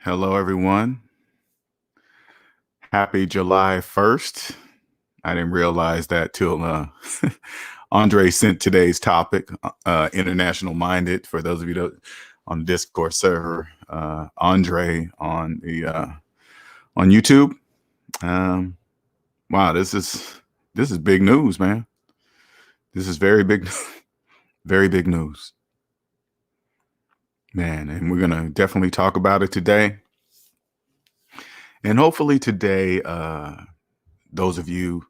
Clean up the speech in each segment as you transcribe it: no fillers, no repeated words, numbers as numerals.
Hello, everyone. Happy July 1st. I didn't realize that till Andre sent today's topic, international minded. For those of you that on the Discord server, Andre on the on YouTube. Wow, this is big news, man. This is very big, very big news, man. And we're gonna definitely talk about it today. And hopefully today, those of you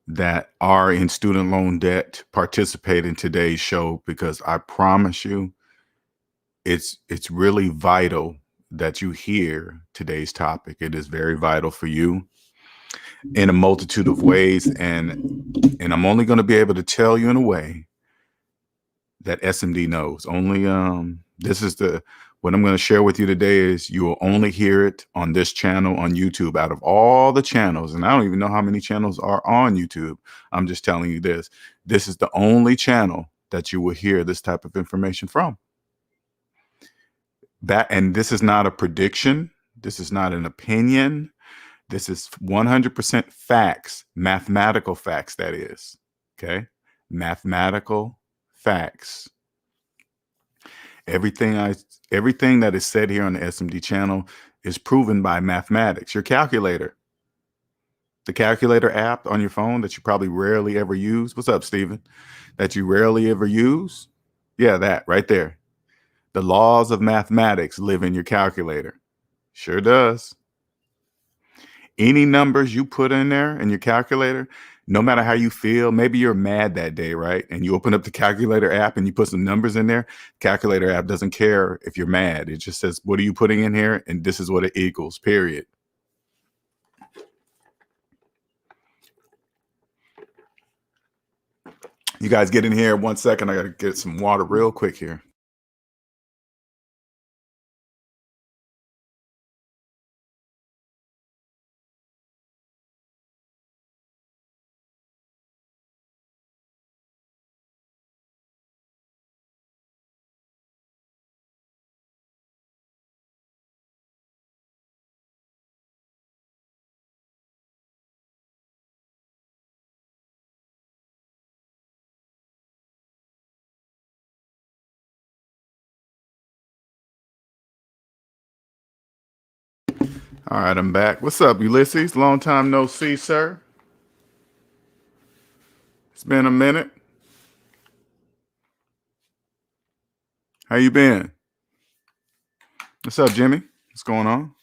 that are in student loan debt participate in today's show, because I promise you it's really vital that you hear today's topic. It is very vital for you in a multitude of ways, and I'm only going to be able to tell you in a way that SMD knows. Only this is what I'm going to share with you today is you will only hear it on this channel on YouTube. Out of all the channels, and I don't even know how many channels are on YouTube, I'm just telling you this is the only channel that you will hear this type of information from. And this is not a prediction. This is not an opinion. This is 100% facts, mathematical facts, that is. Okay? Mathematical facts. Everything that is said here on the SMD channel is proven by mathematics. Your calculator, the calculator app on your phone that you probably rarely ever use. What's up, Steven? That you rarely ever use. Yeah, that right there. The laws of mathematics live in your calculator. Sure does. Any numbers you put in there in your calculator, no matter how you feel, maybe you're mad that day, right? And you open up the calculator app and you put some numbers in there. Calculator app doesn't care if you're mad. It just says, what are you putting in here? And this is what it equals, period. You guys get in here 1 second. I got to get some water real quick here. All right, I'm back. What's up, Ulysses? Long time no see, sir. It's been a minute. How you been? What's up, Jimmy? What's going on?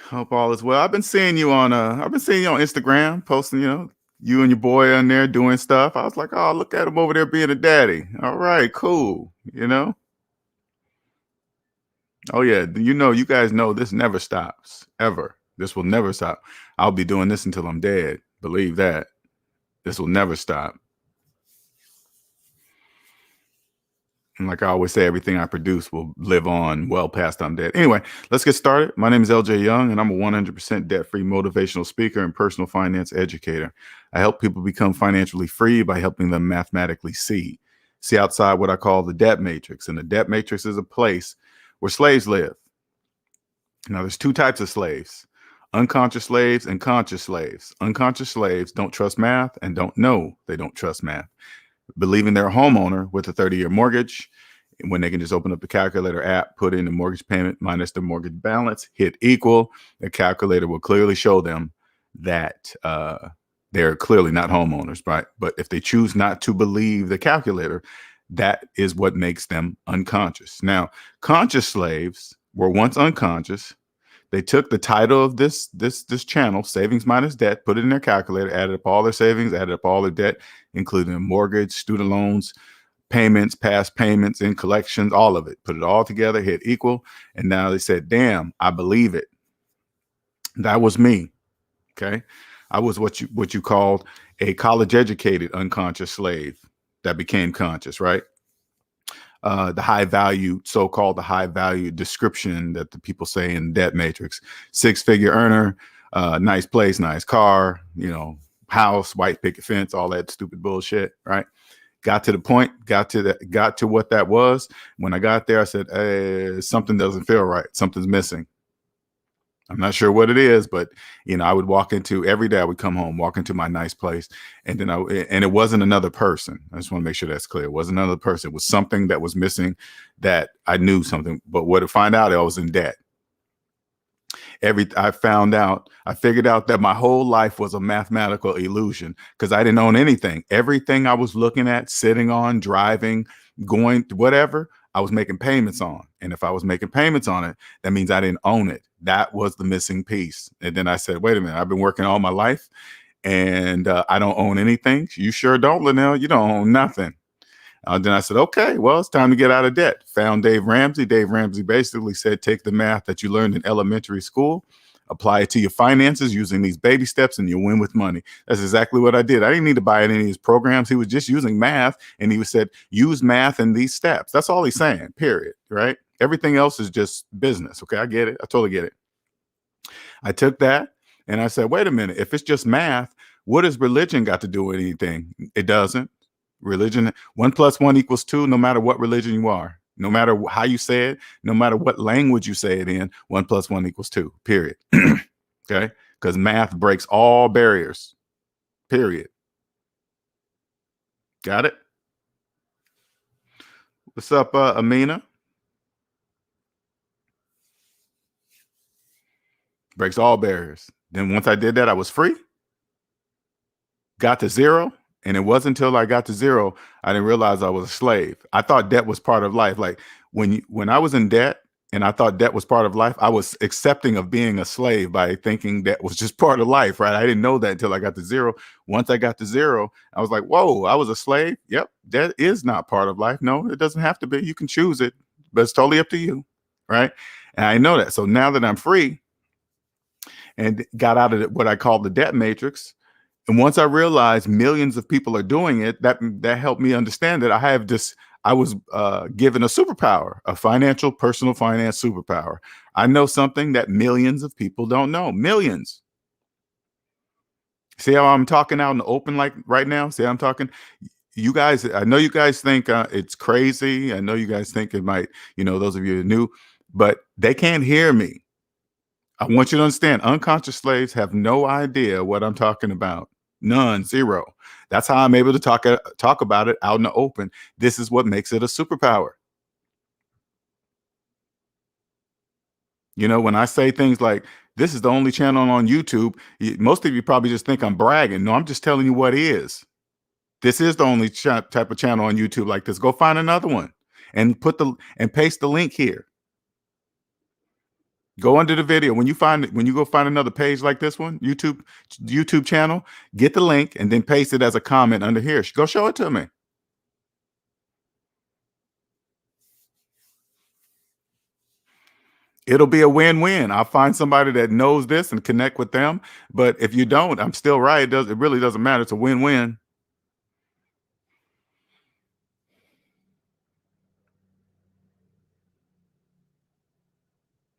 Hope all is well. I've been seeing you on Instagram, posting, you and your boy on there doing stuff. I was like, oh, look at him over there being a daddy. All right, cool. Oh yeah, you guys know this never stops, ever. This will never stop. I'll be doing this until I'm dead. Believe that. This will never stop. And like I always say, everything I produce will live on well past I'm dead. Anyway, let's get started. My name is LJ Young, and I'm a 100% debt-free motivational speaker and personal finance educator. I help people become financially free by helping them mathematically see outside what I call the debt matrix. And the debt matrix is a place where slaves live. Now, there's two types of slaves: unconscious slaves and conscious slaves. Unconscious slaves don't trust math and don't know they don't trust math, believing they're a homeowner with a 30-year mortgage when they can just open up the calculator app, put in the mortgage payment minus the mortgage balance, hit equal. The calculator will clearly show them that they're clearly not homeowners, right? But if they choose not to believe the calculator, that is what makes them unconscious. Now, conscious slaves were once unconscious. They took the title of this channel, Savings Minus Debt, put it in their calculator, added up all their savings, added up all their debt, including mortgage, student loans, payments, past payments, and collections, all of it. Put it all together, hit equal, and now they said, damn, I believe it. That was me. Okay. I was what you called a college-educated unconscious slave that became conscious, right? The high value, so-called the high value description that the people say in debt matrix: 6-figure earner, nice place, nice car, house, white picket fence, all that stupid bullshit, right? Got to the point, got to what that was. When I got there, I said, something doesn't feel right. Something's missing. I'm not sure what it is, but I would walk into every day. I would come home, walk into my nice place, and then and it wasn't another person. I just want to make sure that's clear. It wasn't another person. It was something that was missing that I knew something. But what to find out, I was in debt. I figured out that my whole life was a mathematical illusion because I didn't own anything. Everything I was looking at, sitting on, driving, going, whatever, I was making payments on. And if I was making payments on it, that means I didn't own it. That was the missing piece. And then I said, wait a minute, I've been working all my life and I don't own anything. You sure don't, Linnell. You don't own nothing. Then I said, okay, well, it's time to get out of debt. Found Dave Ramsey. Dave Ramsey basically said, take the math that you learned in elementary school, apply it to your finances using these baby steps, and you'll win with money. That's exactly what I did. I didn't need to buy any of his programs. He was just using math, and he said, use math in these steps. That's all he's saying, period, right? Everything else is just business, okay? I get it. I totally get it. I took that, and I said, wait a minute. If it's just math, what has religion got to do with anything? It doesn't. Religion, 1 + 1 = 2, no matter what religion you are, no matter how you say it, no matter what language you say it in, 1 + 1 = 2, period. Okay? Because math breaks all barriers, period. Got it? What's up, Amina? Breaks all barriers. Then once I did that, I was free, got to zero. And it wasn't until I got to zero, I didn't realize I was a slave. I thought debt was part of life. Like when I was in debt and I thought debt was part of life, I was accepting of being a slave by thinking debt was just part of life, right? I didn't know that until I got to zero. Once I got to zero, I was like, whoa, I was a slave. Yep, debt is not part of life. No, it doesn't have to be. You can choose it, but it's totally up to you, right? And I know that. So now that I'm free and got out of what I call the debt matrix, and once I realized millions of people are doing it, that helped me understand that I was given a superpower, a personal finance superpower. I know something that millions of people don't know. Millions. See how I'm talking out in the open like right now? See how I'm talking? You guys, I know you guys think it's crazy. I know you guys think it might, those of you who are new, but they can't hear me. I want you to understand, unconscious slaves have no idea what I'm talking about. None, zero. That's how I'm able to talk about it out in the open. This is what makes it a superpower. When I say things like, this is the only channel on YouTube, most of you probably just think I'm bragging. No, I'm just telling you what is. This is the only type of channel on YouTube like this. Go find another one and paste the link here. Go under the video. When you go find another page like this one, YouTube channel, get the link and then paste it as a comment under here. Go show it to me. It'll be a win-win. I'll find somebody that knows this and connect with them. But if you don't, I'm still right. It really doesn't matter. It's a win-win.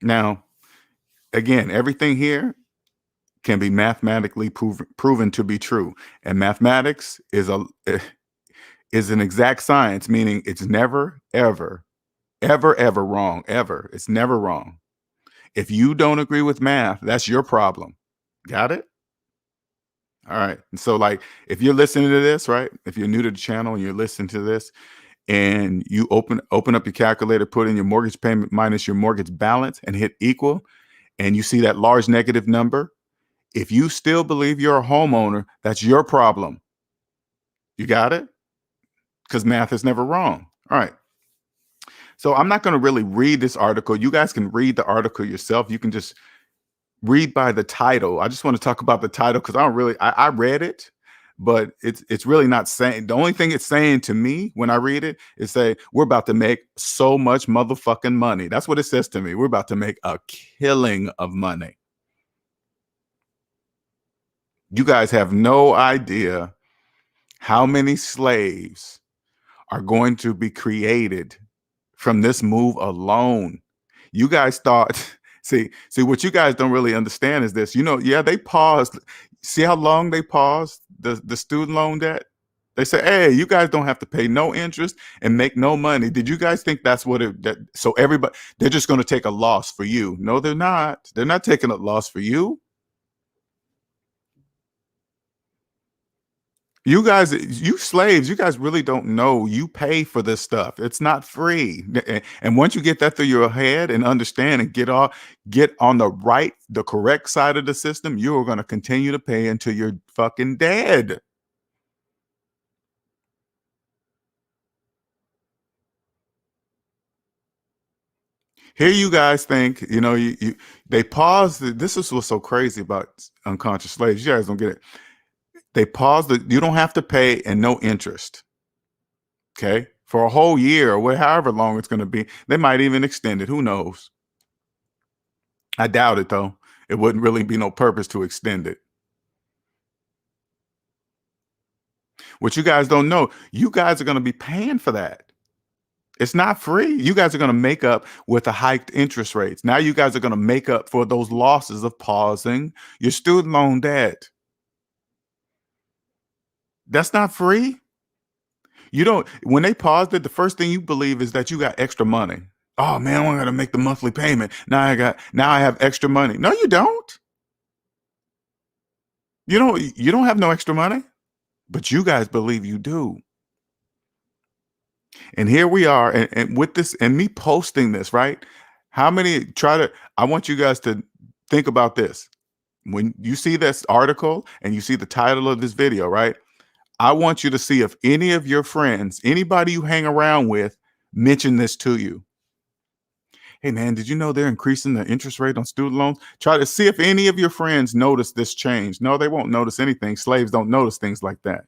Now, again, everything here can be mathematically proven to be true. And mathematics is an exact science, meaning it's never, ever, ever, ever wrong. Ever. It's never wrong. If you don't agree with math, that's your problem. Got it? All right. And so like, if you're listening to this, right? If you're new to the channel and you're listening to this and you open up your calculator, put in your mortgage payment minus your mortgage balance and hit equal, and you see that large negative number, if you still believe you're a homeowner, that's your problem. You got it? Because math is never wrong. All right. So I'm not going to really read this article. You guys can read the article yourself. You can just read by the title. I just want to talk about the title because I read it, but it's really not saying, the only thing it's saying to me when I read it is say, we're about to make so much motherfucking money. That's what it says to me. We're about to make a killing of money. You guys have no idea how many slaves are going to be created from this move alone. You guys thought, see what you guys don't really understand is this, yeah, they paused. See how long they paused the student loan debt? They say, hey, you guys don't have to pay no interest and make no money. Did you guys think that's what so everybody, they're just going to take a loss for you? No, they're not. They're not taking a loss for you. You guys, you slaves, you guys really don't know you pay for this stuff. It's not free. And once you get that through your head and understand and get on the correct side of the system, you are going to continue to pay until you're fucking dead. Here you guys think, they paused. This is what's so crazy about unconscious slaves. You guys don't get it. They paused you don't have to pay and no interest. Okay. For a whole year or however long it's going to be. They might even extend it. Who knows? I doubt it though. It wouldn't really be no purpose to extend it. What you guys don't know, you guys are going to be paying for that. It's not free. You guys are going to make up with the hiked interest rates. Now you guys are going to make up for those losses of pausing your student loan debt. That's not free. You don't, when they paused it, the first thing you believe is that you got extra money. Oh man, I got to make the monthly payment. Now I have extra money. No, you don't. You don't have no extra money, but you guys believe you do. And here we are, and with this, and me posting this, right? I want you guys to think about this. When you see this article and you see the title of this video, right? I want you to see if any of your friends, anybody you hang around with, mention this to you. Hey man, did you know they're increasing the interest rate on student loans? Try to see if any of your friends notice this change. No, they won't notice anything. Slaves don't notice things like that.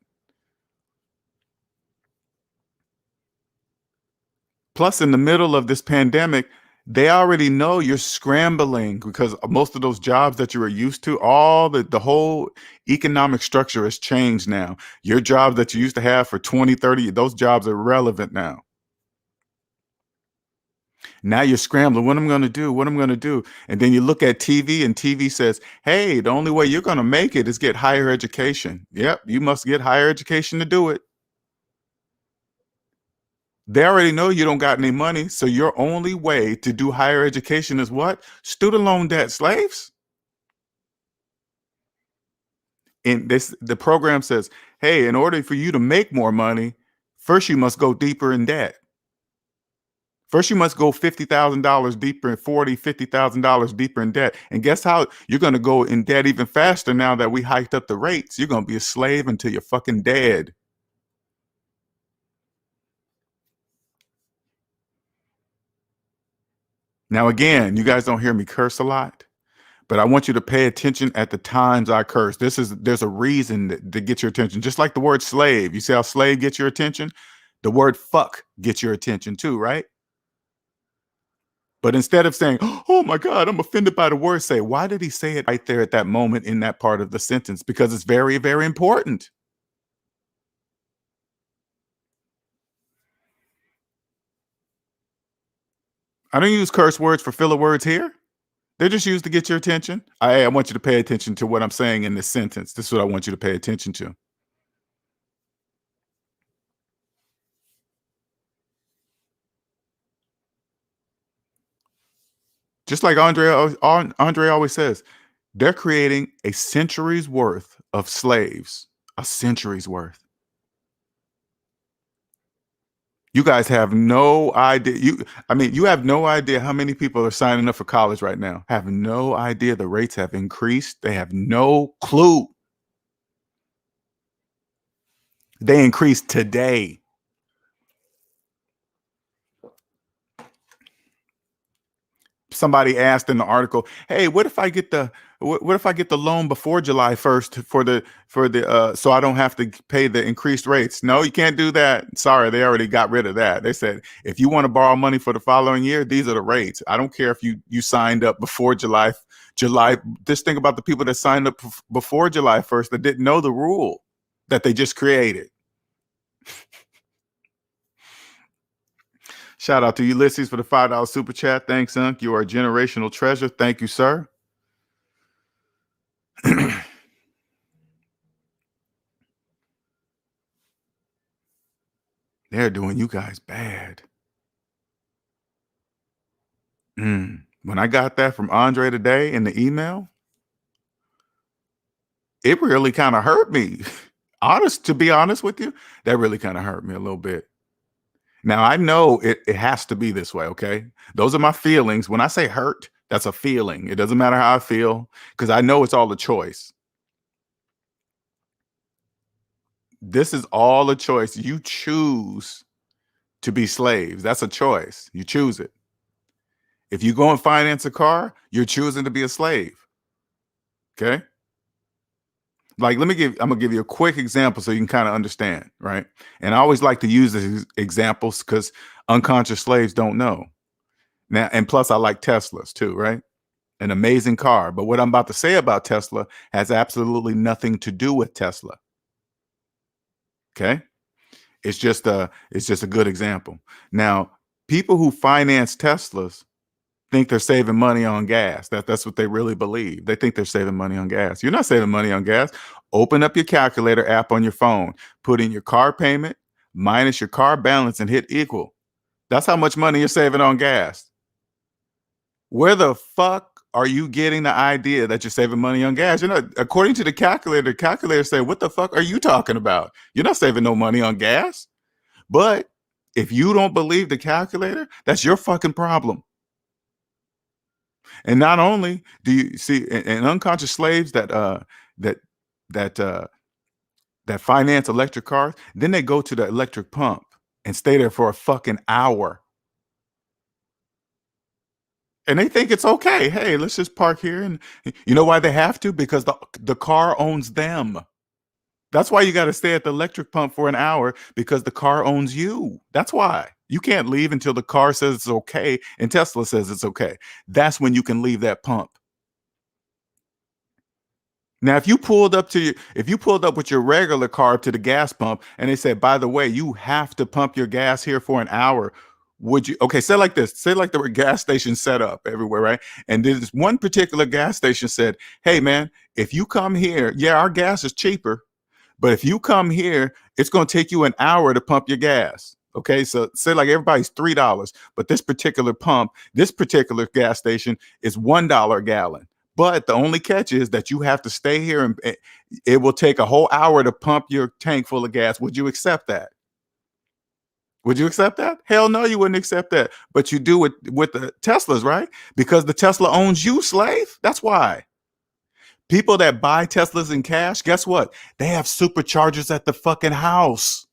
Plus, in the middle of this pandemic, they already know you're scrambling because most of those jobs that you were used to, all the whole economic structure has changed now. Your jobs that you used to have for 20, 30, those jobs are irrelevant now. Now you're scrambling. What am I going to do? What am I going to do? And then you look at TV and TV says, hey, the only way you're going to make it is get higher education. Yep, you must get higher education to do it. They already know you don't got any money. So your only way to do higher education is what? Student loan debt, slaves. And the program says, hey, in order for you to make more money, first you must go deeper in debt. First, you must go $50,000 deeper, $50,000 deeper in debt. And guess how you're going to go in debt even faster now that we hiked up the rates? You're going to be a slave until you're fucking dead. Now, again, you guys don't hear me curse a lot, but I want you to pay attention at the times I curse. There's a reason to get your attention. Just like the word slave. You see how slave gets your attention? The word fuck gets your attention too, right? But instead of saying, oh my God, I'm offended by the word, say, why did he say it right there at that moment in that part of the sentence? Because it's very, very important. I don't use curse words for filler words here. They're just used to get your attention. I want you to pay attention to what I'm saying in this sentence. This is what I want you to pay attention to. Just like Andre always says, they're creating a century's worth of slaves, a century's worth. You guys have no idea. You have no idea how many people are signing up for college right now. Have no idea the rates have increased. They have no clue. They increased today. Somebody asked in the article, "Hey, what if I get the loan before July 1st for the so I don't have to pay the increased rates?" No, you can't do that. Sorry, they already got rid of that. They said if you want to borrow money for the following year, these are the rates. I don't care if you signed up before July. Just think about the people that signed up before July 1st that didn't know the rule that they just created. Shout out to Ulysses for the $5 super chat. Thanks, Unc. You are a generational treasure. Thank you, sir. They're doing you guys bad. When I got that from Andre today in the email, it really kind of hurt me. To be honest with you, that really kind of hurt me a little bit. Now I know it has to be this way, okay? Those are my feelings. When I say hurt, that's a feeling. It doesn't matter how I feel because I know it's all a choice. This is all a choice. You choose to be slaves. That's a choice. You choose it. If you go and finance a car, you're choosing to be a slave. Okay? Like I'm gonna give you a quick example so you can kind of understand, right? And I always like to use these examples because unconscious slaves don't know. Now, and plus I like Teslas too, right? An amazing car. But what I'm about to say about Tesla has absolutely nothing to do with Tesla. Okay? It's just a good example. Now, people who finance Teslas think they're saving money on gas. That's what they really believe. They think they're saving money on gas. You're not saving money on gas. Open up your calculator app on your phone, put in your car payment minus your car balance and hit equal. That's how much money you're saving on gas. Where the fuck are you getting the idea that you're saving money on gas? You know, according to the calculator say, what the fuck are you talking about? You're not saving no money on gas. But if you don't believe the calculator, that's your fucking problem. And not only do you see and unconscious slaves that that that finance electric cars, then they go to the electric pump and stay there for a fucking hour. And they think it's okay. Hey, let's just park here. And you know why they have to? Because the car owns them. That's why you got to stay at the electric pump for an hour because the car owns you. That's why. You can't leave until the car says it's okay and Tesla says it's okay. That's when you can leave that pump. Now, if you pulled up with your regular car up to the gas pump and they said, by the way, you have to pump your gas here for an hour, would you? Okay, say like this. Say like there were gas stations set up everywhere, right? And this one particular gas station said, hey man, if you come here, yeah, our gas is cheaper. But if you come here, it's going to take you an hour to pump your gas. Okay, so say like everybody's $3, but this particular gas station is $1 a gallon. But the only catch is that you have to stay here and it will take a whole hour to pump your tank full of gas. Would you accept that? Would you accept that? Hell no, you wouldn't accept that. But you do it with the Teslas, right? Because the Tesla owns you, slave. That's why. People that buy Teslas in cash, guess what? They have superchargers at the fucking house.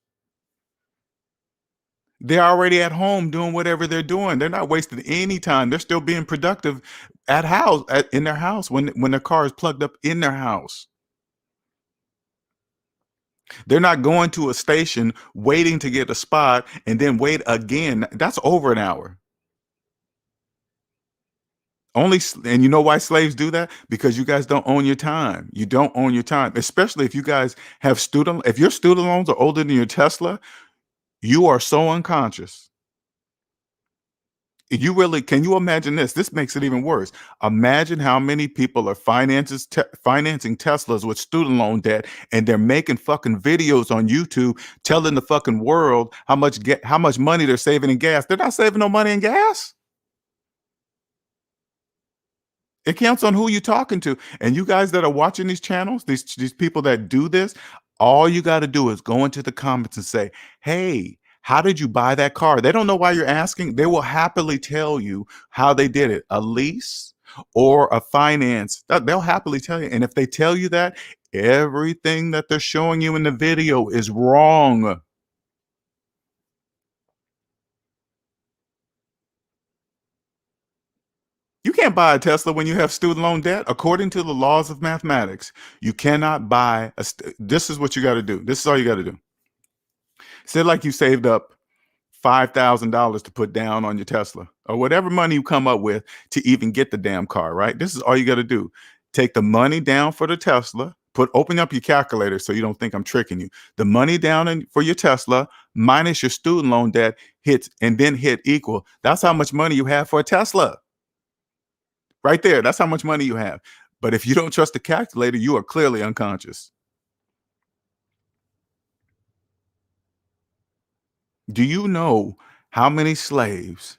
They're already at home doing whatever they're doing. They're not wasting any time. They're still being productive in their house when their car is plugged up in their house. They're not going to a station waiting to get a spot and then wait again. That's over an hour. And you know why slaves do that? Because you guys don't own your time. You don't own your time, especially if you guys have if your student loans are older than your Tesla, you are so unconscious. Can you imagine this? This makes it even worse. Imagine how many people are financing Teslas with student loan debt, and they're making fucking videos on YouTube telling the fucking world how much money they're saving in gas. They're not saving no money in gas. It counts on who you're talking to. And you guys that are watching these channels, these people that do this, all you got to do is go into the comments and say, hey, how did you buy that car? They don't know why you're asking. They will happily tell you how they did it. A lease or a finance. They'll happily tell you. And if they tell you that, everything that they're showing you in the video is wrong. You can't buy a Tesla when you have student loan debt. According to the laws of mathematics, you cannot buy this is what you got to do. This is all you got to do. Say like you saved up $5,000 to put down on your Tesla or whatever money you come up with to even get the damn car, right? This is all you got to do. Take the money down for the Tesla, open up your calculator so you don't think I'm tricking you. The money down for your Tesla minus your student loan debt and then hit equal. That's how much money you have for a Tesla. Right there. That's how much money you have. But if you don't trust the calculator, you are clearly unconscious. Do you know how many slaves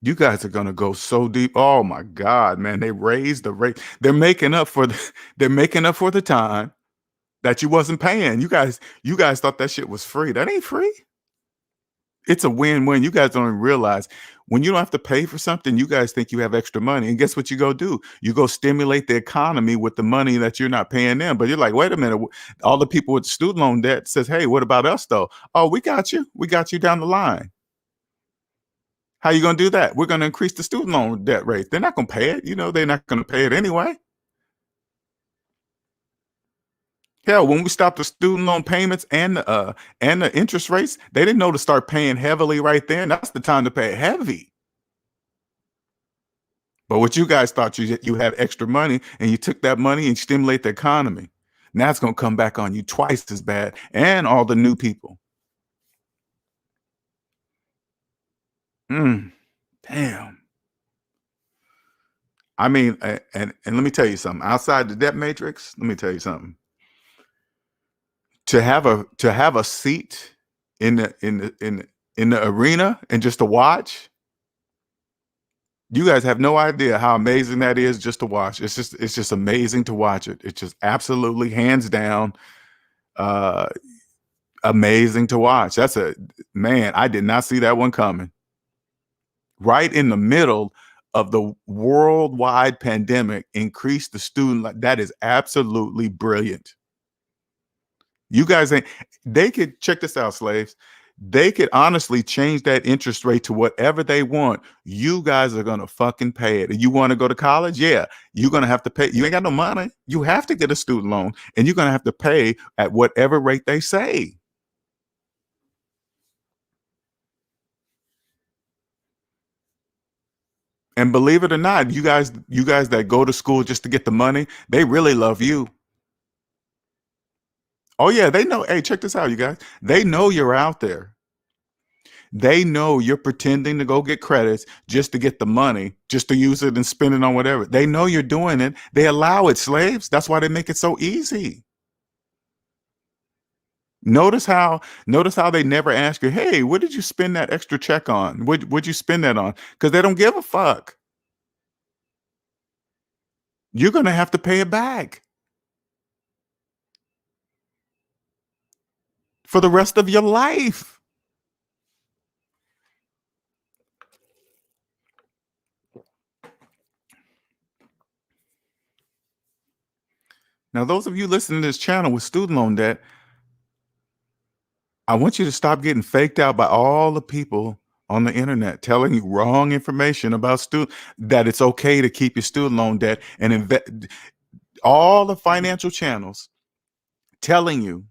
you guys are gonna go so deep. Oh my God, man. They raised the rate. They're making up for the they're making up for the time that you wasn't paying. You guys thought that shit was free. That ain't free. It's a win-win. You guys don't even realize when you don't have to pay for something, you guys think you have extra money. And guess what you go do? You go stimulate the economy with the money that you're not paying them. But you're like, wait a minute. All the people with student loan debt says, hey, what about us though? Oh, we got you. We got you down the line. How you gonna do that? We're gonna increase the student loan debt rate. They're not gonna pay it. You know, they're not gonna pay it anyway. Hell, when we stopped the student loan payments and the interest rates, they didn't know to start paying heavily right there. And that's the time to pay heavy. But what you guys thought you had extra money and you took that money and stimulate the economy. Now it's gonna come back on you twice as bad and all the new people. Mm, damn. I mean, and let me tell you something. Outside the debt matrix, let me tell you something. To have a seat in the arena and just to watch, you guys have no idea how amazing that is just to watch. It's just amazing to watch it. It's just absolutely hands down uh amazing to watch. That's a man, I did not see that one coming. Right in the middle of the worldwide pandemic, increase the that is absolutely brilliant. You guys ain't they could check this out, slaves. They could honestly change that interest rate to whatever they want. You guys are gonna fucking pay it. And you want to go to college? Yeah, you're gonna have to pay. You ain't got no money. You have to get a student loan, and you're gonna have to pay at whatever rate they say. And believe it or not, you guys that go to school just to get the money, they really love you. Oh yeah, they know. Hey, check this out, you guys. They know you're out there. They know you're pretending to go get credits just to get the money, just to use it and spend it on whatever. They know you're doing it. They allow it, slaves. That's why they make it so easy. Notice how they never ask you, hey, what did you spend that extra check on? What'd you spend that on? Because they don't give a fuck. You're gonna have to pay it back for the rest of your life. Now, those of you listening to this channel with student loan debt, I want you to stop getting faked out by all the people on the internet telling you wrong information about student that it's okay to keep your student loan debt and invest. All the financial channels telling you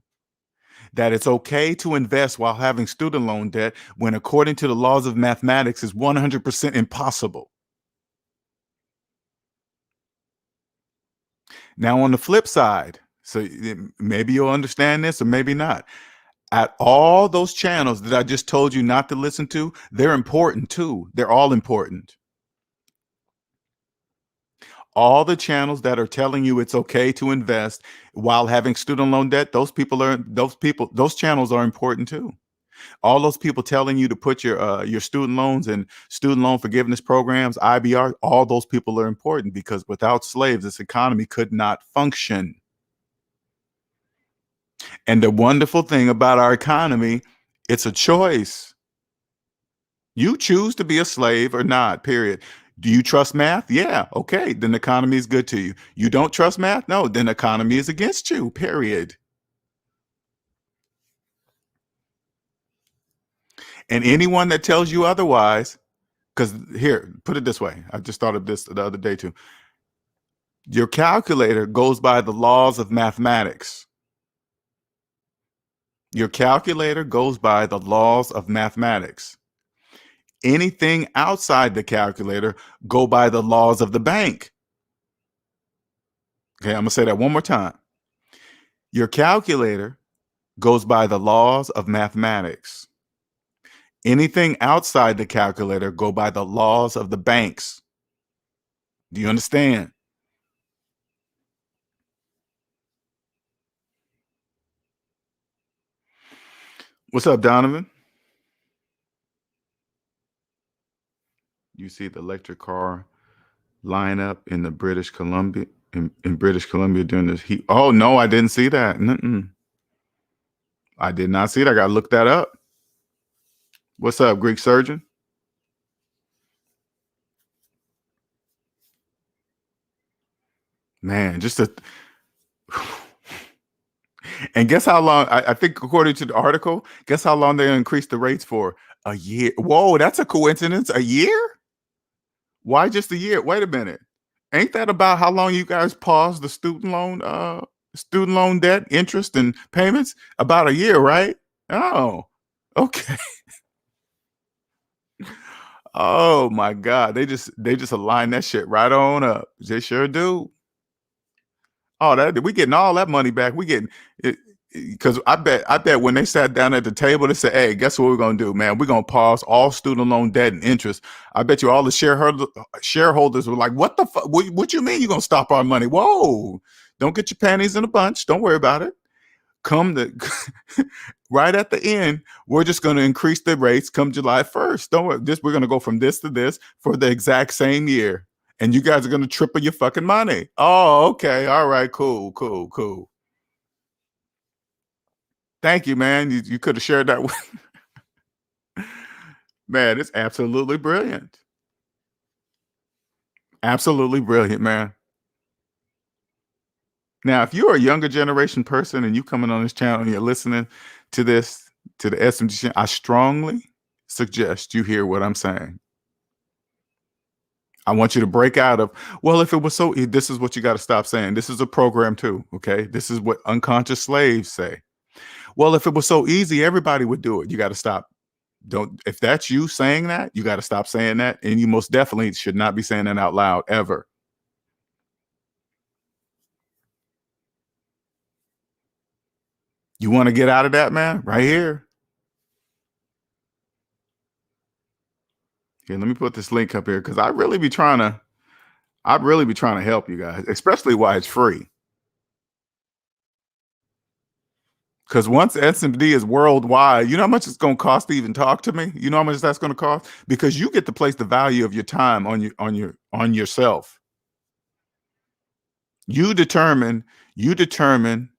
that it's okay to invest while having student loan debt when, according to the laws of mathematics, is 100% impossible. Now, on the flip side, so maybe you'll understand this or maybe not. At all those channels that I just told you not to listen to, they're important too. They're all important. All the channels that are telling you it's okay to invest while having student loan debt, those channels are important too. All those people telling you to put your student loans and student loan forgiveness programs, IBR, all those people are important because without slaves, this economy could not function. And the wonderful thing about our economy, it's a choice. You choose to be a slave or not, period. Do you trust math? Yeah. Okay. Then the economy is good to you. You don't trust math? No. Then the economy is against you, period. And anyone that tells you otherwise, because here, put it this way. I just thought of this the other day too. Your calculator goes by the laws of mathematics. Your calculator goes by the laws of mathematics. Anything outside the calculator go by the laws of the bank. Okay, I'm gonna say that one more time. Your calculator goes by the laws of mathematics. Anything outside the calculator go by the laws of the banks. Do you understand? What's up, Donovan? You see the electric car lineup in the British Columbia in British Columbia during this heat. Oh no, I didn't see that. Mm-mm. I did not see that. I gotta look that up. What's up, Greek surgeon? Man, just a and guess how long I think according to the article, guess how long they increased the rates for? A year. Whoa, that's a coincidence. A year? Why just a year? Wait a minute. Ain't that about how long you guys paused the student loan debt interest and payments? About a year, right? Oh, okay. Oh my God. They just align that shit right on up. They sure do. Oh, that we getting all that money back. We getting it because I bet when they sat down at the table, they said, "Hey, guess what we're gonna do, man? We're gonna pause all student loan debt and interest." I bet you all the shareholders were like, "What the fuck? What you mean you're gonna stop our money? Whoa! Don't get your panties in a bunch. Don't worry about it. Come the right at the end, we're just going to increase the rates come July 1st. Don't worry. We're going to go from this to this for the exact same year. And you guys are going to triple your fucking money. Oh, okay. All right. Cool, cool, cool. Thank you, man. You could have shared that with man. It's absolutely brilliant. Absolutely brilliant, man. Now, if you're a younger generation person and you coming on this channel and you're listening to this, to the SMG, I strongly suggest you hear what I'm saying. I want you to break out of, well, if it was so, this is what you got to stop saying. This is a program too. Okay. This is what unconscious slaves say. Well, if it was so easy, everybody would do it. You got to stop. Don't, if that's you saying that, you got to stop saying that. And you most definitely should not be saying that out loud ever. You want to get out of that, man? Right here. Here, let me put this link up here because I'd really be trying to help you guys, especially while it's free. Because once SMD is worldwide, you know how much it's going to cost to even talk to me. You know how much that's going to cost because you get to place the value of your time on yourself. You determine you determine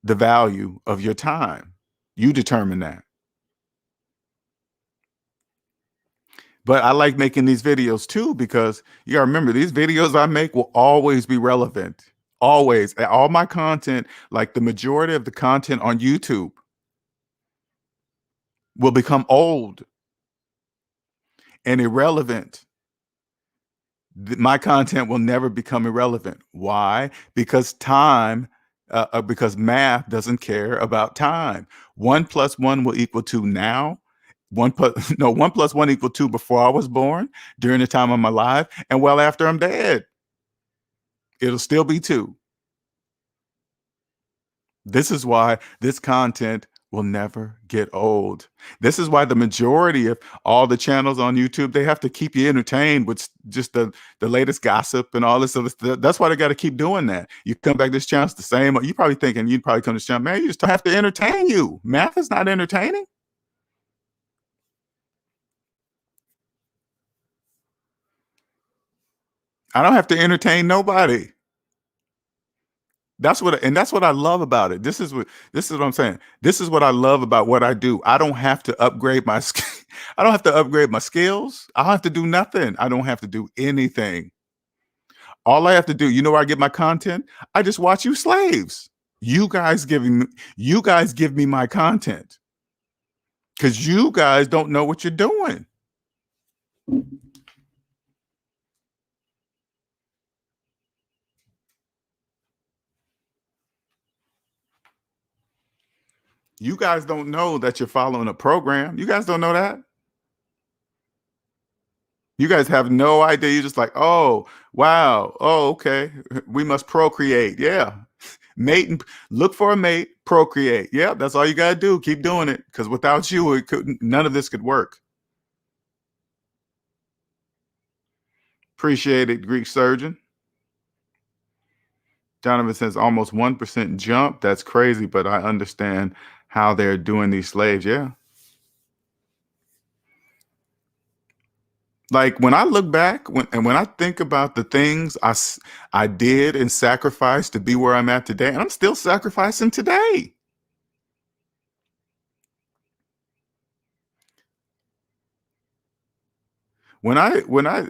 the value of your time. You determine that. But I like making these videos too because you gotta remember these videos I make will always be relevant. Always. All my content, like the majority of the content on YouTube, will become old and irrelevant. My content will never become irrelevant. Why? Because because math doesn't care about time. 1 + 1 will equal 2 now. One plus no 1 + 1 equal 2 before I was born, during the time of my life, and well after I'm dead. It'll still be 2. This is why this content will never get old. This is why the majority of all the channels on YouTube, they have to keep you entertained with just the latest gossip and all this other stuff. That's why they got to keep doing that. You come back to this channel, it's the same. You probably thinking you'd probably come to this channel, man, you just have to entertain you. Math is not entertaining. I don't have to entertain nobody. That's what I love about it. This is what I'm saying. This is what I love about what I do. I don't have to upgrade my I don't have to upgrade my skills. I don't have to do nothing. I don't have to do anything. All I have to do, you know where I get my content? I just watch you slaves. You guys give me my content because you guys don't know what you're doing. You guys don't know that you're following a program. You guys don't know that. You guys have no idea. You're just like, oh, wow. Oh, okay. We must procreate. Yeah. Mate and look for a mate, procreate. Yeah, that's all you gotta do. Keep doing it. Because without you, none of this could work. Appreciate it, Greek surgeon. Jonathan says almost 1% jump. That's crazy, but I understand how they're doing these slaves. Yeah. Like when I look back when I think about the things I did and sacrificed to be where I'm at today, and I'm still sacrificing today. When I when I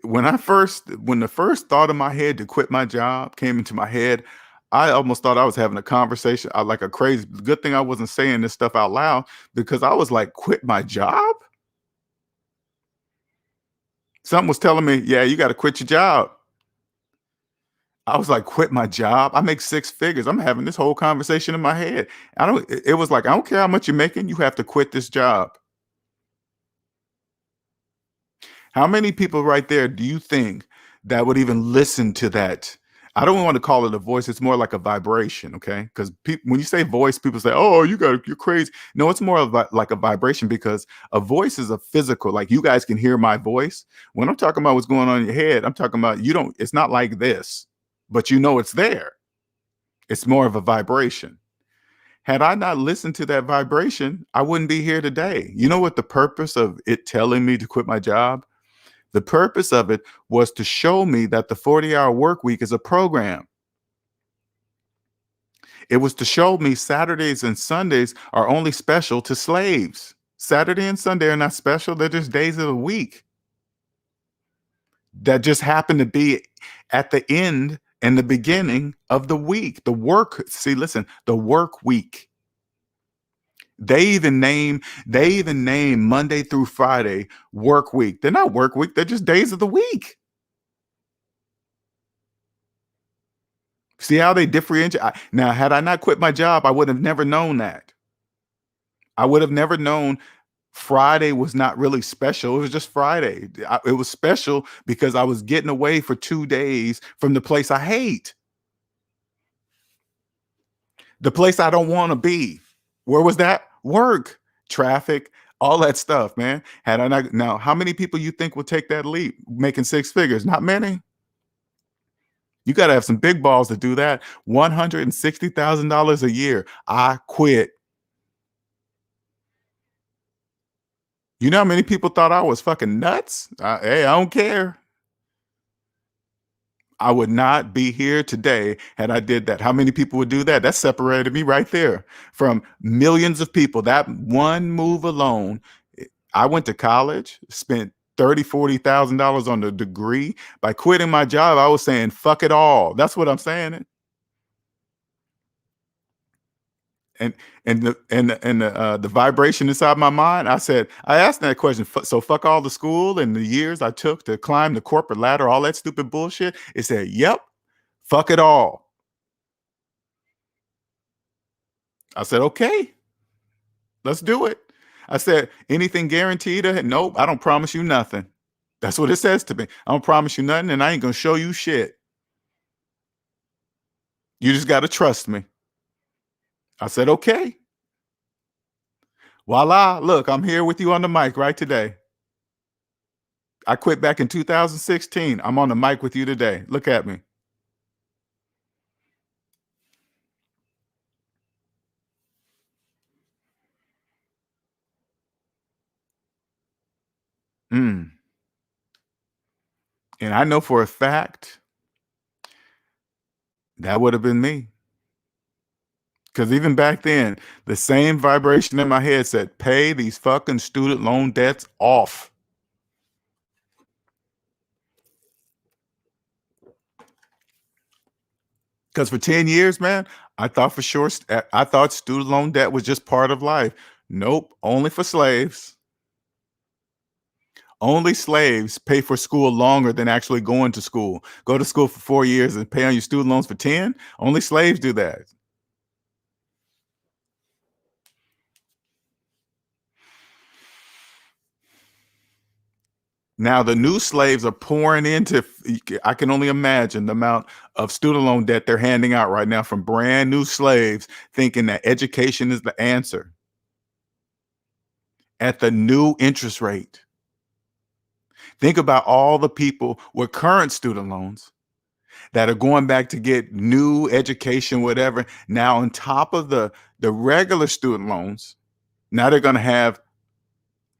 when the first thought in my head to quit my job came into my head, I almost thought I was having a conversation, like a crazy. Good thing I wasn't saying this stuff out loud, because I was like, quit my job. Something was telling me, yeah, you got to quit your job. I was like, quit my job. I make six figures. I'm having this whole conversation in my head. It was like, I don't care how much you're making. You have to quit this job. How many people right there do you think that would even listen to that? I don't want to call it a voice. It's more like a vibration. Okay. Because when you say voice, people say, oh, you're crazy. No, it's more of like a vibration, because a voice is a physical, like you guys can hear my voice. When I'm talking about what's going on in your head, I'm talking about, it's not like this, but it's there. It's more of a vibration. Had I not listened to that vibration, I wouldn't be here today. You know what the purpose of it telling me to quit my job? The purpose of it was to show me that the 40-hour work week is a program. It was to show me Saturdays and Sundays are only special to slaves. Saturday and Sunday are not special. They're just days of the week that just happen to be at the end and the beginning of the week. The work week. They even name Monday through Friday work week. They're not work week. They're just days of the week. See how they differentiate? Now, had I not quit my job, I would have never known that. I would have never known Friday was not really special. It was just Friday. It was special because I was getting away for 2 days from the place I hate, the place I don't want to be. Where was that? Work, traffic, all that stuff, man. Had I not, now, how many people you think will take that leap, making six figures? Not many. You got to have some big balls to do that. $160,000 a year. I quit. You know how many people thought I was fucking nuts? Hey, I don't care. I would not be here today had I did that. How many people would do that? That separated me right there from millions of people. That one move alone. I went to college, spent $30,000-$40,000 on the degree. By quitting my job, I was saying, fuck it all. That's what I'm saying. And the vibration inside my mind, I asked that question. So fuck all the school and the years I took to climb the corporate ladder, all that stupid bullshit. It said, yep, fuck it all. I said, okay, let's do it. I said, anything guaranteed? Nope, I don't promise you nothing. That's what it says to me. I don't promise you nothing, and I ain't gonna show you shit. You just gotta trust me. I said, okay. Voila, look, I'm here with you on the mic right today. I quit back in 2016. I'm on the mic with you today. Look at me. Mm. And I know for a fact that would have been me. Because even back then, the same vibration in my head said, pay these fucking student loan debts off. Because for 10 years, man, I thought for sure, I thought student loan debt was just part of life. Nope, only for slaves. Only slaves pay for school longer than actually going to school. Go to school for 4 years and pay on your student loans for 10. Only slaves do that. Now the new slaves are pouring into, I can only imagine the amount of student loan debt they're handing out right now from brand new slaves, thinking that education is the answer at the new interest rate. Think about all the people with current student loans that are going back to get new education, whatever. Now, on top of the The regular student loans, now they're going to have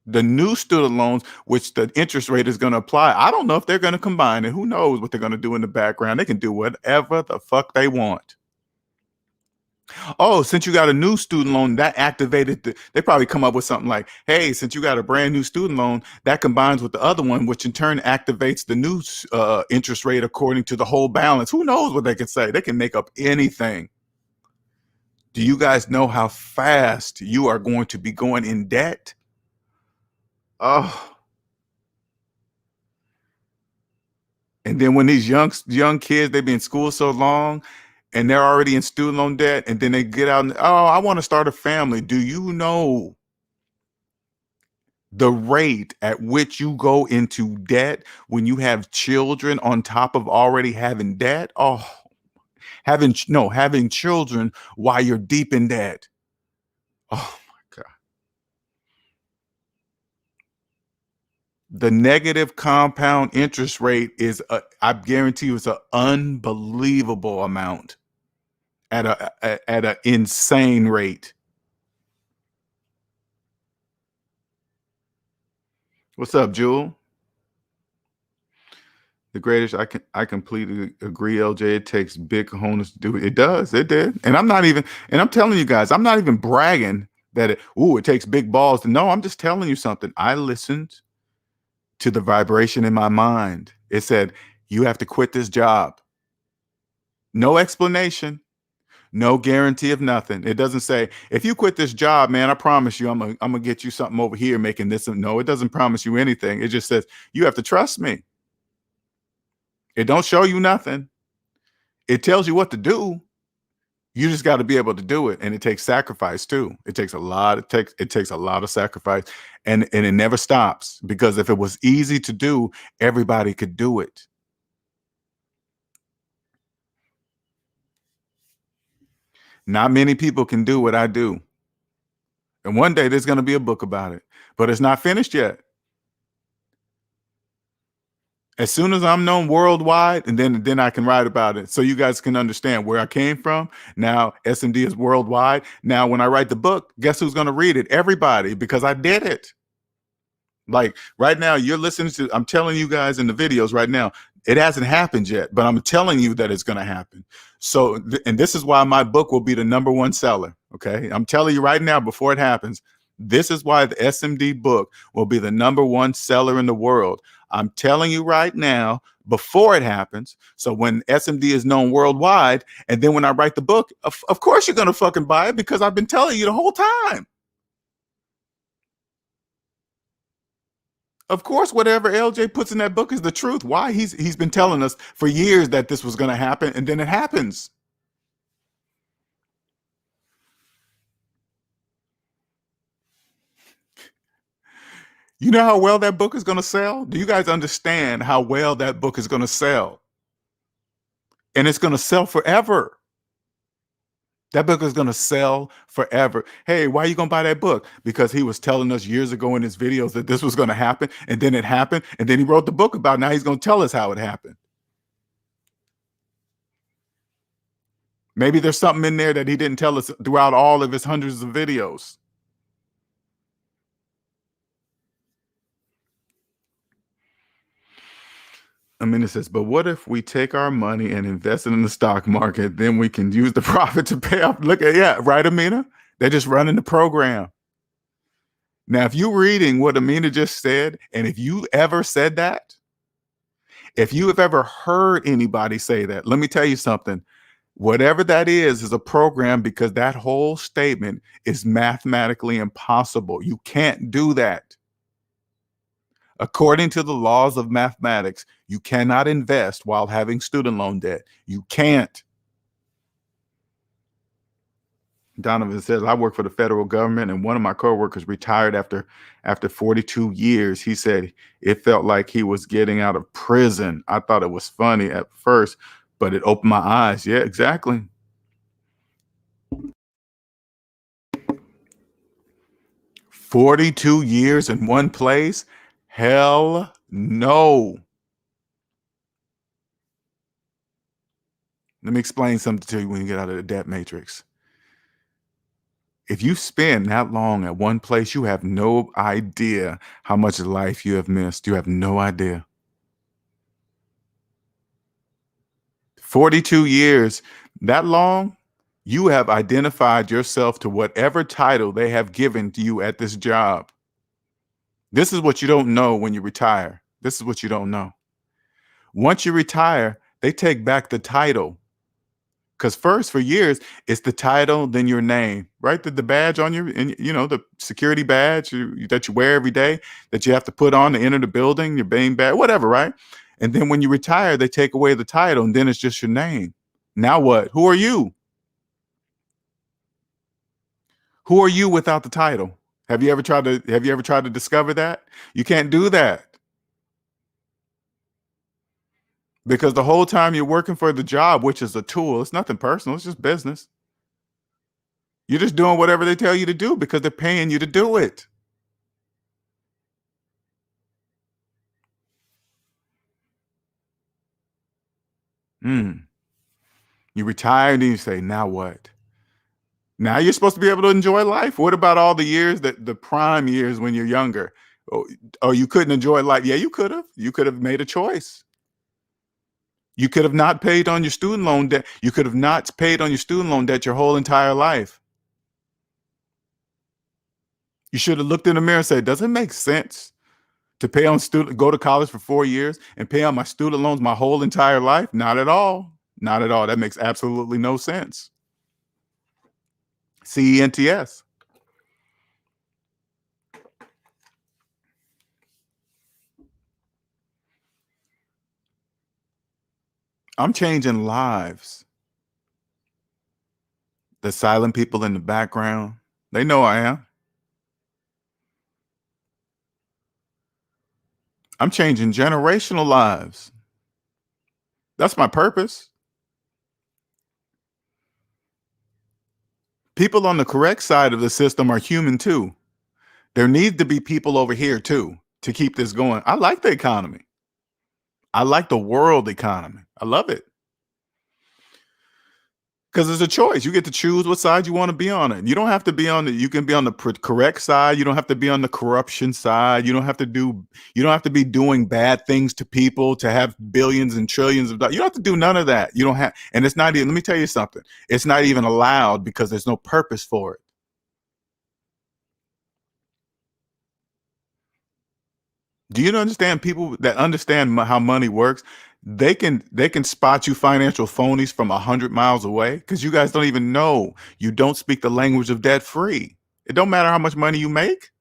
the new student loans, which the interest rate is going to apply. I don't know if they're going to combine it. Who knows what they're going to do in the background? They can do whatever the fuck they want. Oh, since you got a new student loan, that activated they probably come up with something like, hey, since you got a brand new student loan, that combines with the other one, which in turn activates the new interest rate according to the whole balance. Who knows what they can say? They can make up anything. Do you guys know how fast you are going to be going in debt? Oh, and then when these young kids, they've been in school so long and they're already in student loan debt, and then they get out and, oh, I want to start a family. Do you know the rate at which you go into debt when you have children on top of already having debt? Oh, having children while you're deep in debt. Oh my God. The negative compound interest rate is, I guarantee you, it's an unbelievable amount at an insane rate. What's up, Jewel? The greatest. I completely agree, LJ. It takes big cojones to do it. It does. It did. And I'm telling you guys, I'm not even bragging that it takes big balls to know. I'm just telling you something. I listened to the vibration in my mind. It said, you have to quit this job. No explanation, no guarantee of nothing. It doesn't say, if you quit this job, man, I promise you, I'm gonna get you something over here making this. No, it doesn't promise you anything. It just says, you have to trust me. It don't show you nothing. It tells you what to do. You just got to be able to do it. And it takes sacrifice too. It takes a lot. It takes a lot of sacrifice, and it never stops, because if it was easy to do, everybody could do it. Not many people can do what I do. And one day there's going to be a book about it, but it's not finished yet. As soon as I'm known worldwide, and then I can write about it, so you guys can understand where I came from. Now SMD is worldwide. Now when I write the book, guess who's going to read it? Everybody, because I did it. Like right now, you're listening to, I'm telling you guys in the videos right now, it hasn't happened yet, but I'm telling you that it's going to happen. So, and this is why my book will be the #1 seller. Okay. I'm telling you right now, before it happens, this is why the SMD book will be the #1 seller in the world. I'm telling you right now, before it happens. So when SMD is known worldwide, and then when I write the book, of course you're going to fucking buy it, because I've been telling you the whole time. Of course, whatever LJ puts in that book is the truth. Why? He's been telling us for years that this was going to happen, and then it happens. You know how well that book is going to sell? Do you guys understand how well that book is going to sell? And it's going to sell forever. That book is going to sell forever. Hey, why are you going to buy that book? Because he was telling us years ago in his videos that this was going to happen, and then it happened, and then he wrote the book about it. Now he's going to tell us how it happened. Maybe there's something in there that he didn't tell us throughout all of his hundreds of videos. Amina says, but what if we take our money and invest it in the stock market? Then we can use the profit to pay off. Look at, yeah, right, Amina? They're just running the program. Now, if you're reading what Amina just said, and if you ever said that, if you have ever heard anybody say that, let me tell you something. Whatever that is a program, because that whole statement is mathematically impossible. You can't do that. According to the laws of mathematics, you cannot invest while having student loan debt. You can't. Donovan says, I work for the federal government, and one of my coworkers retired after 42 years. He said it felt like he was getting out of prison. I thought it was funny at first, but it opened my eyes. Yeah, exactly. 42 years in one place? Hell no. Let me explain something to you when you get out of the debt matrix. If you spend that long at one place, you have no idea how much life you have missed. You have no idea. 42 years, that long, you have identified yourself to whatever title they have given to you at this job. This is what you don't know when you retire. This is what you don't know. Once you retire, they take back the title. Because first, for years, it's the title, then your name, right? The badge on your, and the security badge that you wear every day that you have to put on to enter the building, your Bang badge, whatever, right? And then when you retire, they take away the title, and then it's just your name. Now what? Who are you? Who are you without the title? Have you ever tried to discover that? You can't do that. Because the whole time you're working for the job, which is a tool, it's nothing personal, it's just business. You're just doing whatever they tell you to do because they're paying you to do it. You retire and then you say, now what? Now you're supposed to be able to enjoy life. What about all the years, the prime years when you're younger? Oh, you couldn't enjoy life. Yeah, you could have. You could have made a choice. You could have not paid on your student loan debt. You could have not paid on your student loan debt your whole entire life. You should have looked in the mirror and said, does it make sense to go to college for 4 years and pay on my student loans my whole entire life? Not at all. Not at all. That makes absolutely no sense. CENTS. I'm changing lives. The silent people in the background, they know I am. I'm changing generational lives. That's my purpose. People on the correct side of the system are human too. There needs to be people over here too to keep this going. I like the economy. I like the world economy. I love it. Because it's a choice. You get to choose what side you want to be on it. You don't have to be you can be on the correct side. You don't have to be on the corruption side. You don't have to be doing bad things to people to have billions and trillions of dollars. You don't have to do none of that. You don't have, and it's not even, let me tell you something. It's not even allowed because there's no purpose for it. Do you understand people that understand how money works? They can spot you financial phonies from 100 miles away because you guys don't even know. You don't speak the language of debt free. It don't matter how much money you make.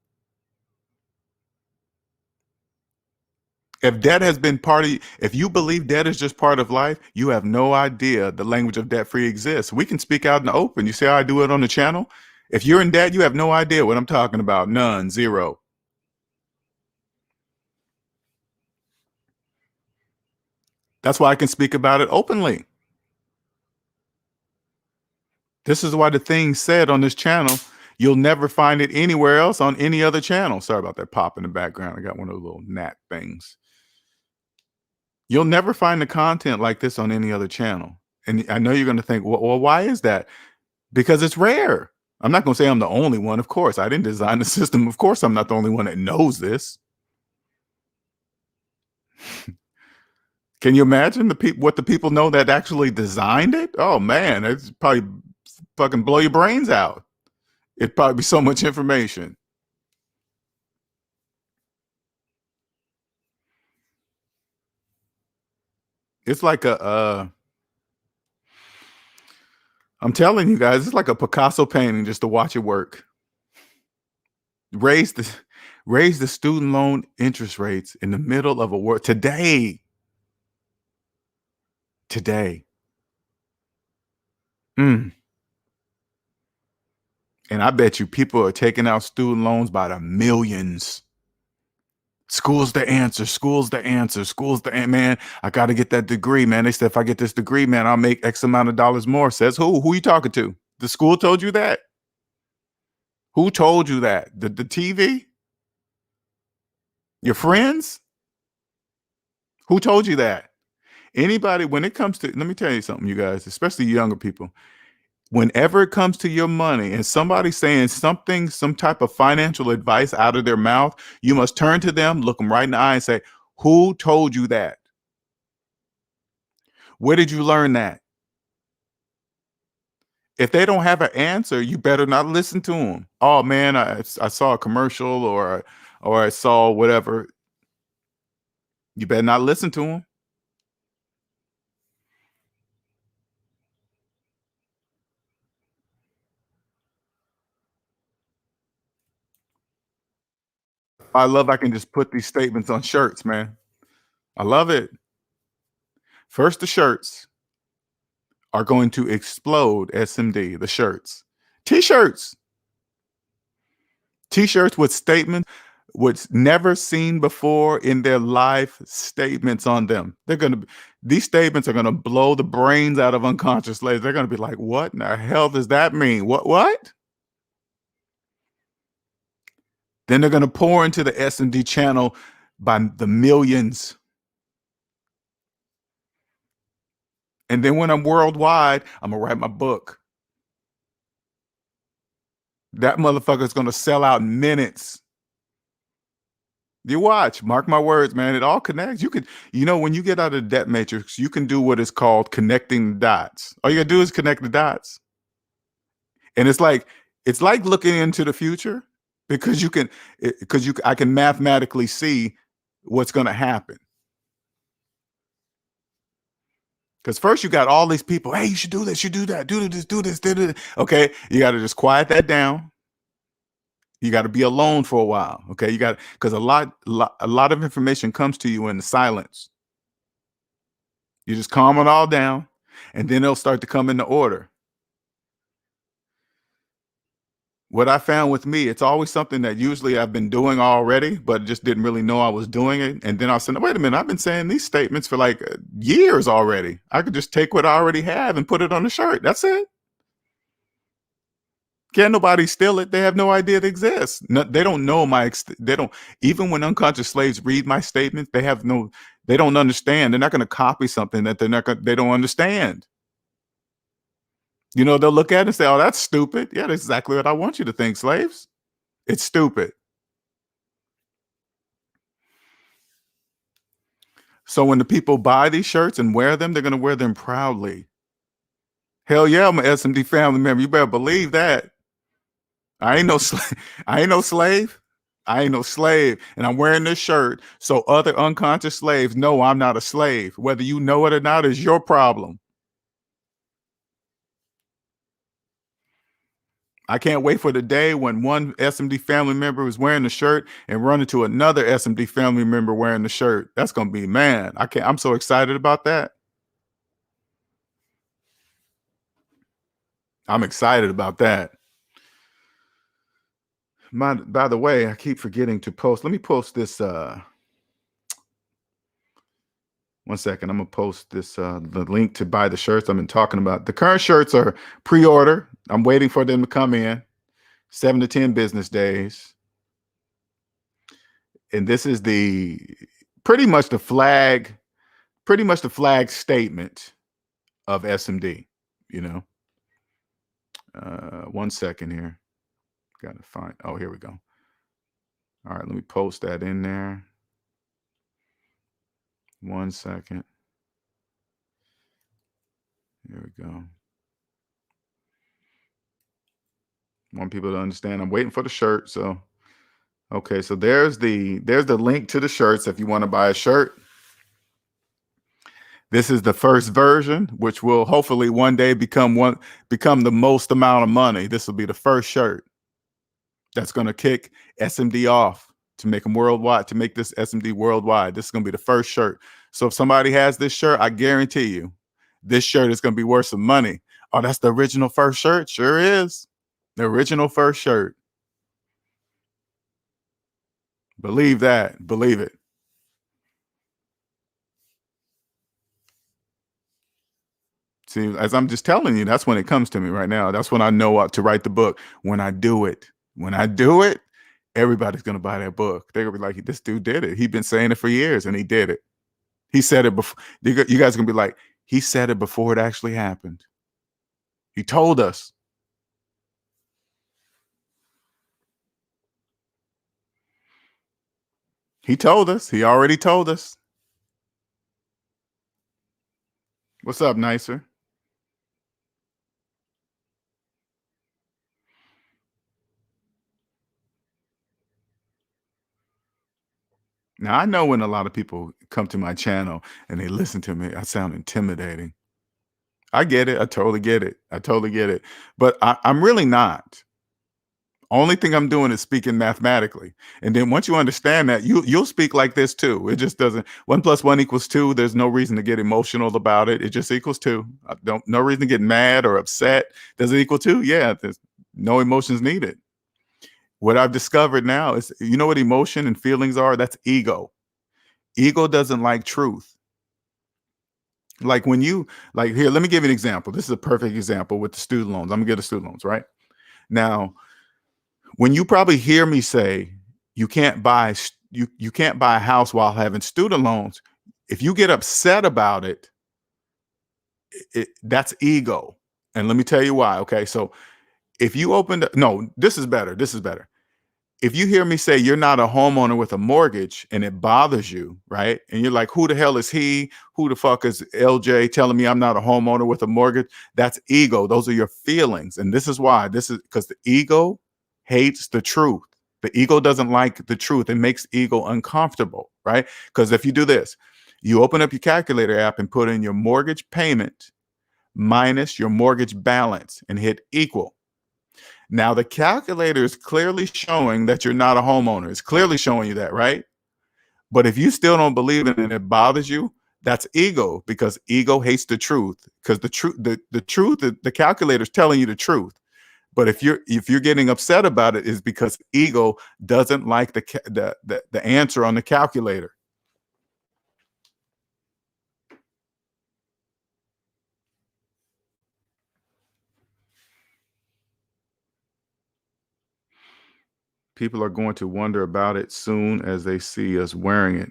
If you believe debt is just part of life, you have no idea the language of debt free exists. We can speak out in the open. You see how I do it on the channel? If you're in debt, you have no idea what I'm talking about. None, zero. That's why I can speak about it openly. This is why the things said on this channel, you'll never find it anywhere else on any other channel. Sorry about that pop in the background. I got one of those little gnat things. You'll never find the content like this on any other channel. And I know you're going to think, well, why is that? Because it's rare. I'm not going to say I'm the only one. Of course, I didn't design the system. Of course, I'm not the only one that knows this. Can you imagine what the people know that actually designed it? Oh man, it's probably fucking blow your brains out. It'd probably be so much information. It's like I'm telling you guys, it's like a Picasso painting just to watch it work. Raise the student loan interest rates in the middle of a war today. Mm. And I bet you people are taking out student loans by the millions. School's the answer. School's the answer. Man. I got to get that degree, man. They said if I get this degree, man, I'll make X amount of dollars more. Says who? Who you talking to? The school told you that? Who told you that? The TV? Your friends? Who told you that? Anybody, when it comes to, let me tell you something, you guys, especially younger people. Whenever it comes to your money and somebody saying something, some type of financial advice out of their mouth, you must turn to them, look them right in the eye and say, who told you that? Where did you learn that? If they don't have an answer, you better not listen to them. Oh man, I saw a commercial or I saw whatever. You better not listen to them. I love I can just put these statements on shirts, man. I love it. First, the shirts are going to explode SMD, the shirts. T-shirts. T-shirts with statements what's never seen before in their life statements on them. These statements are gonna blow the brains out of unconscious slaves. They're gonna be like, what in the hell does that mean? What? Then they're gonna pour into the S&D channel by the millions. And then when I'm worldwide, I'm gonna write my book. That motherfucker's gonna sell out in minutes. You watch, mark my words, man. It all connects. When you get out of the debt matrix, you can do what is called connecting the dots. All you gotta do is connect the dots. And it's like looking into the future because I can mathematically see what's gonna happen. Because first you got all these people, hey, you should do this, you do that, do this, do this, do this. Okay, you got to just quiet that down. You got to be alone for a while. Okay, because a lot of information comes to you in the silence. You just calm it all down, and then it'll start to come into order. What I found with me, it's always something that usually I've been doing already, but just didn't really know I was doing it. And then I said, wait a minute, I've been saying these statements for like years already. I could just take what I already have and put it on the shirt. That's it. Can't nobody steal it. They have no idea it exists. No, they don't know they don't, even when unconscious slaves read my statements, they don't understand. They're not going to copy something that they don't understand. They'll look at it and say, oh, that's stupid. Yeah, that's exactly what I want you to think, slaves. It's stupid. So when the people buy these shirts and wear them, they're going to wear them proudly. Hell yeah, I'm an SMD family member. You better believe that. I ain't no I ain't no slave. I ain't no slave. And I'm wearing this shirt so other unconscious slaves know I'm not a slave. Whether you know it or not is your problem. I can't wait for the day when one SMD family member is wearing the shirt and run into another SMD family member wearing the shirt. That's gonna be, man. I'm so excited about that. I'm excited about that. By the way, I keep forgetting to post. Let me post this. One second. I'm gonna post this the link to buy the shirts I've been talking about. The current shirts are pre-order. I'm waiting for them to come in 7 to 10 business days. And this is pretty much the flag statement of SMD, you know. 1 second here. Gotta find, oh, here we go. All right, let me post that in there. 1 second. Here we go. Want people to understand. I'm waiting for the shirt. So, okay, so there's the link to the shirts if you want to buy a shirt. This is the first version, which will hopefully one day become the most amount of money. This will be the first shirt that's going to kick SMD off to make them worldwide, to make this SMD worldwide. This is going to be the first shirt. So if somebody has this shirt, I guarantee you, this shirt is going to be worth some money. Oh, that's the original first shirt. Sure is. The original first shirt. Believe that. Believe it. See, as I'm just telling you, that's when it comes to me right now. That's when I know what to write the book. When I do it, everybody's going to buy that book. They're going to be like, this dude did it. He's been saying it for years and he did it. He said it before. You guys are going to be like, he said it before it actually happened. He told us. He told us. He already told us. What's up, Nicer? Now, I know when a lot of people come to my channel and they listen to me, I sound intimidating. I get it. I totally get it. I totally get it. But I'm really not. Only thing I'm doing is speaking mathematically. And then once you understand that, you'll speak like this too. It just doesn't 1 + 1 = 2. There's no reason to get emotional about it. It just equals 2. No reason to get mad or upset. Does it equal 2? Yeah, there's no emotions needed. What I've discovered now is, you know what emotion and feelings are? That's ego. Ego doesn't like truth. Like when you, like, here, let me give you an example. This is a perfect example with the student loans. I'm gonna get the student loans, right? Now, when you probably hear me say you can't buy you can't buy a house while having student loans, if you get upset about it, that's ego. And let me tell you why. Okay, so if you opened, no, this is better. This is better. If you hear me say you're not a homeowner with a mortgage and it bothers you, right? And you're like, who the hell is he? Who the fuck is LJ telling me I'm not a homeowner with a mortgage? That's ego. Those are your feelings. And this is why. This is because the ego hates the truth. The ego doesn't like the truth. It makes ego uncomfortable, right? Because if you do this, you open up your calculator app and put in your mortgage payment minus your mortgage balance and hit equal. Now, the calculator is clearly showing that you're not a homeowner. It's clearly showing you that, right? But if you still don't believe it and it bothers you, that's ego, because ego hates the truth. Because the truth, the calculator is telling you the truth. But if you're getting upset about it, is because ego doesn't like the answer on the calculator. People are going to wonder about it soon as they see us wearing it.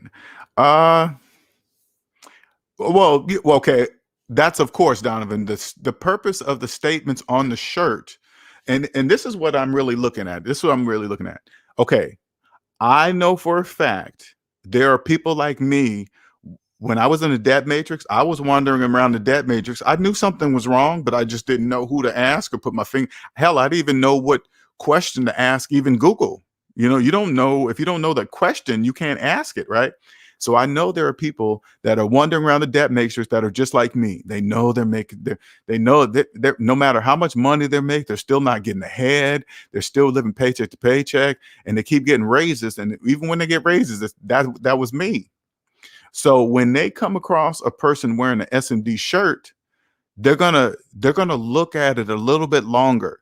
Well, okay. That's, of course, Donovan, the purpose of the statements on the shirt. And this is what I'm really looking at. This is what I'm really looking at. Okay. I know for a fact there are people like me. When I was in the debt matrix, I was wandering around the debt matrix. I knew something was wrong, but I just didn't know who to ask or put my finger. Hell, I didn't even know what question to ask, even Google. You know, you don't know, if you don't know the question, you can't ask it, right? So I know there are people that are wandering around the debt matrix that are just like me. They know they're making, they know that no matter how much money they make, they're still not getting ahead. They're still living paycheck to paycheck, and they keep getting raises. And even when they get raises, that was me. So when they come across a person wearing an SMD shirt, they're gonna look at it a little bit longer,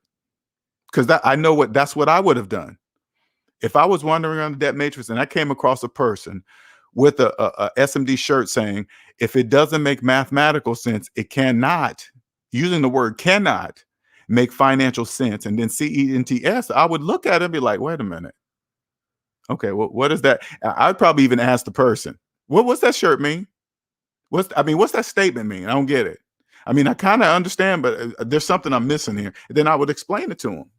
because that's what I would have done if I was wandering around the debt matrix and I came across a person with a SMD shirt saying, if it doesn't make mathematical sense, it cannot, using the word cannot, make financial sense, and then CENTS, I would look at it and be like, wait a minute. Okay, well, what is that? I'd probably even ask the person, what's that shirt mean? What's that statement mean? I don't get it. I mean, I kind of understand, but there's something I'm missing here. Then I would explain it to them.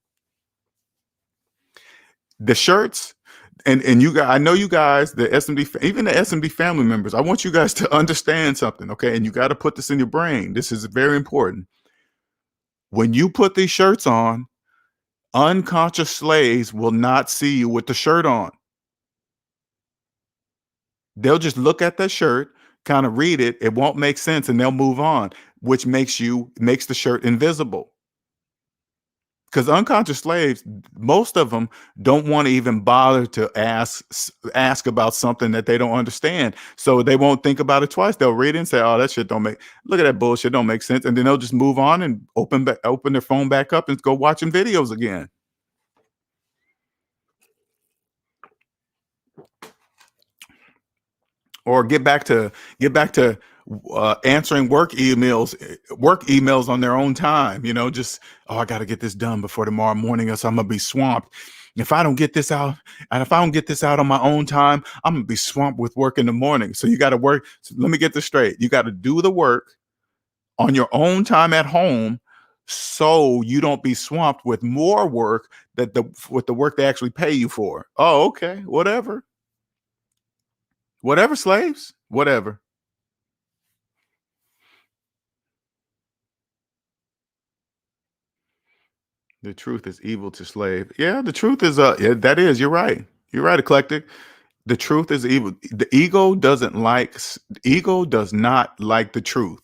The shirts, and you guys, I know you guys, the SMD, even the SMD family members, I want you guys to understand something, okay? And you got to put this in your brain. This is very important. When you put these shirts on, unconscious slaves will not see you with the shirt on. They'll just look at that shirt, kind of read it. It won't make sense, and they'll move on, which makes the shirt invisible. Because unconscious slaves, most of them don't want to even bother to ask about something that they don't understand. So they won't think about it twice. They'll read it and say, "Oh, that shit don't make. Look at that bullshit. Don't make sense." And then they'll just move on and open their phone back up and go watching videos again. Or get back to answering work emails on their own time. You know, just, oh, I got to get this done before tomorrow morning, else I'm gonna be swamped. If I don't get this out, and if I don't get this out on my own time, I'm gonna be swamped with work in the morning. So you got to work. So let me get this straight. You got to do the work on your own time at home, so you don't be swamped with more work with the work they actually pay you for. Oh, okay. Whatever, slaves. Whatever. The truth is evil to slave. Yeah, the truth is yeah, that is, you're right. You're right, eclectic. The truth is evil. The ego does not like the truth.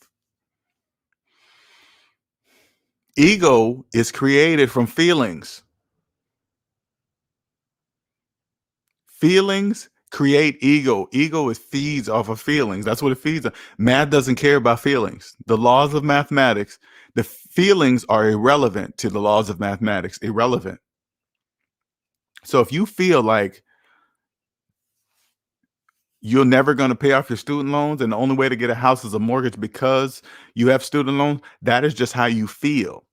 Ego is created from feelings. Feelings create ego. Ego is feeds off of feelings. That's what it feeds on. Math doesn't care about feelings. The laws of mathematics, the feelings are irrelevant to the laws of mathematics. Irrelevant. So if you feel like you're never going to pay off your student loans and the only way to get a house is a mortgage because you have student loans, that is just how you feel.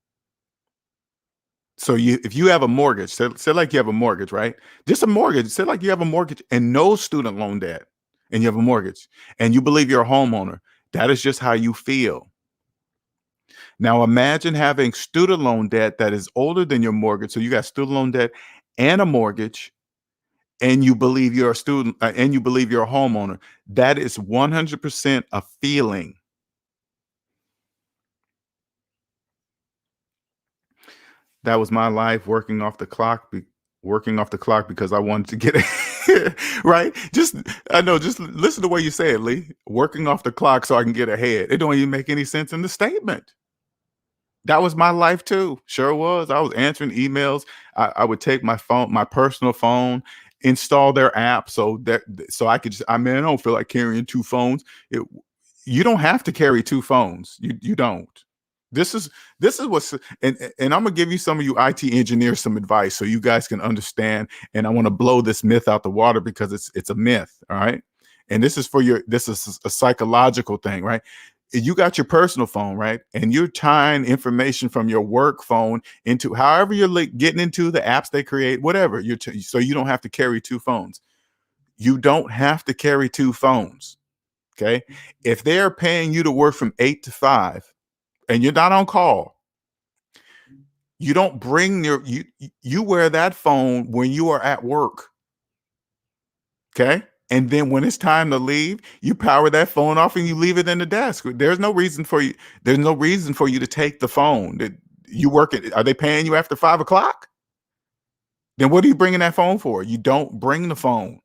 So if you have a mortgage, say like you have a mortgage, right? Just a mortgage. Say like you have a mortgage and no student loan debt, and you have a mortgage, and you believe you're a homeowner. That is just how you feel. Now imagine having student loan debt that is older than your mortgage. So you got student loan debt and a mortgage, and you believe you're a student, and you believe you're a homeowner. That is 100% a feeling. That was my life working off the clock, because I wanted to get it right. Just listen to the way you say it, Lee. Working off the clock so I can get ahead. It don't even make any sense in the statement. That was my life too. Sure was. I was answering emails. I would take my phone, my personal phone, install their app so I could I mean, I don't feel like carrying two phones. It, you don't have to carry two phones. You don't. This is what's and I'm gonna give you, some of you IT engineers, some advice so you guys can understand. And I want to blow this myth out the water because it's a myth. All right. And this is a psychological thing, right? You got your personal phone, right? And you're tying information from your work phone into however you're getting into the apps they create, whatever. So you don't have to carry two phones. You don't have to carry two phones. Okay. If they're paying you to work from 8 to 5 and you're not on call, you don't bring you wear that phone when you are at work. Okay. And then when it's time to leave, you power that phone off and you leave it in the desk. There's no reason for you to take the phone. You work it. Are they paying you after 5 o'clock? Then what are you bringing that phone for? You don't bring the phone.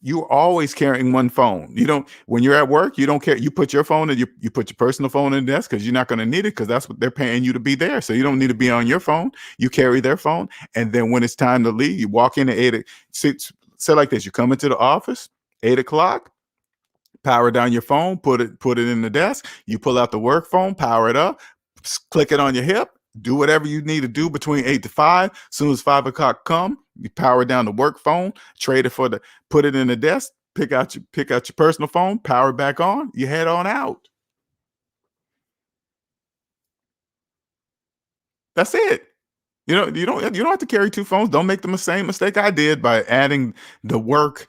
You're always carrying one phone. You don't, when you're at work, you don't care. You put your phone and you put your personal phone in the desk because you're not going to need it because that's what they're paying you to be there. So you don't need to be on your phone. You carry their phone. And then when it's time to leave, you walk in at 6, say like this, you come into the office, 8 o'clock, power down your phone, put it in the desk. You pull out the work phone, power it up, click it on your hip, do whatever you need to do between 8 to 5. As soon as 5 o'clock come, you power down the work phone, trade it put it in the desk, pick out your personal phone, power it back on, you head on out. That's it. You don't have to carry two phones. Don't make the same mistake I did by adding the work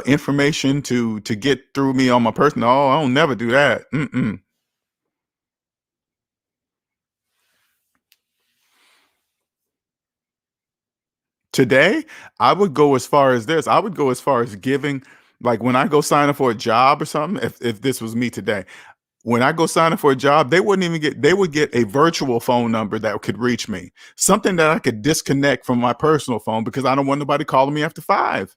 information to get through me on my personal. Oh, I'll never do that. Today, I would go as far as this. I would go as far as giving, like when I go sign up for a job or something, if this was me today, when I go sign up for a job, they would get a virtual phone number that could reach me. Something that I could disconnect from my personal phone because I don't want nobody calling me after 5.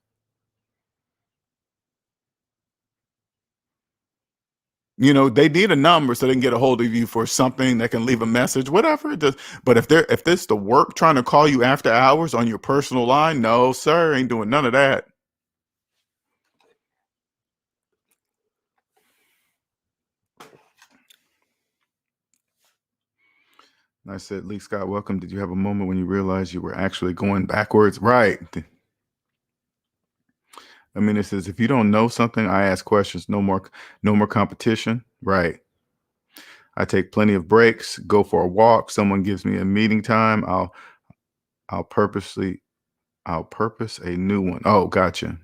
They need a number so they can get a hold of you for something, that can leave a message, whatever it does. But if this the work trying to call you after hours on your personal line, no, sir, ain't doing none of that. And I said, Lee Scott, welcome. Did you have a moment when you realized you were actually going backwards? Right. I mean, it says if you don't know something, I ask questions. No more competition. Right. I take plenty of breaks, go for a walk. Someone gives me a meeting time. I'll purposely I'll purpose a new one. Oh, gotcha.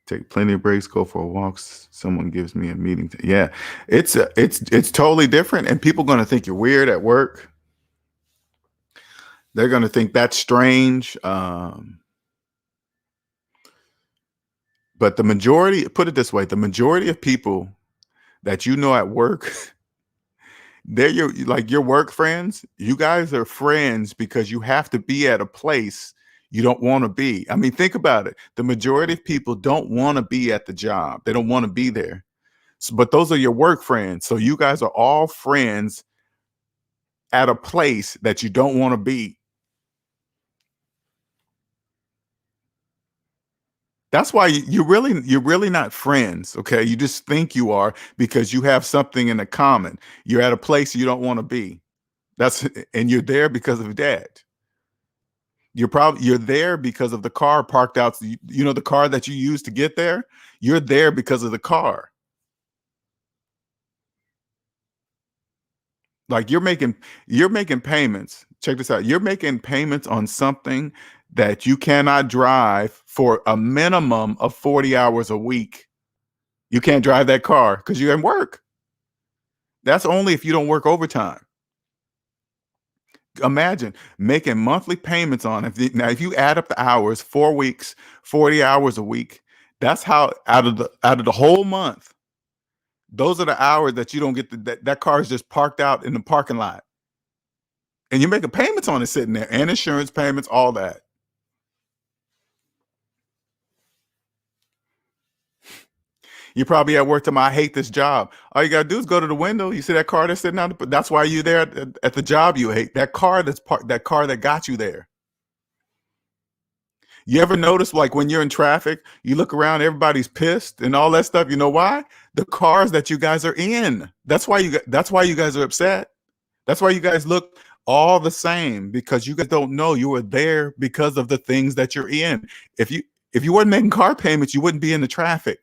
Take plenty of breaks, go for walks. Someone gives me a meeting. Yeah, it's totally different, and people going to think you're weird at work. They're going to think that's strange. But the majority, put it this way, the majority of people that you know at work, they're your work friends. You guys are friends because you have to be at a place you don't want to be. I mean, think about it. The majority of people don't want to be at the job. They don't want to be there. But those are your work friends. So you guys are all friends at a place that you don't want to be. That's why you're really not friends, okay? You just think you are because you have something in common. You're at a place you don't want to be. And you're there because of that. You're there because of the car parked out. You know the car that you use to get there? You're there because of the car. Like you're making payments. Check this out. You're making payments on something that you cannot drive for a minimum of 40 hours a week. You can't drive that car because you're in work. That's only if you don't work overtime. Imagine making monthly payments on it. Now, if you add up the hours, 4 weeks, 40 hours a week, that's how out of the whole month, those are the hours that you don't get that car is just parked out in the parking lot. And you're making payments on it sitting there, and insurance payments, all that. You're probably at work tomorrow. I hate this job. All you gotta do is go to the window. You see that car that's sitting out. That's why you're there at the job you hate. That car that's parked. That car that got you there. You ever notice, like when you're in traffic, you look around, everybody's pissed and all that stuff. You know why? The cars that you guys are in. That's why you guys are upset. That's why you guys look all the same, because you guys don't know you were there because of the things that you're in. If you weren't making car payments, you wouldn't be in the traffic.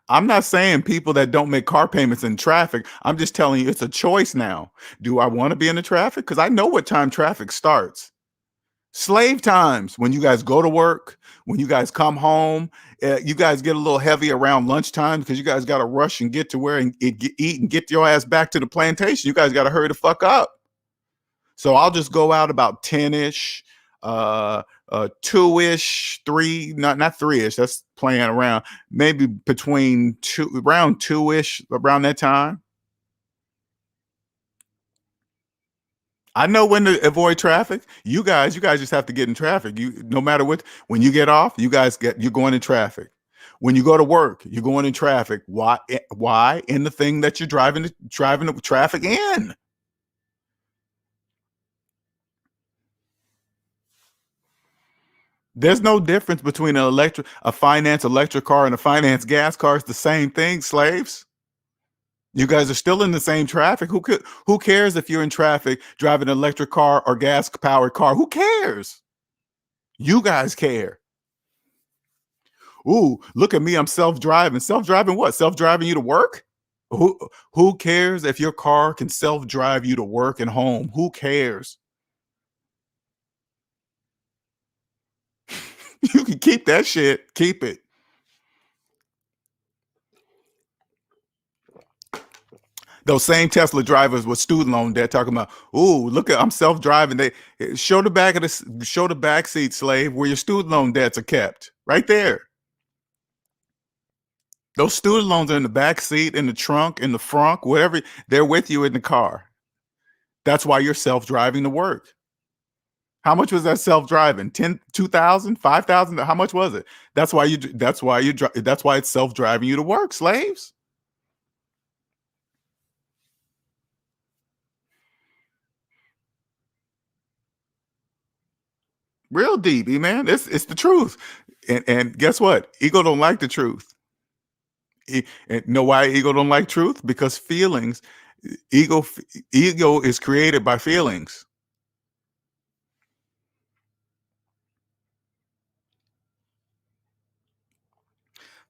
I'm not saying people that don't make car payments in traffic. I'm just telling you it's a choice now. Do I want to be in the traffic? Because I know what time traffic starts. Slave times, when you guys go to work, when you guys come home, you guys get a little heavy around lunchtime because you guys got to rush and get to where and eat and get your ass back to the plantation. You guys got to hurry the fuck up. So I'll just go out about 10-ish, 2-ish, 3, not 3-ish. That's playing around. Maybe between around 2-ish, around that time. I know when to avoid traffic. You guys just have to get in traffic. No matter what, when you get off, you're going in traffic. When you go to work, you're going in traffic. Why? Why? In the thing that you're driving the traffic in. There's no difference between a finance electric car and a finance gas car. It's the same thing, slaves. You guys are still in the same traffic. Who cares if you're in traffic driving an electric car or gas powered car? Who cares? You guys care. Ooh, look at me. I'm self-driving. Self-driving what? Self-driving you to work? Who cares if your car can self-drive you to work and home? Who cares? You can keep that shit. Keep it. Those same Tesla drivers with student loan debt talking about, ooh, look at I'm self-driving. They show the back seat, slave, where your student loan debts are kept. Right there. Those student loans are in the back seat, in the trunk, in the frunk, whatever. They're with you in the car. That's why you're self-driving to work. How much was that self-driving? 10, 2,000, 5,000? How much was it? That's why it's self-driving you to work, slaves. Real deep, man. It's the truth. And guess what? Ego don't like the truth. And know why ego don't like truth? Because ego ego is created by feelings.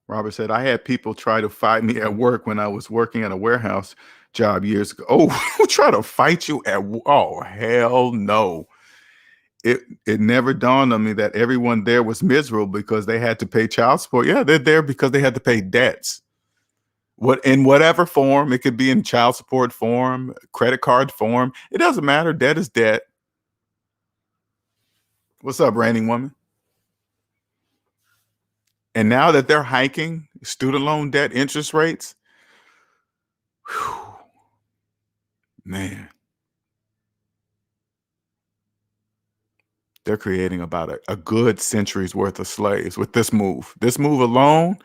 Robert said, I had people try to fight me at work when I was working at a warehouse job years ago. Oh, who try to fight you oh, hell no. it never dawned on me that everyone there was miserable because they had to pay child support. Yeah, they're there because they had to pay debts. What in whatever form, it could be in child support form, credit card form. It doesn't matter. Debt is debt. What's up, reigning woman? And now that they're hiking student loan debt interest rates, whew, man, they're creating about a good century's worth of slaves with this move. This move alone,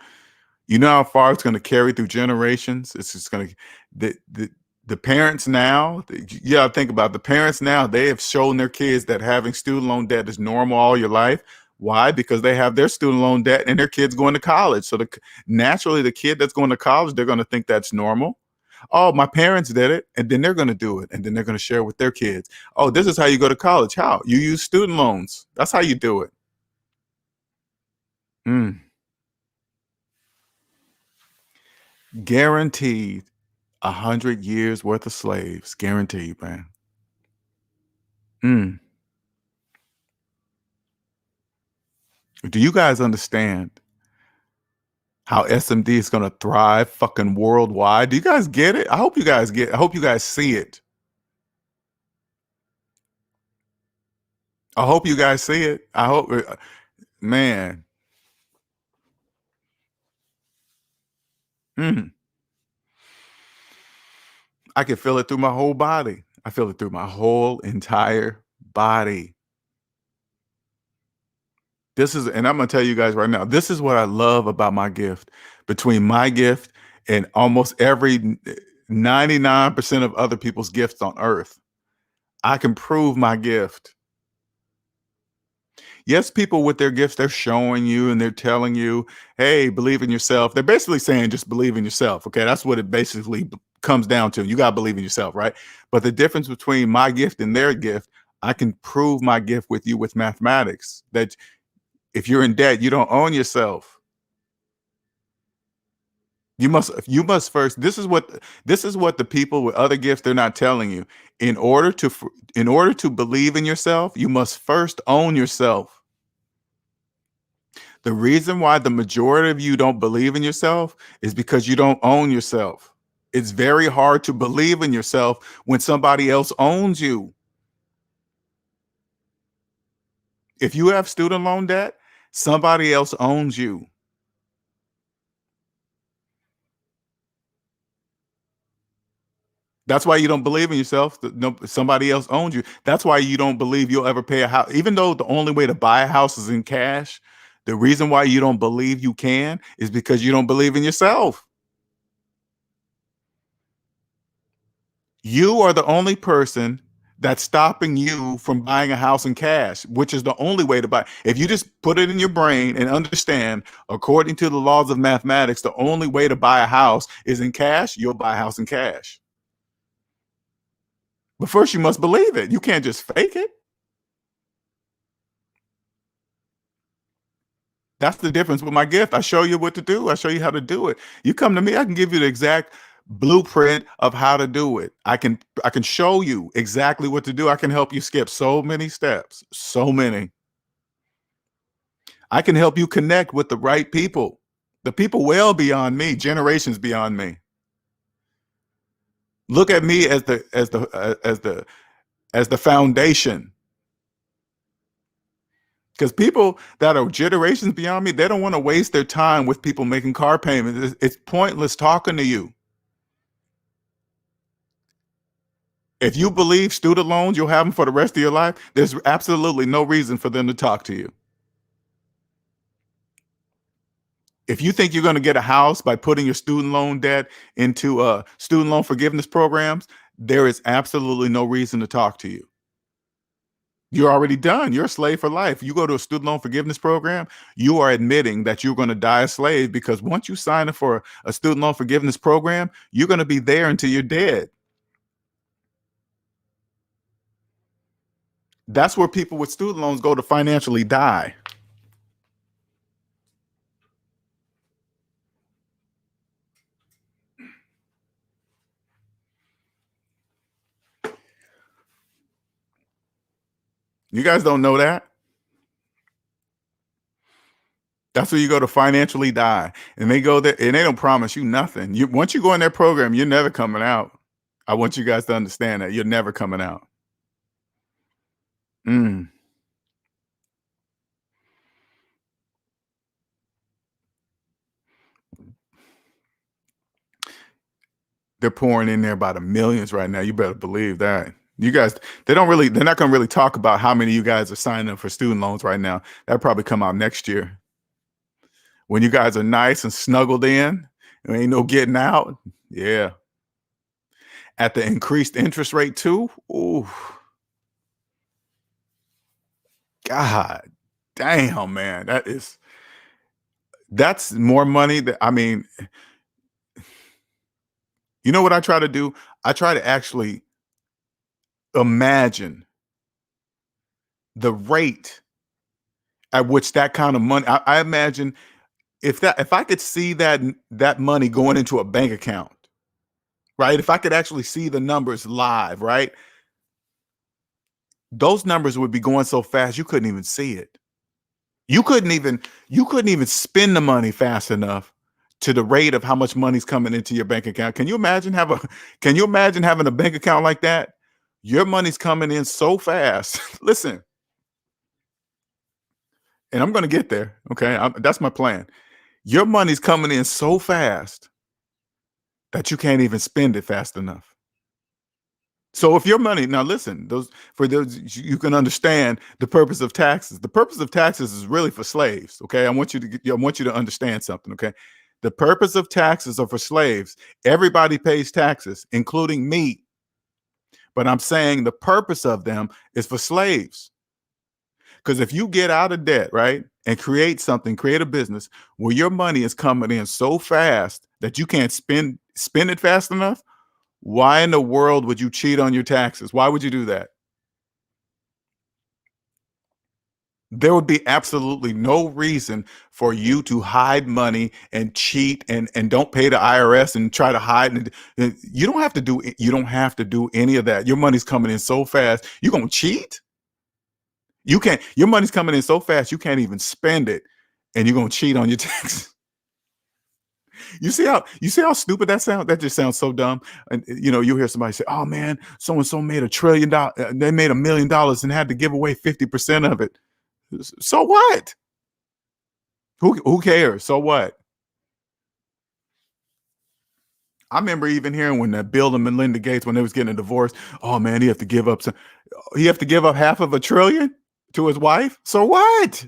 you know how far it's going to carry through generations. It's just going to the parents now. You got to think about the parents now. They have shown their kids that having student loan debt is normal all your life. Why? Because they have their student loan debt and their kids going to college. So naturally, the kid that's going to college, they're going to think that's normal. Oh, my parents did it, and then they're going to do it, and then they're going to share with their kids. Oh, this is how you go to college. How? You use student loans. That's how you do it. Mm. Guaranteed 100 years worth of slaves. Guaranteed, man. Mm. Do you guys understand how SMD is going to thrive fucking worldwide? Do you guys get it? I hope you guys get it. I hope you guys see it. I hope you guys see it. I hope, man. Mm. I can feel it through my whole body. I feel it through my whole entire body. This is, and I'm going to tell you guys right now, this is what I love about my gift. Between my gift and almost every 99% of other people's gifts on earth, I can prove my gift. Yes, people with their gifts, they're showing you and they're telling you, hey, believe in yourself. They're basically saying just believe in yourself. Okay. That's what it basically comes down to. You got to believe in yourself, right? But the difference between my gift and their gift, I can prove my gift with you with mathematics that if you're in debt, you don't own yourself. You must first. This is what the people with other gifts, they're not telling you. In order to believe in yourself, you must first own yourself. The reason why the majority of you don't believe in yourself is because you don't own yourself. It's very hard to believe in yourself when somebody else owns you. If you have student loan debt, somebody else owns you. That's why you don't believe in yourself. No, somebody else owns you. That's why you don't believe you'll ever pay a house. Even though the only way to buy a house is in cash, the reason why you don't believe you can is because you don't believe in yourself. You are the only person that's stopping you from buying a house in cash, which is the only way to buy. If you just put it in your brain and understand, according to the laws of mathematics, the only way to buy a house is in cash, you'll buy a house in cash. But first, you must believe it. You can't just fake it. That's the difference with my gift. I show you what to do. I show you how to do it. You come to me, I can give you the exact blueprint of how to do it. I can show you exactly what to do. I can help you skip so many steps. So many. I can help you connect with the right people. The people well beyond me, generations beyond me. Look at me as the foundation. Because people that are generations beyond me, they don't want to waste their time with people making car payments. It's pointless talking to you. If you believe student loans, you'll have them for the rest of your life, there's absolutely no reason for them to talk to you. If you think you're going to get a house by putting your student loan debt into student loan forgiveness programs, there is absolutely no reason to talk to you. You're already done. You're a slave for life. You go to a student loan forgiveness program, you are admitting that you're going to die a slave, because once you sign up for a student loan forgiveness program, you're going to be there until you're dead. That's where people with student loans go to financially die. You guys don't know that? That's where you go to financially die. And they go there and they don't promise you nothing. Once you go in that program, you're never coming out. I want you guys to understand that you're never coming out. Mm. They're pouring in there by the millions right now. You better believe that. You guys, they're not going to really talk about how many of you guys are signing up for student loans right now. That'll probably come out next year. When you guys are nice and snuggled in, and ain't no getting out. Yeah. At the increased interest rate too. Ooh, God damn, man. That's more money that I mean, you know what I try to do? I try to actually imagine the rate at which that kind of money. I imagine if I could see that money going into a bank account, right? If I could actually see the numbers live, right? Those numbers would be going so fast you couldn't even see it. You couldn't even spend the money fast enough to the rate of how much money's coming into your bank account. Can you imagine having a bank account like that? Your money's coming in so fast. Listen, and I'm going to get there. Okay. That's my plan. Your money's coming in so fast that you can't even spend it fast enough. So if your money, now listen, those you can understand the purpose of taxes. The purpose of taxes is really for slaves. Okay. I want you to understand something. Okay. The purpose of taxes are for slaves. Everybody pays taxes, including me. But I'm saying the purpose of them is for slaves. Because if you get out of debt, right, and create a business where your money is coming in so fast that you can't spend it fast enough, why in the world would you cheat on your taxes? Why would you do that? There would be absolutely no reason for you to hide money and cheat and don't pay the IRS and try to hide. You don't have to do any of that. Your money's coming in so fast. You gonna cheat? You can't. Your money's coming in so fast you can't even spend it, and you're gonna cheat on your taxes. You see how stupid that sounds? That just sounds so dumb. And you hear somebody say, "Oh man, so and so made $1 trillion. They made $1 million and had to give away 50% of it." So what? Who cares? So what? I remember even hearing when that Bill and Melinda Gates, when they was getting a divorce, oh man, he have to give up half of $1 trillion to his wife. So what?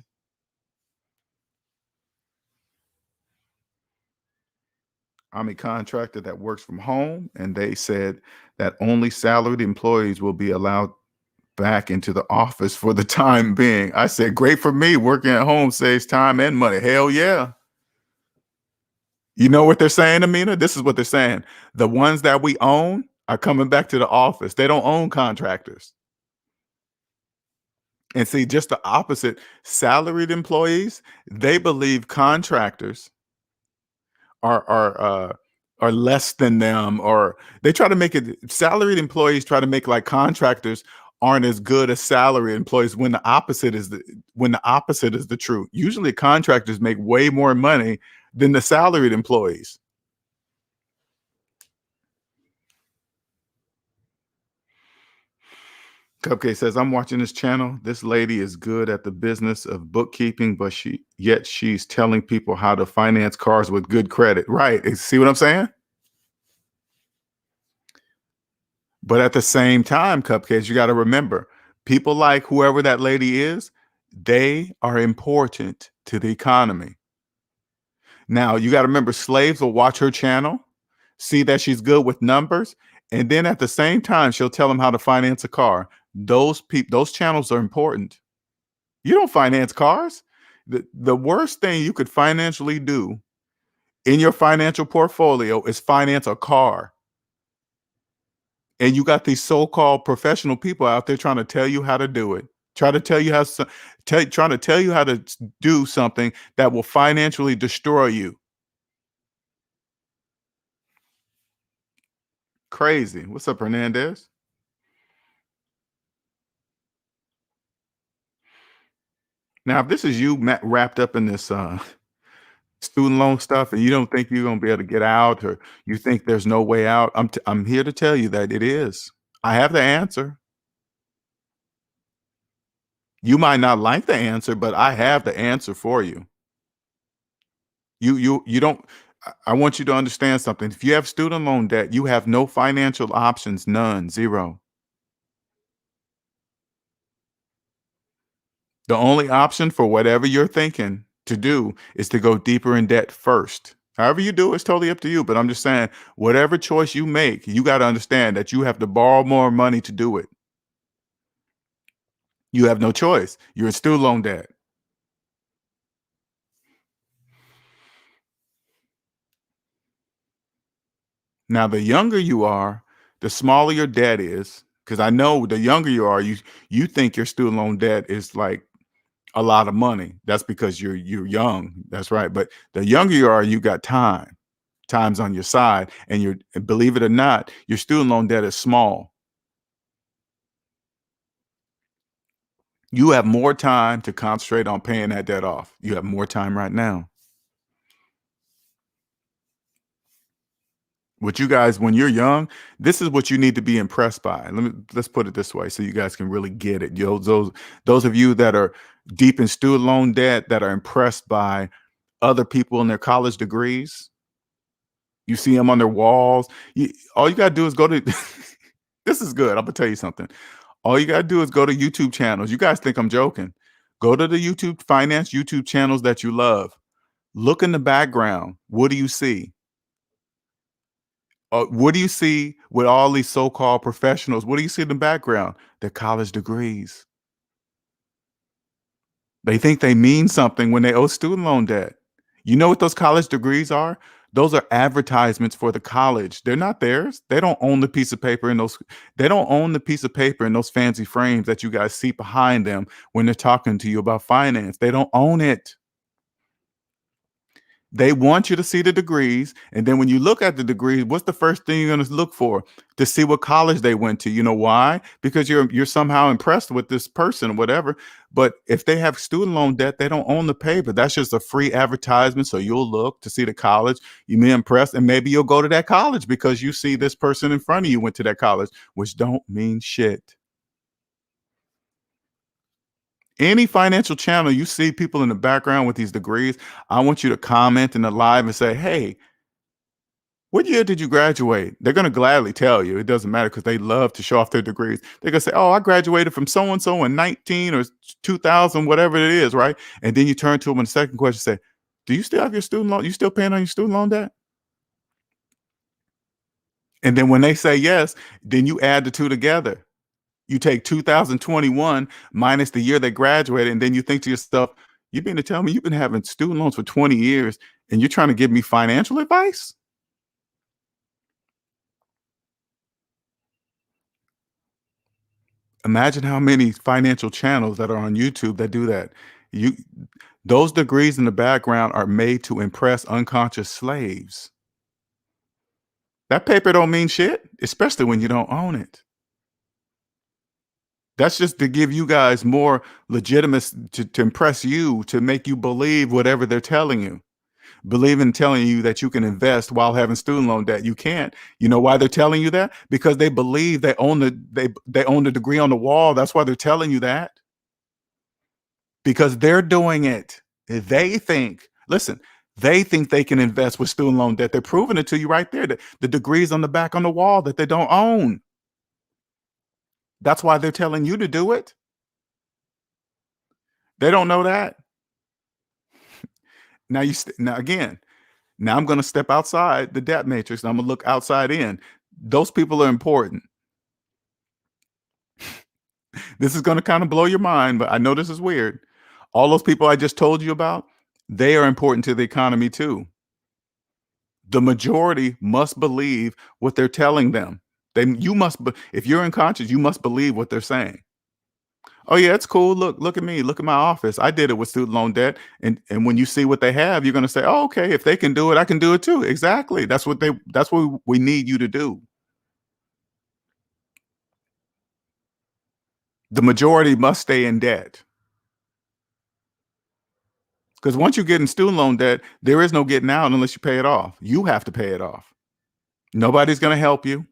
I'm a contractor that works from home, and they said that only salaried employees will be allowed back into the office for the time being. I said, great for me. Working at home saves time and money. Hell yeah. You know what they're saying, Amina? This is what they're saying. The ones that we own are coming back to the office. They don't own contractors. And see, just the opposite. Salaried employees, they believe contractors are are uh are less than them, or they try to make it salaried employees try to make like contractors aren't as good as salary employees when the opposite is the truth. Usually contractors make way more money than the salaried employees. Cupcake says, I'm watching this channel. This lady is good at the business of bookkeeping, but she's telling people how to finance cars with good credit. Right. See what I'm saying? But at the same time, Cupcakes, you got to remember, people like whoever that lady is, they are important to the economy. Now, you got to remember, slaves will watch her channel, see that she's good with numbers, and then at the same time, she'll tell them how to finance a car. Those channels are important. You don't finance cars. The worst thing you could financially do in your financial portfolio is finance a car. And you got these so-called professional people out there trying to tell you how to do it. Try to tell you how so- tell Trying to tell you how to do something that will financially destroy you. Crazy. What's up, Hernandez? Now, if this is you wrapped up in this student loan stuff and you don't think you're going to be able to get out or you think there's no way out, I'm here to tell you that it is. I have the answer. You might not like the answer, but I have the answer for you. You don't I want you to understand something. If you have student loan debt, you have no financial options, none, zero. The only option for whatever you're thinking to do is to go deeper in debt first. However you do, it's totally up to you. But I'm just saying, whatever choice you make, you got to understand that you have to borrow more money to do it. You have no choice. You're in student loan debt. Now, the younger you are, the smaller your debt is. Because I know the younger you are, you think your student loan debt is like a lot of money. That's because you're young. That's right. But the younger you are, you got time. Time's on your side, and you're believe it or not, your student loan debt is small. You have more time to concentrate on paying that debt off. You have more time right now. What you guys, when you're young, this is what you need to be impressed by. Let's put it this way, so you guys can really get it. Those of you that are deep in student loan debt that are impressed by other people and their college degrees. You see them on their walls. All you gotta do is go to. This is good. I'm gonna tell you something. All you gotta do is go to YouTube channels. You guys think I'm joking? Go to the YouTube finance YouTube channels that you love. Look in the background. What do you see? What do you see with all these so-called professionals? What do you see in the background? Their college degrees. They think they mean something when they owe student loan debt. You know what those college degrees are? Those are advertisements for the college. They're not theirs. They don't own the piece of paper in those. They don't own the piece of paper in those fancy frames that you guys see behind them when they're talking to you about finance. They don't own it. They want you to see the degrees, and then when you look at the degrees, what's the first thing you're going to look for? To see what college they went to. You know why? Because you're somehow impressed with this person or whatever. But if they have student loan debt, they don't own the paper. That's just a free advertisement. So you'll look to see the college. You may impress, and maybe you'll go to that college because you see this person in front of you went to that college, which don't mean shit. Any financial channel you see people in the background with these degrees, I want you to comment in the live and say, hey, what year did you graduate? They're going to gladly tell you. It doesn't matter because they love to show off their degrees. They're going to say, oh, I graduated from so and so in 19 or 2000, whatever it is, right? And then you turn to them in the second question and say, do you still have your student loan? You still paying on your student loan debt? And then when they say yes, then you add the two together. You take 2021 minus the year they graduated, and then you think to yourself, you mean to tell me you've been having student loans for 20 years and you're trying to give me financial advice? Imagine how many financial channels that are on YouTube that do that. You those degrees in the background are made to impress unconscious slaves. That paper don't mean shit, especially when you don't own it. That's just to give you guys more legitimacy to impress you, to make you believe whatever they're telling you. Believe in telling you that you can invest while having student loan debt. You can't. You know why they're telling you that? Because they believe they own the degree on the wall. That's why they're telling you that. Because they're doing it. They think, listen, they think they can invest with student loan debt. They're proving it to you right there. The degrees on the back on the wall that they don't own. That's why they're telling you to do it. They don't know that. Now again, now I'm going to step outside the debt matrix and I'm going to look outside in. Those people are important. This is going to kind of blow your mind, but I know this is weird. All those people I just told you about, they are important to the economy too. The majority must believe what they're telling them. If you're unconscious, you must believe what they're saying. Oh yeah, it's cool. Look at me. Look at my office. I did it with student loan debt. And when you see what they have, you're going to say, "Oh, okay, if they can do it, I can do it too." Exactly. That's what we need you to do. The majority must stay in debt. Because once you get in student loan debt, there is no getting out unless you pay it off. You have to pay it off. Nobody's going to help you.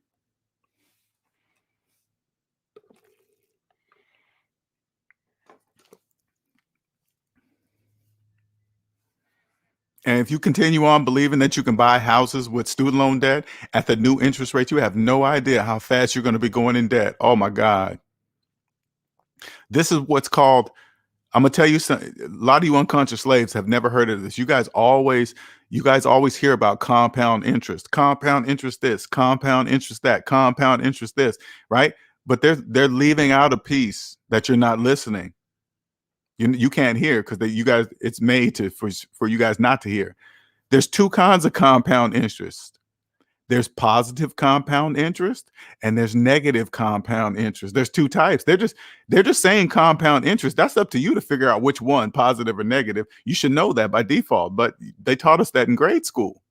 And if you continue on believing that you can buy houses with student loan debt at the new interest rate, you have no idea how fast you're going to be going in debt. Oh my God. This is what's called, I'm gonna tell you something. A lot of you unconscious slaves have never heard of this. You guys always hear about compound interest, this, compound interest that, compound interest this, right? But they're leaving out a piece that you're not listening. You can't hear because you guys, it's made for you guys not to hear. There's two kinds of compound interest. There's positive compound interest and there's negative compound interest. There's two types. They're just saying compound interest. That's up to you to figure out which one, positive or negative. You should know that by default, but they taught us that in grade school.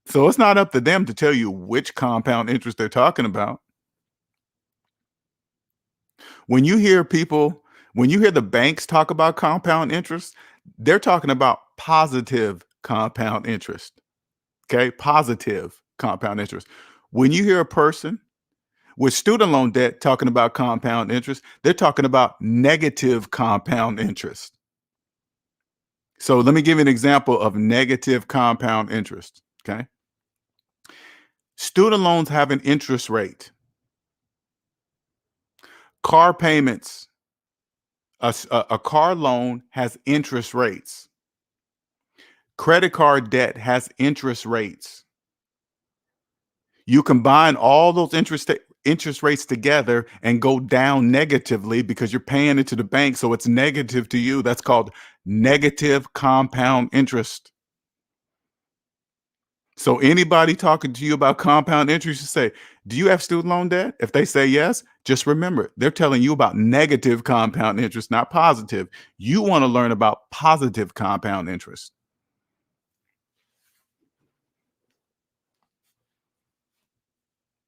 So it's not up to them to tell you which compound interest they're talking about. When you hear the banks talk about compound interest, they're talking about positive compound interest. Okay, positive compound interest. When you hear a person with student loan debt talking about compound interest, they're talking about negative compound interest. So let me give you an example of negative compound interest. Okay. Student loans have an interest rate. Car payments, a car loan has interest rates. Credit card debt has interest rates. You combine all those interest rates together and go down negatively because you're paying it to the bank, so it's negative to you. That's called negative compound interest. So anybody talking to you about compound interest, you say, do you have student loan debt? If they say yes, just remember, they're telling you about negative compound interest, not positive. You want to learn about positive compound interest.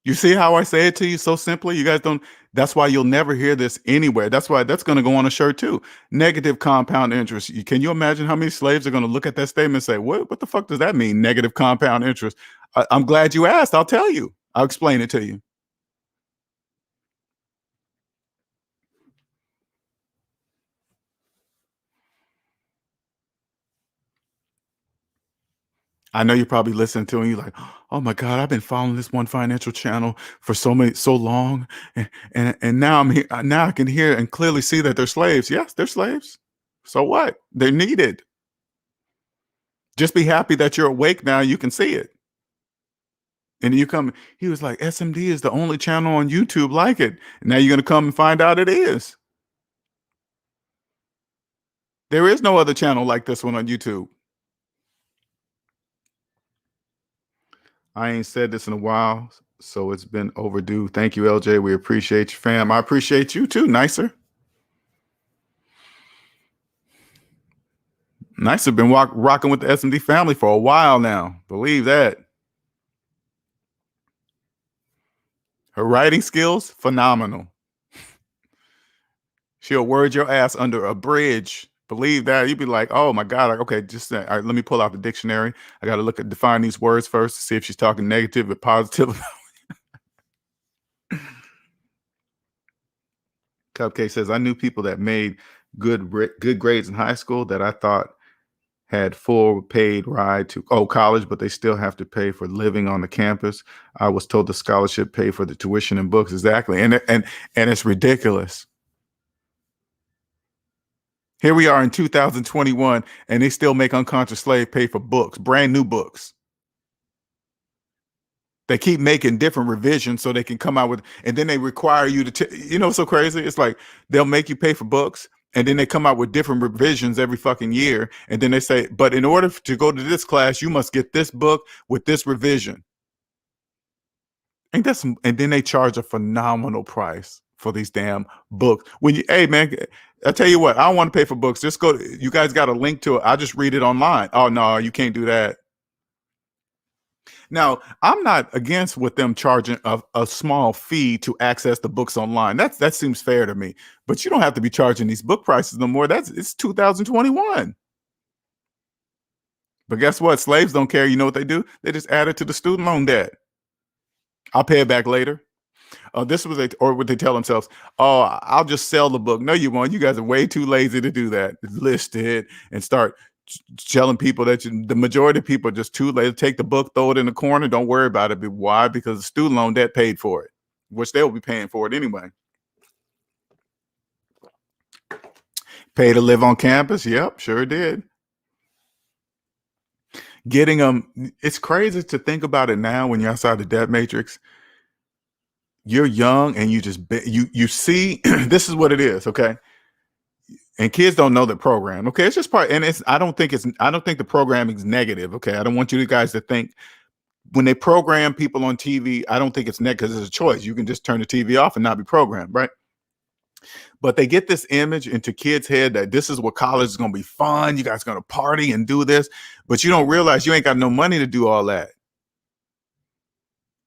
You see how I say it to you so simply? You guys don't, that's why you'll never hear this anywhere. That's why that's going to go on a shirt too. Negative compound interest. Can you imagine how many slaves are going to look at that statement and say, what the fuck does that mean? Negative compound interest. I'm glad you asked. I'll tell you. I'll explain it to you. I know you're probably listening to and you're like, oh my God, I've been following this one financial channel for so long. And now I'm here. Now I can hear and clearly see that they're slaves. Yes, they're slaves. So what? They're needed. Just be happy that you're awake now. You can see it. And you come, he was like, SMD is the only channel on YouTube like it. And now you're going to come and find out it is. There is no other channel like this one on YouTube. I ain't said this in a while, so it's been overdue. Thank you, LJ. We appreciate you, fam. I appreciate you too, Nicer. Nicer been rocking with the SMD family for a while now. Believe that. Her writing skills, phenomenal. She'll word your ass under a bridge. Believe that. You'd be like, oh my God. Like, okay, just all right, let me pull out the dictionary. I got to define these words first to see if she's talking negative or positive. Cupcake says, I knew people that made good grades in high school that I thought had full paid ride to college, but they still have to pay for living on the campus. I was told the scholarship paid for the tuition and books. Exactly. And it's ridiculous. Here we are in 2021 and they still make unconscious slave pay for books, brand new books. They keep making different revisions so they can come out with, and then they require you to, so crazy. It's like they'll make you pay for books and then they come out with different revisions every fucking year. And then they say, but in order to go to this class, you must get this book with this revision. And then they charge a phenomenal price for these damn books. Hey man, I tell you what, I don't want to pay for books. Just go, you guys got a link to it. I'll just read it online. Oh no, you can't do that. Now, I'm not against with them charging a small fee to access the books online. That seems fair to me. But you don't have to be charging these book prices no more. It's 2021. But guess what? Slaves don't care. You know what they do? They just add it to the student loan debt. I'll pay it back later. This was or would they tell themselves, "Oh, I'll just sell the book." No, you won't. You guys are way too lazy to do that. List it and start telling people that the majority of people are just too lazy. Take the book, throw it in the corner. Don't worry about it. Why? Because the student loan debt paid for it, which they'll be paying for it anyway. Pay to live on campus. Yep, sure did. Getting them. It's crazy to think about it now when you're outside the debt matrix. You're young and you just you see this is what it is, okay? And kids don't know the program, okay? It's just part, and I don't think the programming is negative, okay? I don't want you guys to think when they program people on TV, I don't think it's negative because it's a choice. You can just turn the TV off and not be programmed, right? But they get this image into kids' head that this is what college is going to be fun. You guys are going to party and do this, but you don't realize you ain't got no money to do all that.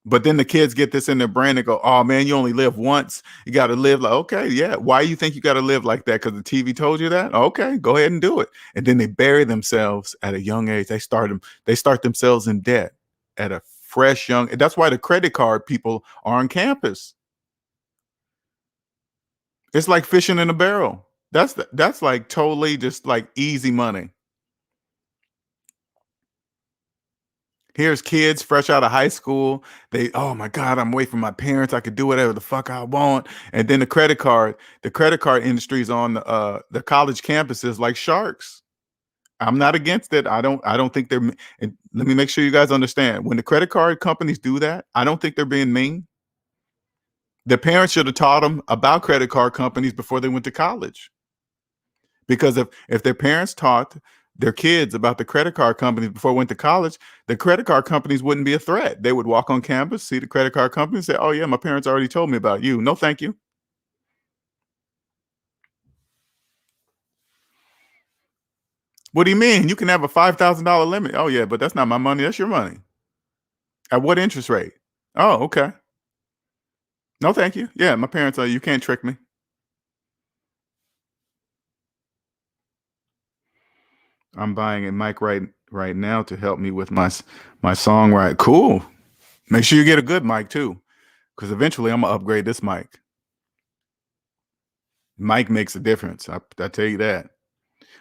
But then the kids get this in their brain and go, "Oh man, you only live once. You got to live like okay, yeah. Why you think you got to live like that? Because the TV told you that? Okay, go ahead and do it." And then they bury themselves at a young age. They start themselves in debt at a fresh young. That's why the credit card people are on campus. It's like fishing in a barrel. That's like totally just like easy money. Here's kids fresh out of high school. Oh my God, I'm away from my parents. I could do whatever the fuck I want. And then the credit card industry is on the college campuses like sharks. I'm not against it. I don't think they're, and let me make sure you guys understand. When the credit card companies do that, I don't think they're being mean. The parents should have taught them about credit card companies before they went to college. Because if their parents taught their kids about the credit card companies before they went to college, the credit card companies wouldn't be a threat. They would walk on campus, see the credit card company, and say, "Oh yeah, my parents already told me about you. No, thank you." What do you mean? You can have a $5,000 limit. Oh yeah, but that's not my money. That's your money. At what interest rate? Oh, okay. No, thank you. Yeah, my parents are. You can't trick me. I'm buying a mic right now to help me with my songwriting. Cool. Make sure you get a good mic too, because eventually I'm gonna upgrade this mic. Mic makes a difference. I tell you that.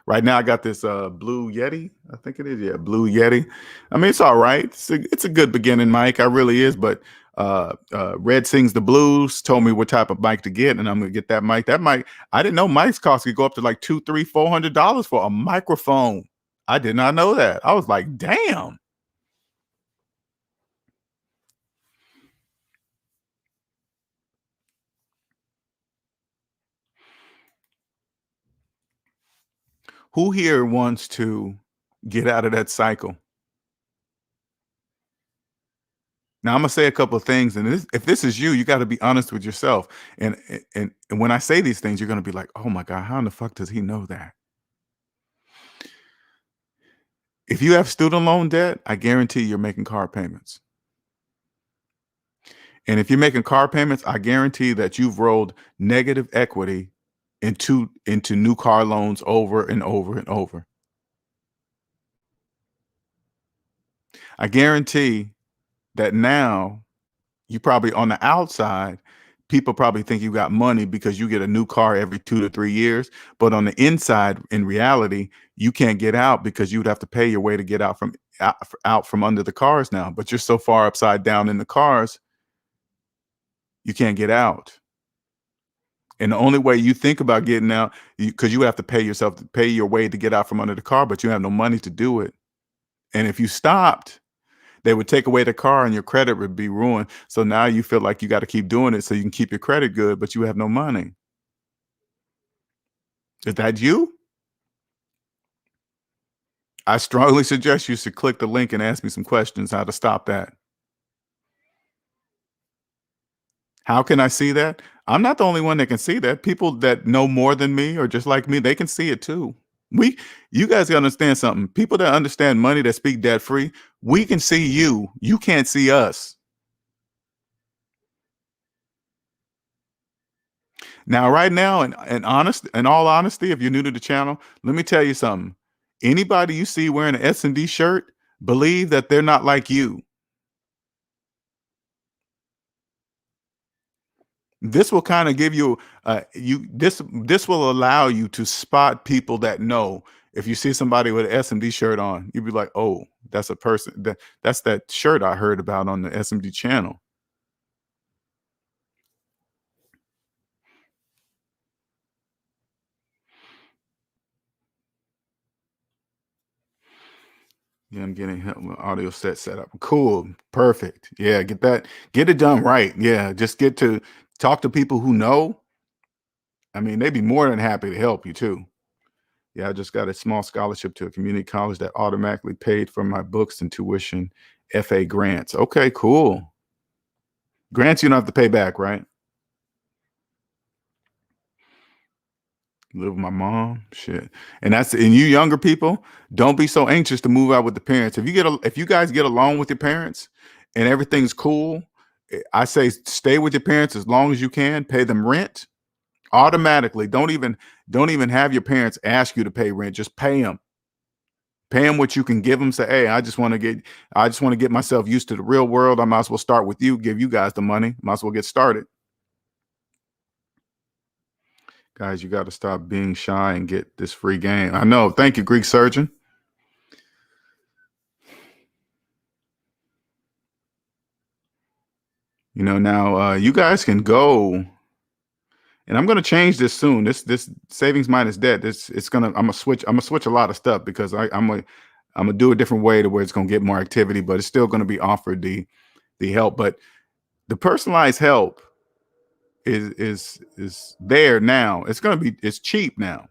Right now I got this Blue Yeti. I think it is. Yeah, Blue Yeti. I mean, it's all right. It's a good beginning mic. I really is, but Red Sings the Blues told me what type of mic to get, and I'm gonna get that mic. That mic, I didn't know mics cost could go up to like $200, $300, $400 for a microphone. I did not know that. I was like, damn. Who here wants to get out of that cycle? Now I'm gonna say a couple of things, and if this is you, you got to be honest with yourself. And when I say these things, you're gonna be like, "Oh my God, how in the fuck does he know that?" If you have student loan debt, I guarantee you're making car payments. And if you're making car payments, I guarantee that you've rolled negative equity into new car loans over and over and over. I guarantee that now you probably on the outside, people probably think you got money because you get a new car every 2 to 3 years. But on the inside, in reality, you can't get out because you would have to pay your way to get out from under the cars now. But you're so far upside down in the cars, you can't get out. And the only way you think about getting out, because you have to pay yourself to pay your way to get out from under the car, but you have no money to do it. And if you stopped, they would take away the car and your credit would be ruined. So now you feel like you got to keep doing it so you can keep your credit good, but you have no money. Is that you? I strongly suggest you should click the link and ask me some questions how to stop that. How can I see that? I'm not the only one that can see that. People that know more than me or just like me, they can see it too. You guys gotta understand something. People that understand money that speak debt free, we can see you. You can't see us. Now, right now, in all honesty, if you're new to the channel, let me tell you something. Anybody you see wearing an S&D shirt, believe that they're not like you. This will kind of give you this will allow you to spot people that know. If you see somebody with an SMD shirt on, you'd be like, oh, that's a person that's that shirt I heard about on the SMD channel. Yeah, I'm getting help with audio set up. Cool, perfect. Yeah, get it done right. Yeah, just get to talk to people who know. I mean, they'd be more than happy to help you too. Yeah, I just got a small scholarship to a community college that automatically paid for my books and tuition, FA grants. Okay, cool. Grants you don't have to pay back, right? Live with my mom, shit. And you younger people, don't be so anxious to move out with the parents. If you guys get along with your parents and everything's cool, I say stay with your parents as long as you can. Pay them rent automatically. Don't even have your parents ask you to pay rent. Just pay them. Pay them what you can give them. Say, hey, I just want to get myself used to the real world. I might as well start with you. Give you guys the money. Might as well get started. Guys, you got to stop being shy and get this free game. I know. Thank you, Greek surgeon. Now you guys can go, and I'm gonna change this soon. This savings minus debt. I'm gonna switch. I'm gonna switch a lot of stuff because I'm gonna do a different way to where it's gonna get more activity, but it's still gonna be offered the help. But the personalized help is there now. It's cheap now.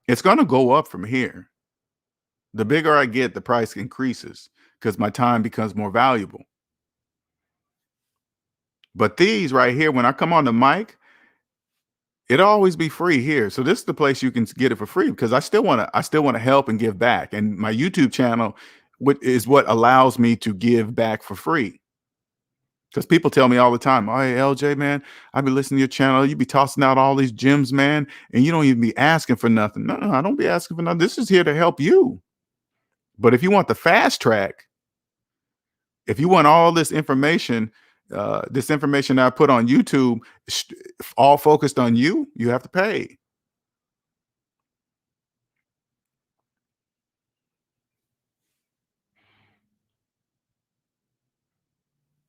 It's gonna go up from here. The bigger I get, the price increases because my time becomes more valuable. But these right here, when I come on the mic, it'll always be free here. So this is the place you can get it for free because I still want to help and give back. And my YouTube channel is what allows me to give back for free. Because people tell me all the time, oh, hey, LJ, man, I've been listening to your channel. You be tossing out all these gems, man, and you don't even be asking for nothing. No, I don't be asking for nothing. This is here to help you. But if you want the fast track, if you want all this information that I put on YouTube, all focused on you, you have to pay.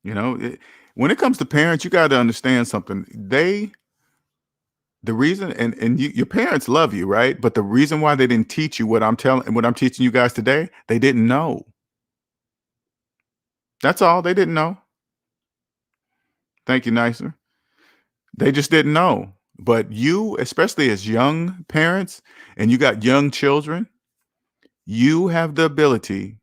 When it comes to parents, you got to understand something. The reason, and your parents love you, right? But the reason why they didn't teach you what I'm teaching you guys today, they didn't know. That's all. They didn't know. Thank you, Nicer. They just didn't know. But you, especially as young parents, and you got young children, you have the ability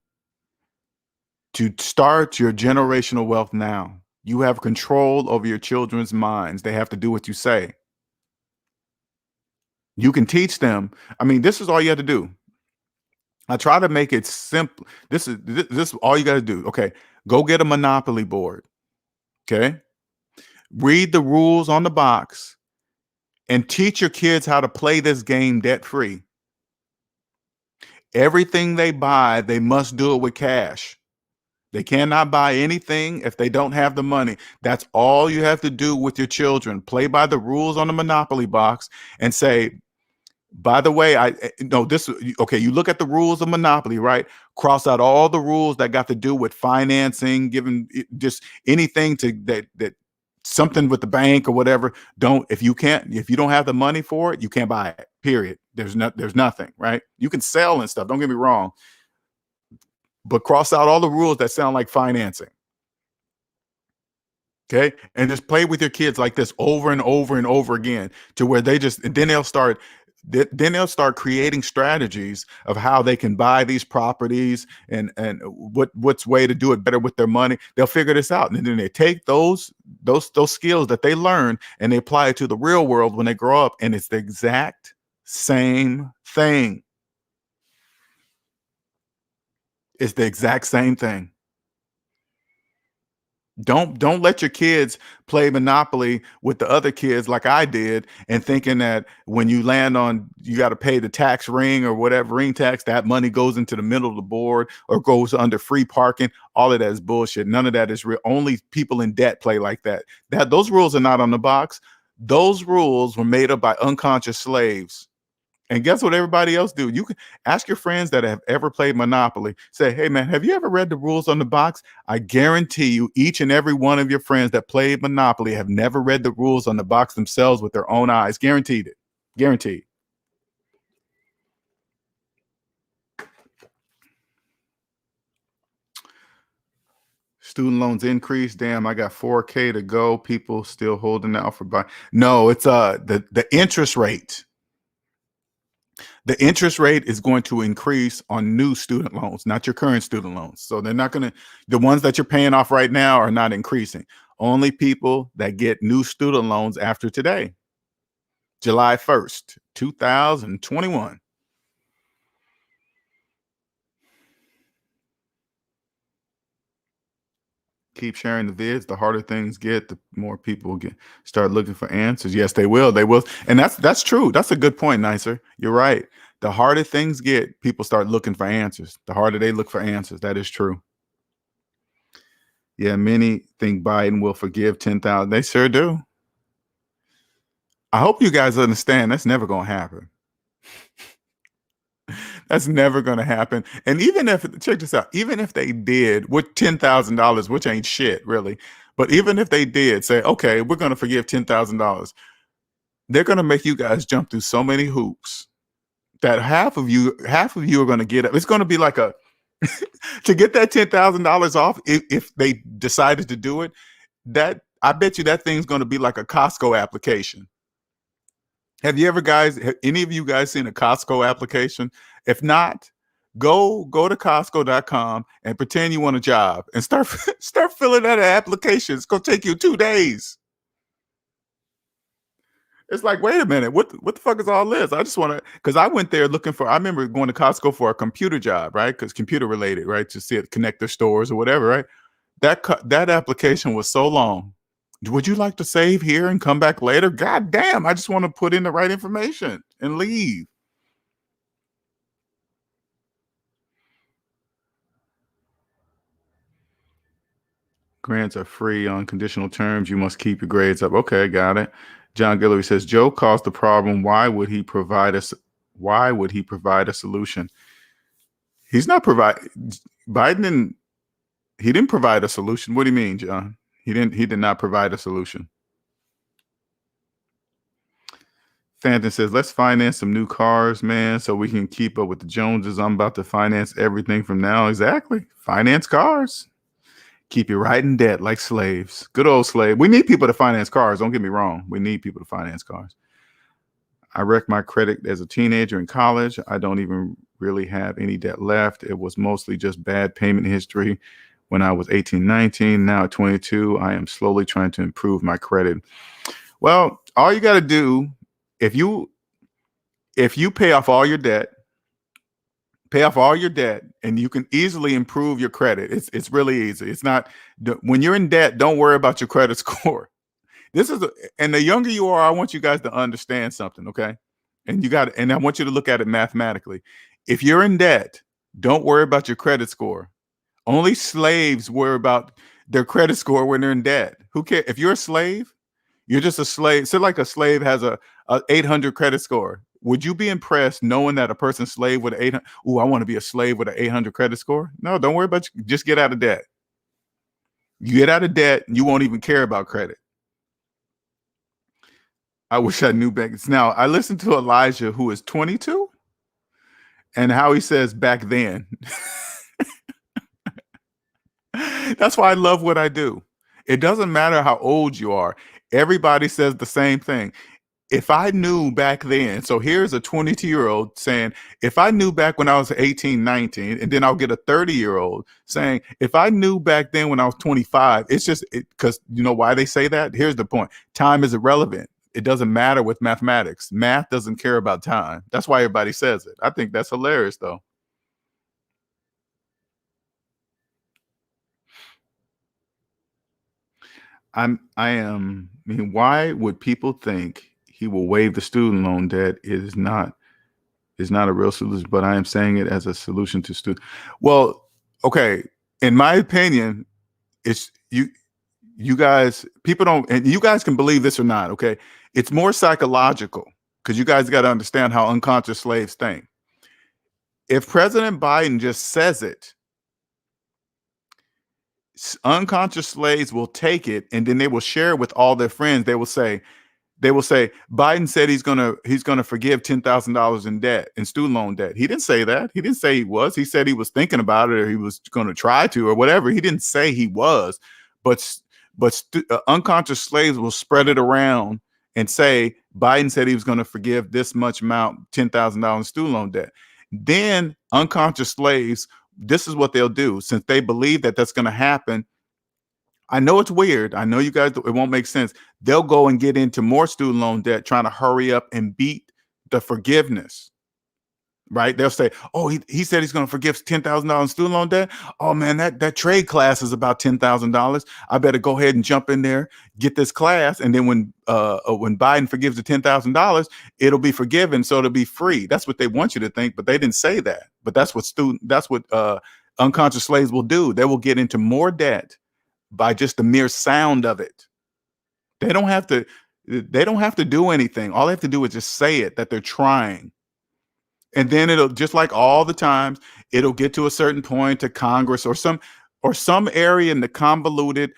to start your generational wealth now. You have control over your children's minds. They have to do what you say. You can teach them. I mean, this is all you have to do. I try to make it simple. This is all you got to do. Okay, go get a Monopoly board. Okay, read the rules on the box and teach your kids how to play this game debt free. Everything they buy, they must do it with cash. They cannot buy anything if they don't have the money. That's all you have to do with your children. Play by the rules on the Monopoly box and say, by the way, okay, you look at the rules of Monopoly, right? Cross out all the rules that got to do with financing, giving just anything that something with the bank or whatever. If you don't have the money for it, you can't buy it. Period. There's nothing, right? You can sell and stuff. Don't get me wrong. But cross out all the rules that sound like financing. Okay. And just play with your kids like this over and over and over again to where then they'll start creating strategies of how they can buy these properties and what's way to do it better with their money. They'll figure this out. And then they take those skills that they learn and they apply it to the real world when they grow up. And it's the exact same thing. It's the exact same thing. Don't let your kids play Monopoly with the other kids like I did, and thinking that when you land on, you got to pay the tax ring or whatever ring tax, that money goes into the middle of the board or goes under free parking. All of that is bullshit. None of that is real. Only people in debt play like that. Those rules are not on the box. Those rules were made up by unconscious slaves. And guess what everybody else do? You can ask your friends that have ever played Monopoly. Say, hey, man, have you ever read the rules on the box? I guarantee you each and every one of your friends that played Monopoly have never read the rules on the box themselves with their own eyes. Guaranteed it. Guaranteed. Student loans increase. Damn, I got 4K to go. People still holding out for buy. No, it's the interest rate. The interest rate is going to increase on new student loans, not your current student loans. So they're not going to, the ones that you're paying off right now are not increasing. Only people that get new student loans after today, July 1st, 2021. Keep sharing the vids. The harder things get, the more people start looking for answers. Yes, they will. They will. And that's true. That's a good point, Nicer. You're right. The harder things get, people start looking for answers. The harder they look for answers. That is true. Yeah, many think Biden will forgive 10,000. They sure do. I hope you guys understand that's never going to happen. That's never going to happen. And even if, check this out, even if they did with $10,000, which ain't shit really, but even if they did say, okay, we're going to forgive $10,000, they're going to make you guys jump through so many hoops that half of you are going to get up. It's going to be like a, to get that $10,000 off, if they decided to do it, that I bet you that thing's going to be like a Costco application. Have any of you guys seen a Costco application? If not, go to Costco.com and pretend you want a job and start filling out an application. It's gonna take you 2 days. It's like, wait a minute, what the fuck is all this? I just want to, because I went there looking for, I remember going to Costco for a computer job, right? Because computer related, right? To see it connect their stores or whatever, right? That application was so long. Would you like to save here and come back later? God damn, I just want to put in the right information and leave. Grants are free on conditional terms. You must keep your grades up. Okay, got it. John Guillory says, Joe caused the problem. Why would he provide a solution? He's not Biden didn't provide a solution. What do you mean, John? He did not provide a solution. Phantom says, let's finance some new cars, man, so we can keep up with the Joneses. I'm about to finance everything from now. Exactly. Finance cars. Keep you right in debt like slaves. Good old slave. We need people to finance cars. Don't get me wrong. We need people to finance cars. I wrecked my credit as a teenager in college. I don't even really have any debt left. It was mostly just bad payment history when I was 18, 19. Now at 22, I am slowly trying to improve my credit. Well, all you got to do, if you pay off all your debt, and you can easily improve your credit. It's really easy. It's not, when you're in debt, don't worry about your credit score. And the younger you are, I want you guys to understand something, okay? And I want you to look at it mathematically. If you're in debt, don't worry about your credit score. Only slaves worry about their credit score when they're in debt. Who cares? If you're a slave, you're just a slave. So like a slave has a 800 credit score. Would you be impressed knowing that a person's slave with an 800? Oh, I want to be a slave with an 800 credit score. No, don't worry about you. Just get out of debt. You get out of debt, and you won't even care about credit. I wish I knew banks. Now, I listened to Elijah, who is 22, and how he says back then. That's why I love what I do. It doesn't matter how old you are. Everybody says the same thing. If I knew back then, so here's a 22-year-old saying, if I knew back when I was 18, 19, and then I'll get a 30-year-old saying, if I knew back then when I was 25, it's just because you know why they say that? Here's the point. Time is irrelevant. it doesn't matter with mathematics. Math doesn't care about time. That's why everybody says it. I think that's hilarious, though. I mean, why would people think he will waive the student loan debt? It is not a real solution, but I am saying it as a solution to student. Well, okay. In my opinion, it's you guys, people don't, and you guys can believe this or not, okay? It's more psychological because you guys got to understand how unconscious slaves think. If President Biden just says it, unconscious slaves will take it and then they will share it with all their friends. They will say Biden said he's gonna forgive $10,000 in debt, in student loan debt. He didn't say that. He didn't say he was. He said he was thinking about it or he was going to try to or whatever. He didn't say he was. But unconscious slaves will spread it around and say Biden said he was going to forgive this much amount, $10,000 in student loan debt. Then unconscious slaves, this is what they'll do since they believe that that's going to happen. I know it's weird. I know you guys, it won't make sense. They'll go and get into more student loan debt, trying to hurry up and beat the forgiveness, right? They'll say, oh, he said he's going to forgive $10,000 in student loan debt. Oh man, that trade class is about $10,000. I better go ahead and jump in there, get this class. And then when Biden forgives the $10,000, it'll be forgiven. So it'll be free. That's what they want you to think, but they didn't say that. But that's what unconscious slaves will do. They will get into more debt by just the mere sound of it. They don't have to do anything. All they have to do is just say it that they're trying. And then it'll, just like all the times, it'll get to a certain point to Congress or some area in the convoluted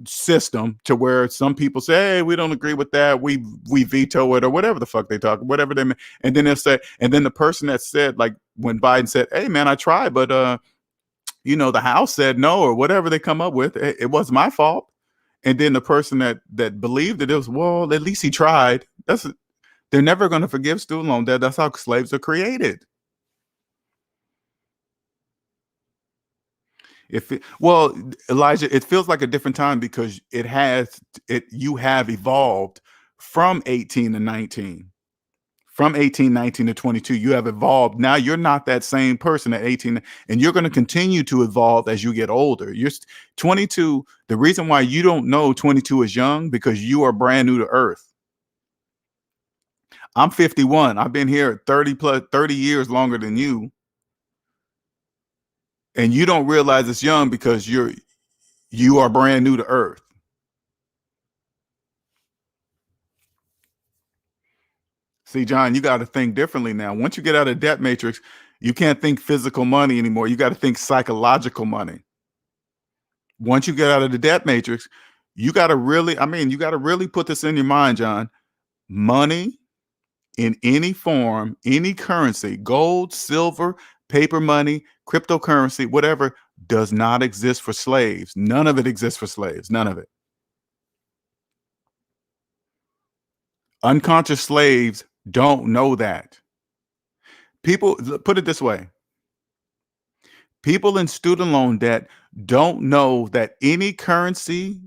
system to where some people say, hey, we don't agree with that. We veto it or whatever the fuck they talk, whatever they mean. And then they'll say, and then the person that said, like when Biden said, hey man, I tried, but the House said no or whatever they come up with. It was my fault. And then the person that believed it was, well, at least he tried. They're never going to forgive student loan debt. That's how slaves are created. Well, Elijah, it feels like a different time because you have evolved from 18 to 19. From 18, 19 to 22, you have evolved. Now you're not that same person at 18, and you're going to continue to evolve as you get older. You're 22. The reason why you don't know 22 is young because you are brand new to earth. I'm 51. I've been here 30 years longer than you. And you don't realize it's young because you are brand new to earth. See, John, you got to think differently now. Once you get out of debt matrix, you can't think physical money anymore. You got to think psychological money. Once you get out of the debt matrix, you got to really put this in your mind, John. Money in any form, any currency, gold, silver, paper money, cryptocurrency, whatever, does not exist for slaves. None of it exists for slaves. None of it. Unconscious slaves don't know that. People, put it this way. People in student loan debt don't know that any currency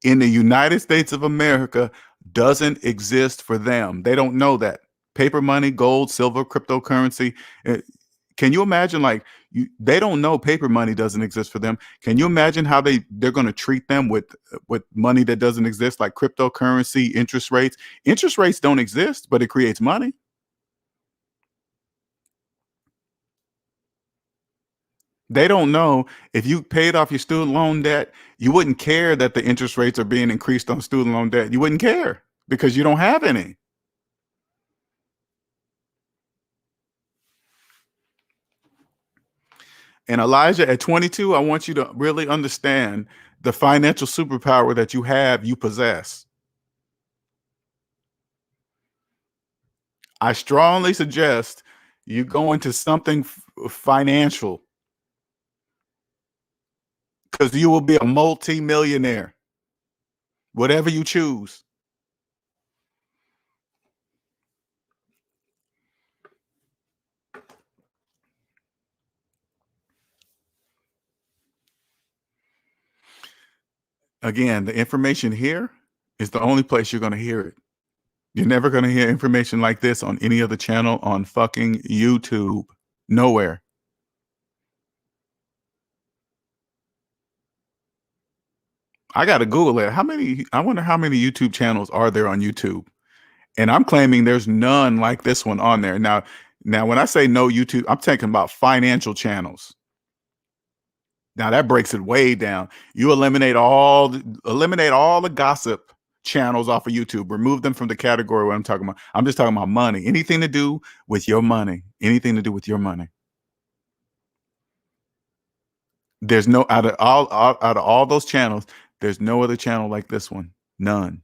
in the United States of America doesn't exist for them. They don't know that. Paper money, gold, silver, cryptocurrency. Can you imagine, like, they don't know paper money doesn't exist for them. Can you imagine how they're going to treat them with money that doesn't exist, like cryptocurrency, interest rates? Interest rates don't exist, but it creates money. They don't know if you paid off your student loan debt, you wouldn't care that the interest rates are being increased on student loan debt. You wouldn't care because you don't have any. And Elijah, at 22, I want you to really understand the financial superpower that you possess. I strongly suggest you go into something financial because you will be a multi-millionaire, whatever you choose. Again, the information here It's the only place you're going to hear it. You're never going to hear information like this on any other channel on fucking YouTube. Nowhere. I got to Google it. I wonder how many YouTube channels are there on YouTube? And I'm claiming there's none like this one on there. Now, when I say no YouTube, I'm talking about financial channels. Now that breaks it way down. You eliminate all the gossip channels off of YouTube. Remove them from the category what I'm talking about. I'm just talking about money. Anything to do with your money. Anything to do with your money. There's no out of all those channels, there's no other channel like this one. None.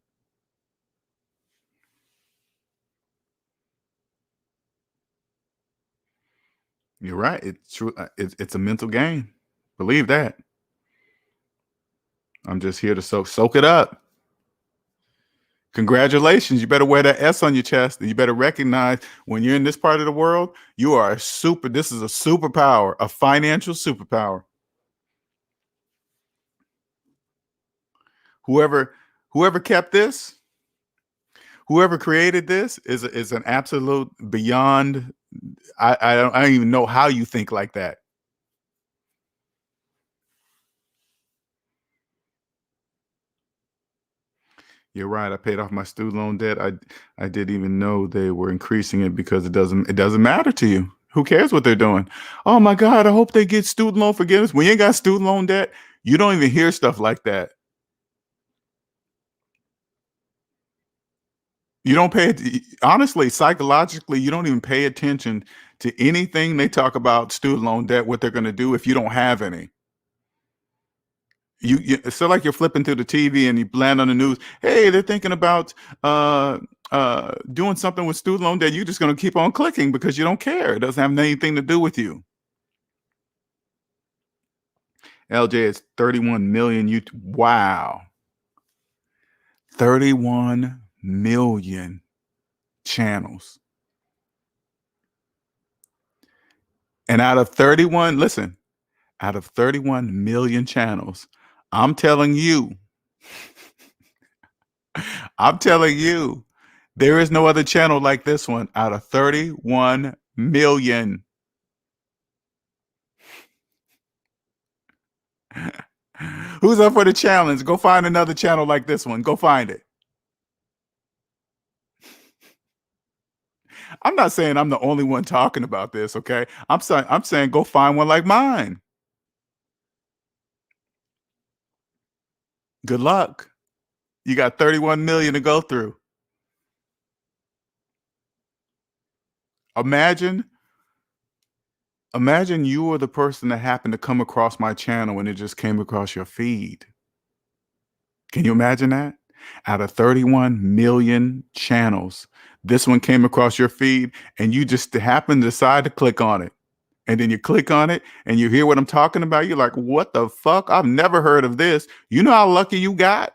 You're right. It's true. It's a mental game. Believe that. I'm just here to soak it up. Congratulations. You better wear that S on your chest. And you better recognize when you're in this part of the world, you are this is a superpower, a financial superpower. Whoever kept this, whoever created this is an absolute beyond. I don't even know how you think like that. You're right. I paid off my student loan debt. I didn't even know they were increasing it because it doesn't matter to you. Who cares what they're doing? Oh my God, I hope they get student loan forgiveness. When you ain't got student loan debt, you don't even hear stuff like that. You don't honestly, psychologically, you don't even pay attention to anything they talk about student loan debt, what they're going to do if you don't have any. It's so like you're flipping through the TV and you land on the news. Hey, they're thinking about doing something with student loan debt. You're just going to keep on clicking because you don't care. It doesn't have anything to do with you. LJ, it's 31 million. Wow. 31 million channels. And out of 31 million channels, I'm telling you, there is no other channel like this one out of 31 million. Who's up for the challenge? Go find another channel like this one. Go find it. I'm not saying I'm the only one talking about this, okay? I'm saying go find one like mine. Good luck. You got 31 million to go through. Imagine you were the person that happened to come across my channel and it just came across your feed. Can you imagine that? Out of 31 million channels, this one came across your feed and you just happened to decide to click on it. And then you click on it and you hear what I'm talking about. You're like, what the fuck? I've never heard of this. You know how lucky you got?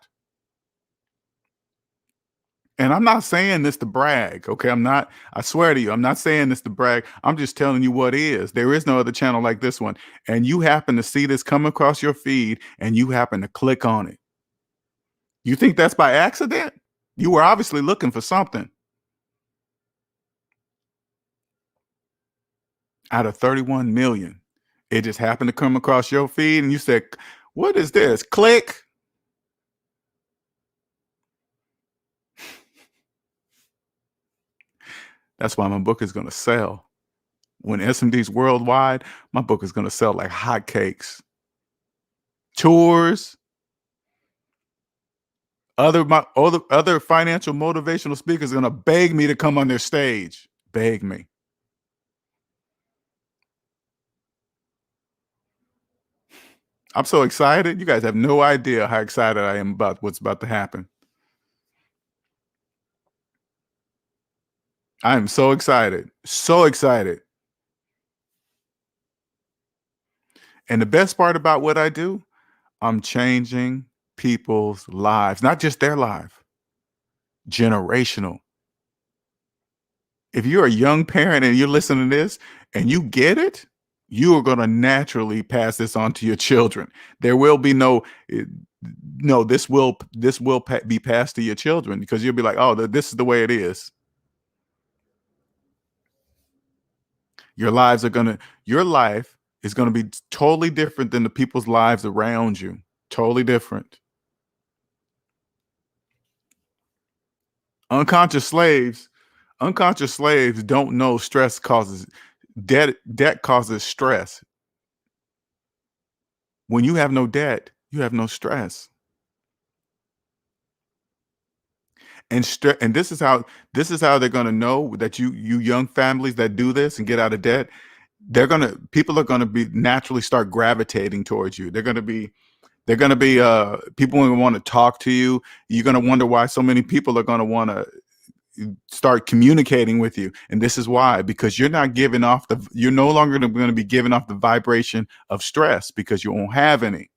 And I'm not saying this to brag, okay? I swear to you, I'm not saying this to brag. I'm just telling you what is. There is no other channel like this one. And you happen to see this come across your feed and you happen to click on it. You think that's by accident? You were obviously looking for something. Out of 31 million, it just happened to come across your feed and you said, what is this? Click. That's why my book is going to sell. When SMD's worldwide, my book is going to sell like hotcakes. Tours, other financial motivational speakers are going to beg me to come on their stage. Beg me. I'm so excited. You guys have no idea how excited I am about what's about to happen. I am so excited. So excited. And the best part about what I do, I'm changing people's lives, not just their life, generational. If you're a young parent and you're listening to this and you get it, you are going to naturally pass this on to your children. There will be no, No, this will be passed to your children, because you'll be like, oh, this is the way it is. Your life is gonna be totally different than the people's lives around you. Totally different. Unconscious slaves, unconscious slaves don't know stress causes debt causes stress. When you have no debt, you have no stress. And this is how they're gonna know that you young families that do this and get out of debt, people are gonna be naturally start gravitating towards you. They're gonna be people are gonna want to talk to you. You're gonna wonder why so many people are gonna want to start communicating with you. And this is why, because you're no longer going to be giving off the vibration of stress, because you won't have any.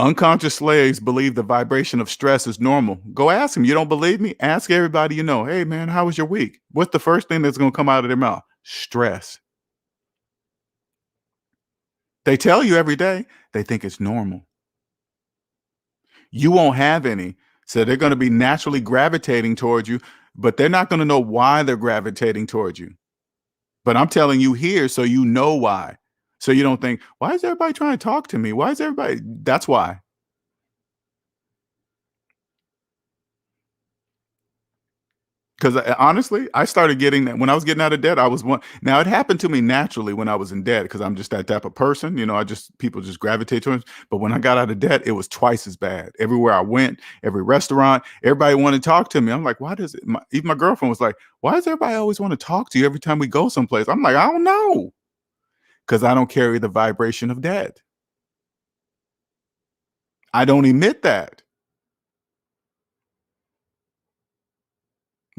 Unconscious slaves believe the vibration of stress is normal. Go ask them. You don't believe me? Ask everybody you know. Hey man, how was your week? What's the first thing that's going to come out of their mouth? Stress. They tell you every day. They think it's normal. You won't have any. So they're going to be naturally gravitating towards you, but they're not going to know why they're gravitating towards you. But I'm telling you here so you know why. So you don't think, why is everybody trying to talk to me? Why is everybody? That's why. Because honestly, I started getting that when I was getting out of debt. I was one. Now it happened to me naturally when I was in debt, because I'm just that type of person. People just gravitate to it. But when I got out of debt, it was twice as bad. Everywhere I went, every restaurant, everybody wanted to talk to me. I'm like, why does it? Even my girlfriend was like, why does everybody always want to talk to you every time we go someplace? I'm like, I don't know, because I don't carry the vibration of debt. I don't emit that.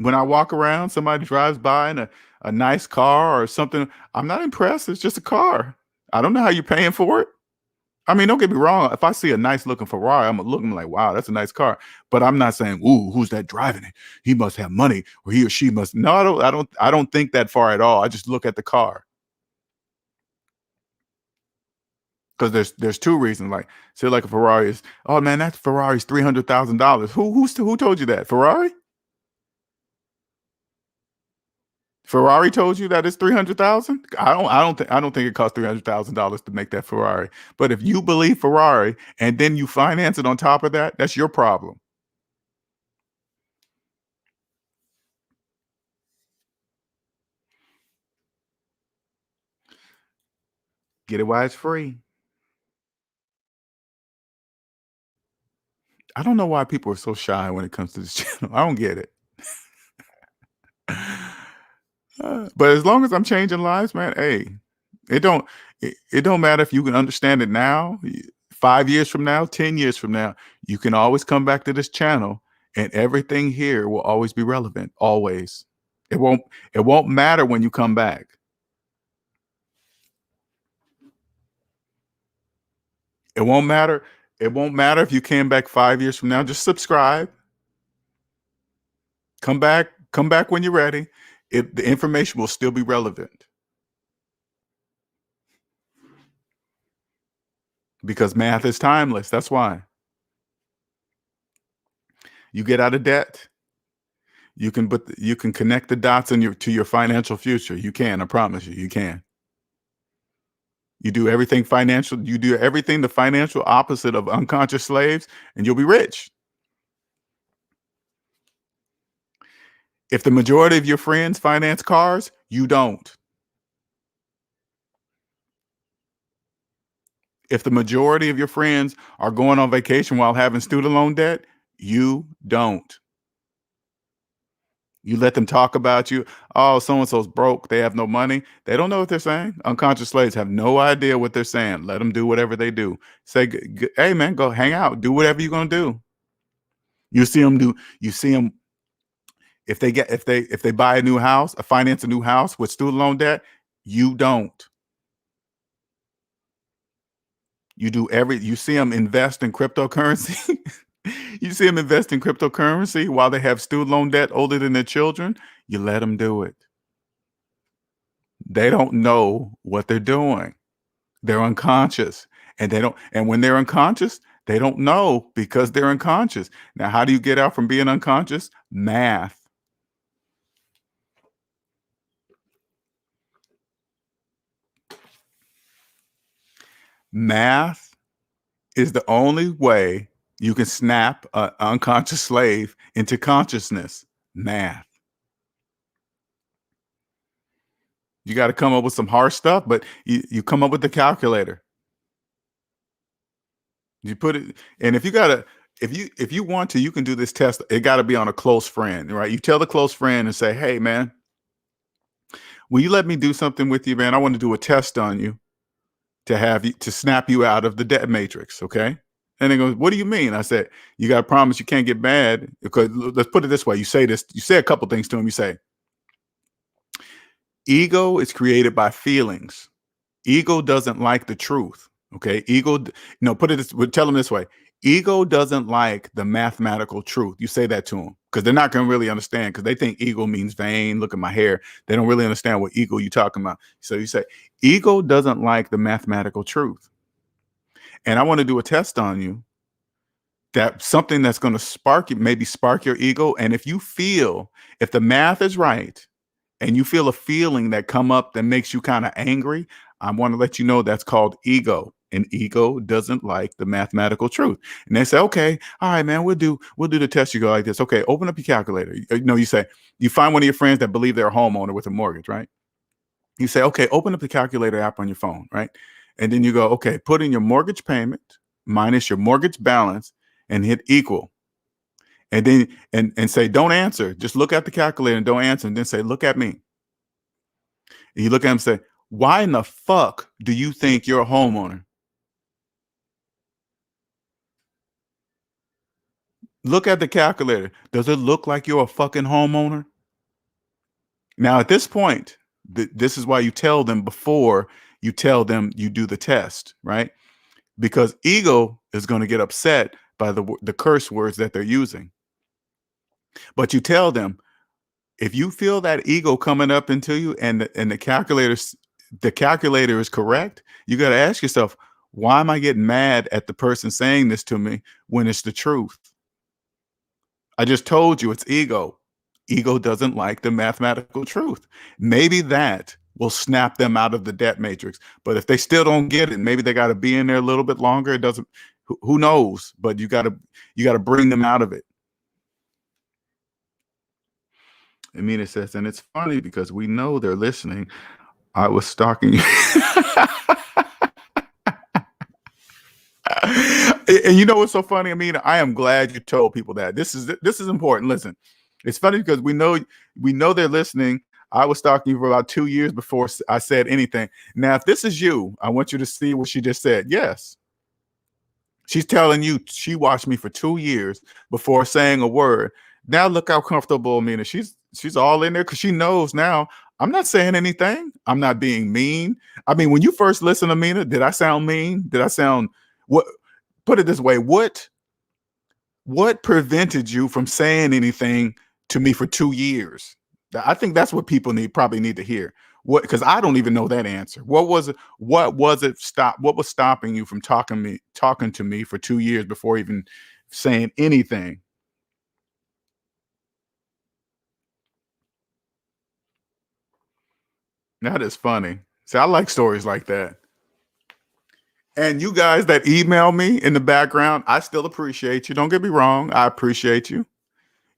When I walk around, somebody drives by in a nice car or something, I'm not impressed. It's just a car. I don't know how you're paying for it. I mean, don't get me wrong. If I see a nice looking Ferrari, I'm gonna look. I'm like, wow, that's a nice car. But I'm not saying, ooh, who's that driving it? He must have money, or he or she must. No, I don't. I don't think that far at all. I just look at the car, because there's two reasons. Like, say, like a Ferrari is. Oh man, that Ferrari's $300,000. Who told you that? Ferrari? Ferrari told you that it's 300,000? I don't think it costs $300,000 to make that Ferrari. But if you believe Ferrari and then you finance it on top of that, that's your problem. Get it while it's free. I don't know why people are so shy when it comes to this channel. I don't get it. But as long as I'm changing lives, man, hey, it don't matter if you can understand it now, 5 years from now, 10 years from now, you can always come back to this channel, and everything here will always be relevant. Always. It won't it won't matter when you come back. It won't matter. It won't matter if you came back 5 years from now. Just subscribe. Come back when you're ready. The information will still be relevant, because math is timeless. That's why. You get out of debt, you can connect the dots to your financial future. You can, I promise you, you can. You do everything the financial opposite of unconscious slaves, and you'll be rich. If the majority of your friends finance cars, you don't. If the majority of your friends are going on vacation while having student loan debt, you don't. You let them talk about you. Oh, so and so's broke. They have no money. They don't know what they're saying. Unconscious slaves have no idea what they're saying. Let them do whatever they do. Say, hey man, go hang out. Do whatever you're gonna do. You see them do. You see them if they buy a new house, finance a new house with student loan debt. You don't. You see them invest in cryptocurrency. You see them invest in cryptocurrency while they have student loan debt older than their children. You let them do it. They don't know what they're doing. They're unconscious. And they don't, and when they're unconscious, they don't know because they're unconscious. Now, how do you get out from being unconscious? Math. Math is the only way you can snap an unconscious slave into consciousness. Math. You got to come up with some hard stuff, but you come up with the calculator. You put it, and if you want to, you can do this test. It got to be on a close friend, right? You tell the close friend and say, "Hey, man, will you let me do something with you, man? I want to do a test on you to snap you out of the debt matrix, okay?" And they go, "What do you mean?" I said, "You got to promise you can't get mad, because let's put it this way. You say a couple things to him. You say, ego is created by feelings. Ego doesn't like the truth. Okay. Tell them this way. Ego doesn't like the mathematical truth. You say that to them because they're not going to really understand, because they think ego means vain. Look at my hair. They don't really understand what ego you're talking about. So you say, ego doesn't like the mathematical truth. And I want to do a test on you, that something that's going to maybe spark your ego. And if the math is right, and you feel a feeling that come up that makes you kind of angry, I want to let you know that's called ego. And ego doesn't like the mathematical truth. And they say, okay, all right, man, we'll do the test. You go like this. Okay, open up your calculator. You say, you find one of your friends that believe they're a homeowner with a mortgage, right? You say, okay, open up the calculator app on your phone, right? And then you go, okay, put in your mortgage payment minus your mortgage balance and hit equal. And then and say, don't answer. Just look at the calculator and don't answer. And then say, look at me. And you look at him and say, why in the fuck do you think you're a homeowner? Look at the calculator. Does it look like you're a fucking homeowner? Now, at this point, this is why you tell them before you tell them you do the test, right? Because ego is going to get upset by the curse words that they're using. But you tell them, if you feel that ego coming up into you, and the calculator is correct, you got to ask yourself, why am I getting mad at the person saying this to me when it's the truth? I just told you it's ego. Ego doesn't like the mathematical truth. Maybe that will snap them out of the debt matrix. But if they still don't get it, maybe they got to be in there a little bit longer. It doesn't. Who knows? But you got to bring them out of it. Amina says, and it's funny because we know they're listening. I was stalking you. And you know what's so funny? Amina, I am glad you told people that. This is important. Listen, it's funny because we know they're listening. I was stalking you for about 2 years before I said anything. Now, if this is you, I want you to see what she just said. Yes. She's telling you she watched me for 2 years before saying a word. Now look how comfortable Amina. She's all in there because she knows now I'm not saying anything. I'm not being mean. I mean, when you first listened to Amina, did I sound mean? Did I sound what? Put it this way: what prevented you from saying anything to me for 2 years? I think that's what people probably need to hear. What? Because I don't even know that answer. What was it? What was it? What was stopping you from talking to me for 2 years before even saying anything? That is funny. See, I like stories like that. And you guys that email me in the background, I still appreciate you. Don't get me wrong. I appreciate you.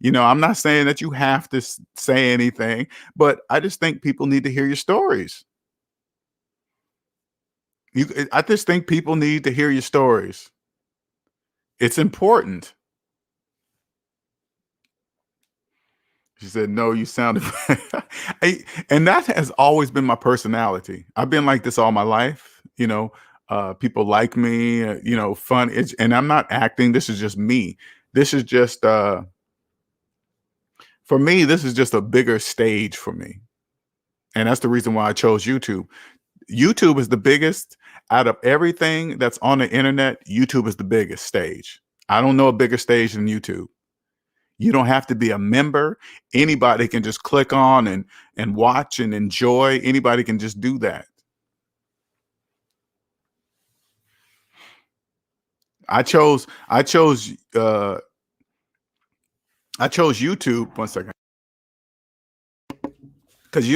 I'm not saying that you have to say anything, but I just think people need to hear your stories. I just think people need to hear your stories. It's important. She said, no, you sounded. And that has always been my personality. I've been like this all my life. People like me, fun. And I'm not acting. This is just me. This is just, for me, this is just a bigger stage for me. And that's the reason why I chose YouTube. YouTube is the biggest out of everything that's on the internet. YouTube is the biggest stage. I don't know a bigger stage than YouTube. You don't have to be a member. Anybody can just click on and watch and enjoy. Anybody can just do that. I chose YouTube. One second. Because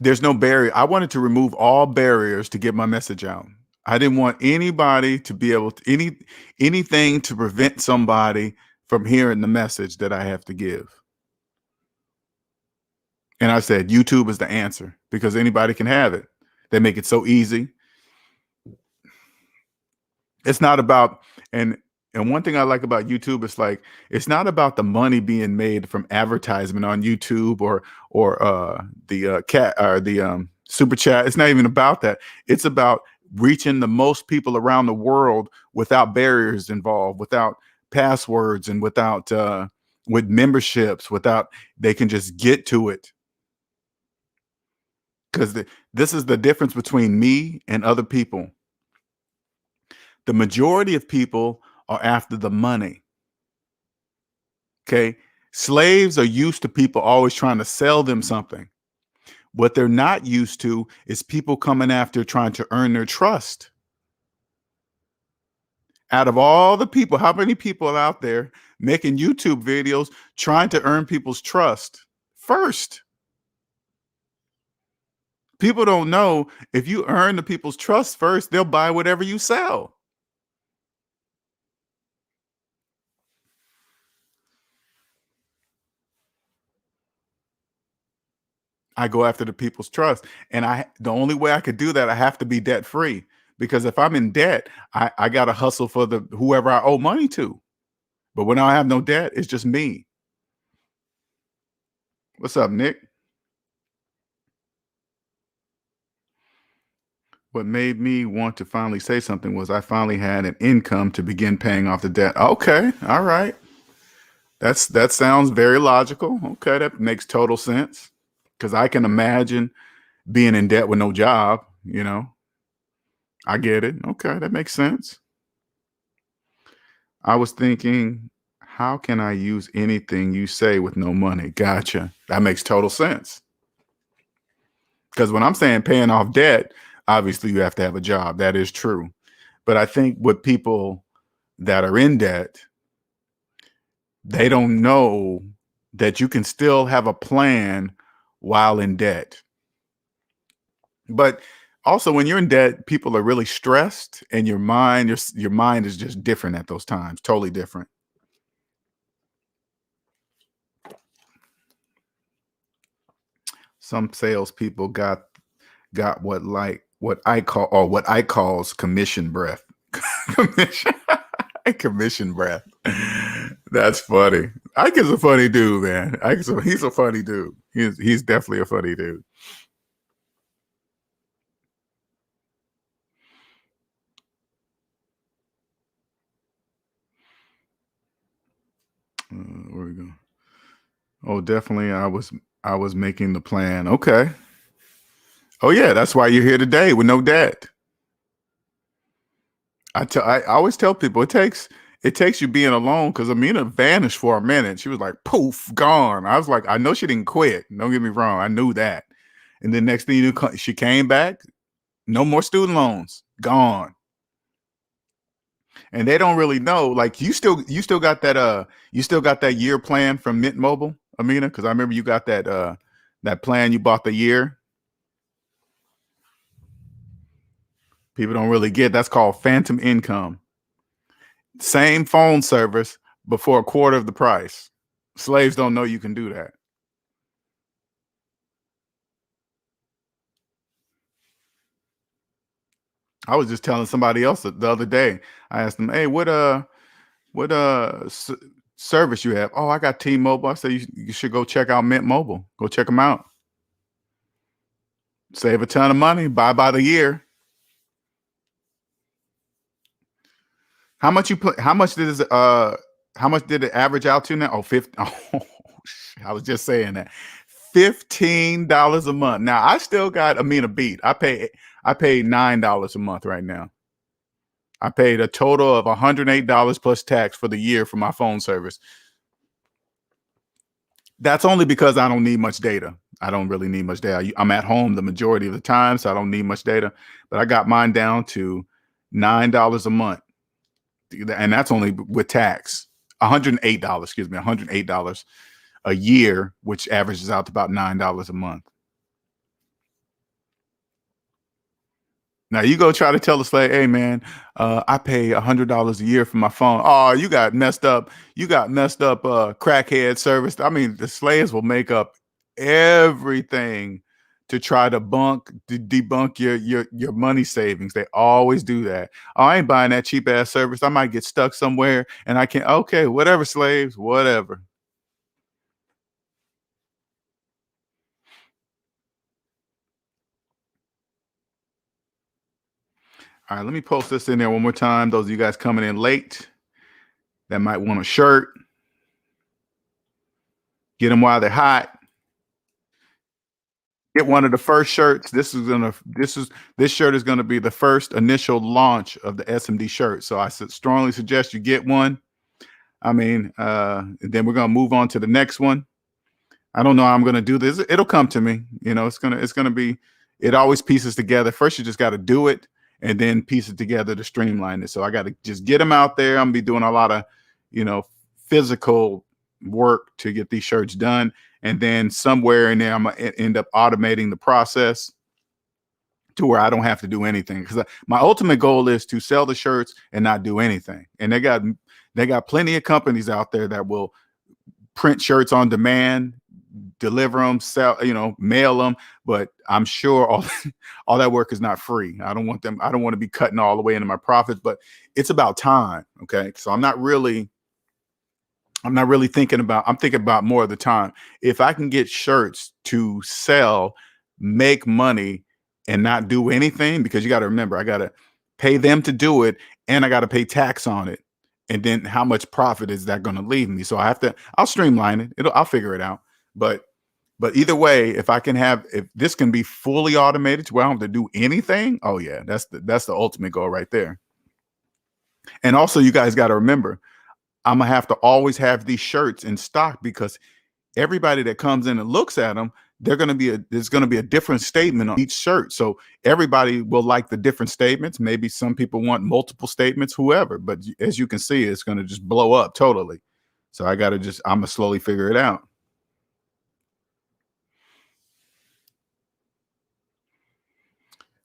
there's no barrier. I wanted to remove all barriers to get my message out. I didn't want anybody to be able to anything to prevent somebody from hearing the message that I have to give. And I said, YouTube is the answer because anybody can have it. They make it so easy. It's not about, and one thing I like about YouTube is like, it's not about the money being made from advertisement on YouTube or the super chat. It's not even about that. It's about reaching the most people around the world without barriers involved, without passwords, and without with memberships, they can just get to it. Because this is the difference between me and other people. The majority of people are after the money. Okay. Slaves are used to people always trying to sell them something. What they're not used to is people coming after trying to earn their trust. Out of all the people, how many people are out there making YouTube videos trying to earn people's trust first? People don't know if you earn the people's trust first, they'll buy whatever you sell. I go after the people's trust. And the only way I could do that, I have to be debt free. Because if I'm in debt, I got to hustle for whoever I owe money to. But when I have no debt, it's just me. What's up, Nick? What made me want to finally say something was I finally had an income to begin paying off the debt. Okay. All right. That sounds very logical. Okay. That makes total sense. Because I can imagine being in debt with no job, I get it. Okay, that makes sense. I was thinking, how can I use anything you say with no money? Gotcha. That makes total sense. Because when I'm saying paying off debt, obviously you have to have a job. That is true. But I think with people that are in debt, they don't know that you can still have a plan while in debt. But also when you're in debt, people are really stressed and your mind is just different at those times, totally different. Some salespeople got what I calls commission breath. Commission breath. That's funny. Ike is a funny dude, man. He's a funny dude. He's definitely a funny dude. Where we go? Oh, definitely. I was making the plan. Okay. Oh yeah, that's why you're here today with no debt. I always tell people it takes you being alone, because Amina vanished for a minute. She was like, poof, gone. I was like, I know she didn't quit. Don't get me wrong. I knew that. And then next thing you knew, she came back. No more student loans. Gone. And they don't really know. Like you still got that year plan from Mint Mobile, Amina? Because I remember you got that plan you bought the year. People don't really get. That's called phantom income. Same phone service, but for a quarter of the price. Slaves don't know you can do that. I was just telling somebody else the other day. I asked them, "Hey, what service you have?" "Oh, I got T-Mobile." I said, "You should go check out Mint Mobile. Go check them out. Save a ton of money. Buy by the year." How much how much did it average out to now? Oh, 50. Oh, I was just saying that. $15 a month. Now I still got Amina beat. I pay $9 a month right now. I paid a total of $108 plus tax for the year for my phone service. That's only because I don't need much data. I don't really need much data. I'm at home the majority of the time, so I don't need much data. But I got mine down to $9 a month. and that's only with tax. $108, excuse me, $108 a year, which averages out to about $9 a month. Now you go try to tell the slave, hey man, I pay $100 a year for my phone. Oh, you got messed up. You got messed up crackhead service. I mean, the slaves will make up everything to try to debunk your money savings. They always do that. Oh, I ain't buying that cheap ass service. I might get stuck somewhere and I can't. Okay, whatever, slaves, whatever. All right, let me post this in there one more time. Those of you guys coming in late that might want a shirt, get them while they're hot. Get one of the first shirts. This shirt is gonna be the first initial launch of the SMD shirt. So I strongly suggest you get one. I mean, then we're gonna move on to the next one. I don't know how I'm gonna do this. It'll come to me. You know, it's gonna be. It always pieces together. First, you just got to do it, and then piece it together to streamline it. So I got to just get them out there. I'm gonna be doing a lot of, physical work to get these shirts done, and then somewhere in there, I'm gonna end up automating the process to where I don't have to do anything. Because my ultimate goal is to sell the shirts and not do anything. And they got plenty of companies out there that will print shirts on demand, deliver them, sell, mail them. But I'm sure all that work is not free. I don't want to be cutting all the way into my profits, but it's about time. Okay. So I'm thinking about more of the time. If I can get shirts to sell, make money, and not do anything, because you got to remember, I got to pay them to do it and I got to pay tax on it. And then how much profit is that going to leave me? So I'll streamline it. I'll figure it out. But either way, if this can be fully automated to where I don't have to do anything, oh yeah, that's the ultimate goal right there. And also you guys got to remember, I'm gonna have to always have these shirts in stock, because everybody that comes in and looks at them, there's going to be a different statement on each shirt. So everybody will like the different statements. Maybe some people want multiple statements, whoever, but as you can see, it's going to just blow up totally. So I'm going to slowly figure it out.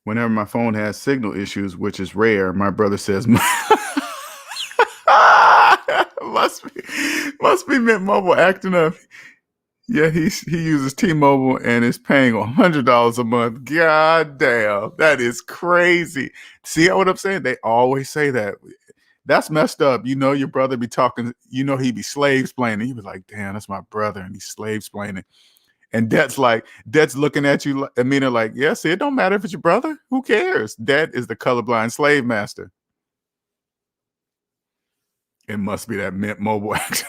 Whenever my phone has signal issues, which is rare, my brother says, must be Mint Mobile acting up. Yeah, he uses T-Mobile and is paying $100 a month. God damn, that is crazy. See what I'm saying? They always say that. That's messed up. Your brother be talking, he be slave splaining. He was like, damn, that's my brother, and he's slave splaining. And Debt's looking at you, Amina, like, yeah, see, it don't matter if it's your brother. Who cares? Debt is the colorblind slave master. It must be that Mint Mobile action.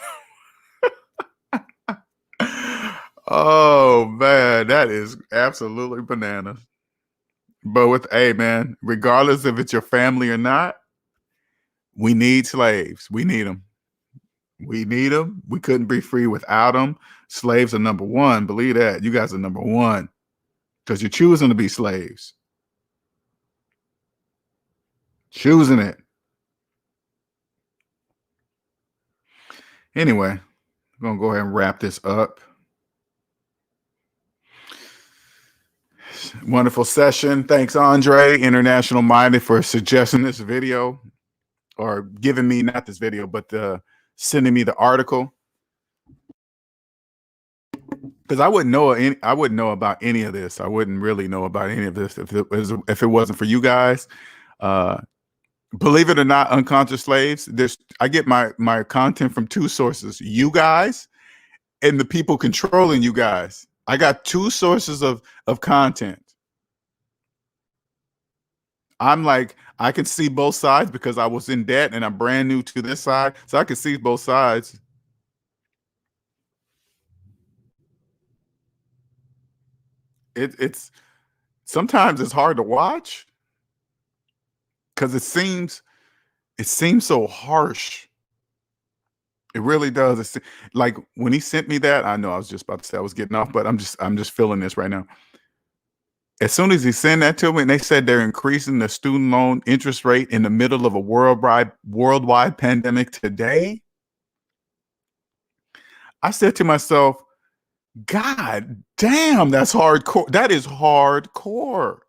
Oh man, that is absolutely bananas. But hey man, regardless if it's your family or not, we need slaves. We need them. We need them. We couldn't be free without them. Slaves are number one. Believe that. You guys are number one because you're choosing to be slaves. Choosing it. Anyway, I'm going to go ahead and wrap this up. Wonderful session. Thanks, Andre, International Minded, for suggesting this video, or giving me, not this video, but sending me the article. Because I wouldn't know about any of this. I wouldn't really know about any of this if it wasn't for you guys. Believe it or not, unconscious slaves, I get my content from two sources: you guys and the people controlling you guys. I got two sources of content. I'm like, I can see both sides because I was in debt and I'm brand new to this side, so I can see both sides. It's sometimes it's hard to watch because it seems so harsh. It really does. It's like when he sent me that, I know I was just about to say I was getting off, but I'm just feeling this right now. As soon as he sent that to me, and they said they're increasing the student loan interest rate in the middle of a worldwide pandemic today, I said to myself, God damn, that's hardcore. That is hardcore.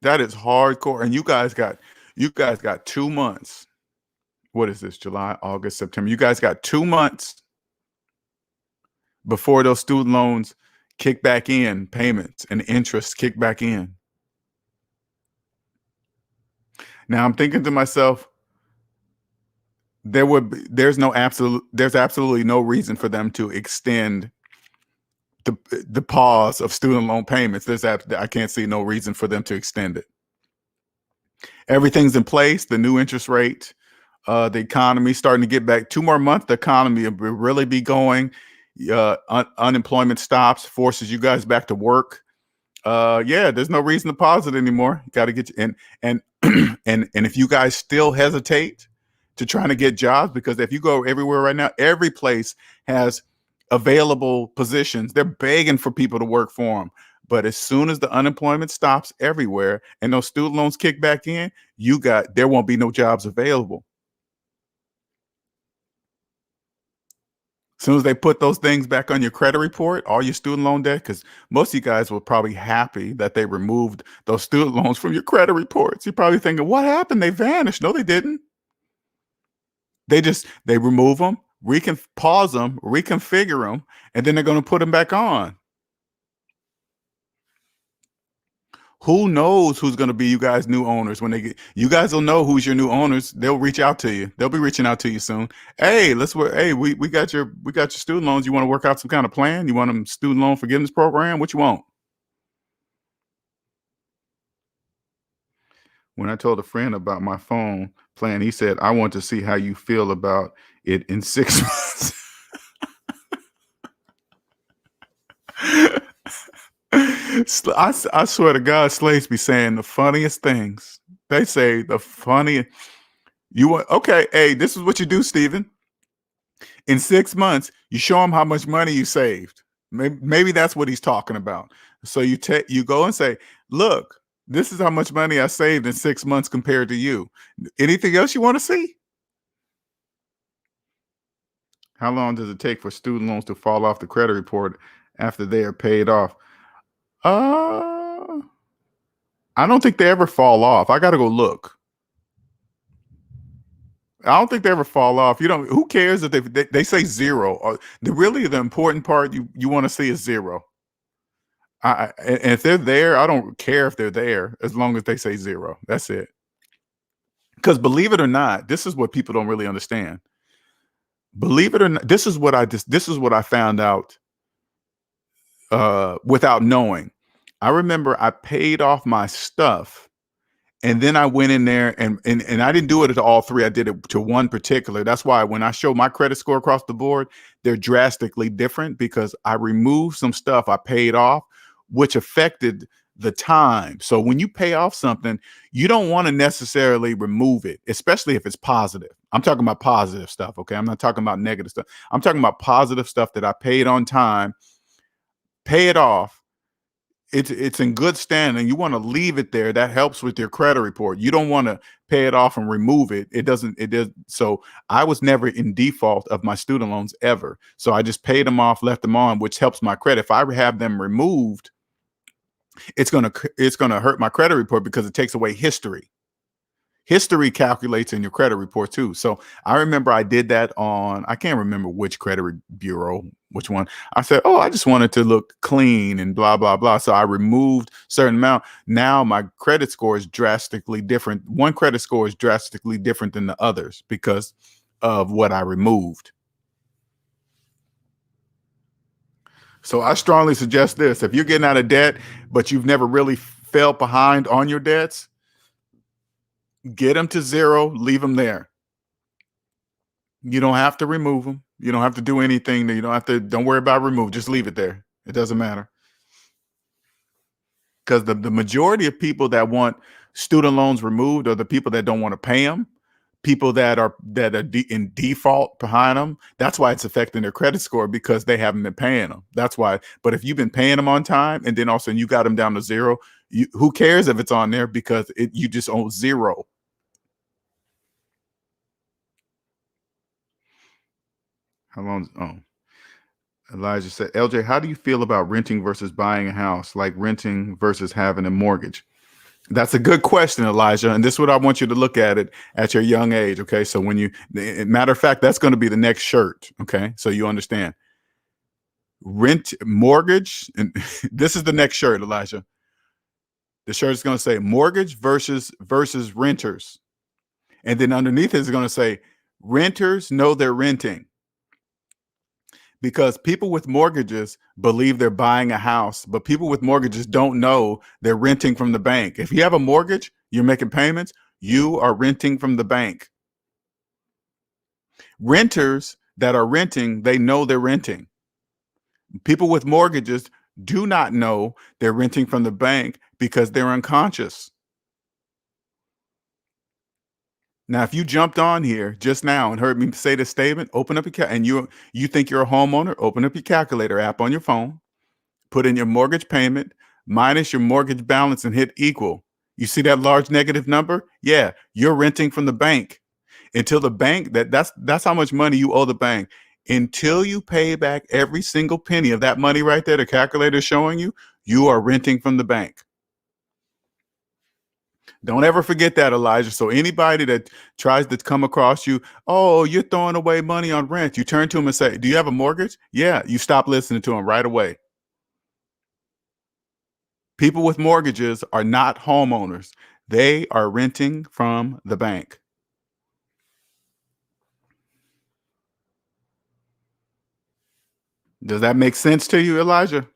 That is hardcore. And you guys got 2 months. What is this? July, August, September. You guys got 2 months before those student loans kick back in, payments and interest kick back in. Now I'm thinking to myself, there's absolutely no reason for them to extend the pause of student loan payments. I can't see no reason for them to extend it. Everything's in place. The new interest rate, the economy starting to get back. 2 more months, the economy will really be going. Unemployment stops, forces you guys back to work. Yeah, there's no reason to pause it anymore. You got to get you, and and if you guys still hesitate to trying to get jobs, because if you go everywhere right now, every place has available positions. They're begging for people to work for them. But as soon as the unemployment stops everywhere and those student loans kick back in, there won't be no jobs available. As soon as they put those things back on your credit report, all your student loan debt, because most of you guys were probably happy that they removed those student loans from your credit reports. You're probably thinking, what happened? They vanished. No, they didn't. They remove them, pause them, reconfigure them, and then they're going to put them back on. Who knows who's going to be you guys' new owners when you guys will know who's your new owners. They'll reach out to you. They'll be reaching out to you soon. Hey, we got your student loans. You want to work out some kind of plan? You want them student loan forgiveness program? What you want? When I told a friend about my phone plan, he said, I want to see how you feel about it in 6 months. I swear to God, slaves be saying the funniest things. They say the funniest. Okay, hey, this is what you do, Stephen. In 6 months, you show them how much money you saved. Maybe that's what he's talking about. So you go and say, look, this is how much money I saved in 6 months compared to you. Anything else you want to see? How long does it take for student loans to fall off the credit report after they are paid off? I don't think they ever fall off. I got to go look. I don't think they ever fall off. Who cares if they say zero? The important part you want to see is zero. And if they're there, I don't care if they're there as long as they say zero. That's it. Because believe it or not, this is what people don't really understand. Believe it or not, this is what I found out without knowing. I remember I paid off my stuff, and then I went in there and I didn't do it to all three. I did it to one particular. That's why when I show my credit score across the board, they're drastically different because I removed some stuff I paid off, which affected the time. So when you pay off something, you don't want to necessarily remove it, especially if it's positive. I'm talking about positive stuff. Okay. I'm not talking about negative stuff. I'm talking about positive stuff that I paid on time, pay it off. It's in good standing. You want to leave it there. That helps with your credit report. You don't want to pay it off and remove it. It does. So I was never in default of my student loans ever. So I just paid them off, left them on, which helps my credit. If I have them removed, it's gonna hurt my credit report because it takes away history. History calculates in your credit report too. So I remember I did that on, I can't remember which credit bureau, which one. I said, oh, I just wanted to look clean and blah, blah, blah. So I removed certain amount. Now my credit score is drastically different. One credit score is drastically different than the others because of what I removed. So I strongly suggest this. If you're getting out of debt, but you've never really fell behind on your debts, get them to zero, leave them there. You don't have to remove them. You don't have to do anything. Don't worry about remove. Just leave it there. It doesn't matter. Because the majority of people that want student loans removed are the people that don't want to pay them. people that are in default behind them, that's why it's affecting their credit score, because they haven't been paying them. That's why. But if you've been paying them on time, and then all of a sudden you got them down to zero, who cares if it's on there, because you just owe zero. How long? Oh, Elijah said, LJ, how do you feel about renting versus buying a house? Like renting versus having a mortgage? That's a good question, Elijah. And this is what I want you to look at it at your young age. Okay. So matter of fact, that's going to be the next shirt. Okay. So you understand rent, mortgage. And this is the next shirt, Elijah. The shirt is going to say mortgage versus renters. And then underneath it is going to say renters know they're renting. Because people with mortgages believe they're buying a house, but people with mortgages don't know they're renting from the bank. If you have a mortgage, you're making payments, you are renting from the bank. Renters that are renting, they know they're renting. People with mortgages do not know they're renting from the bank because they're unconscious. Now, if you jumped on here just now and heard me say this statement, open up your and you think you're a homeowner, open up your calculator app on your phone, put in your mortgage payment minus your mortgage balance and hit equal. You see that large negative number? Yeah, you're renting from the bank. Until the bank, that's how much money you owe the bank. Until you pay back every single penny of that money right there, the calculator is showing you, you are renting from the bank. Don't ever forget that, Elijah. So anybody that tries to come across you, oh, you're throwing away money on rent, you turn to them and say, do you have a mortgage? Yeah, you stop listening to them right away. People with mortgages are not homeowners. They are renting from the bank. Does that make sense to you, Elijah?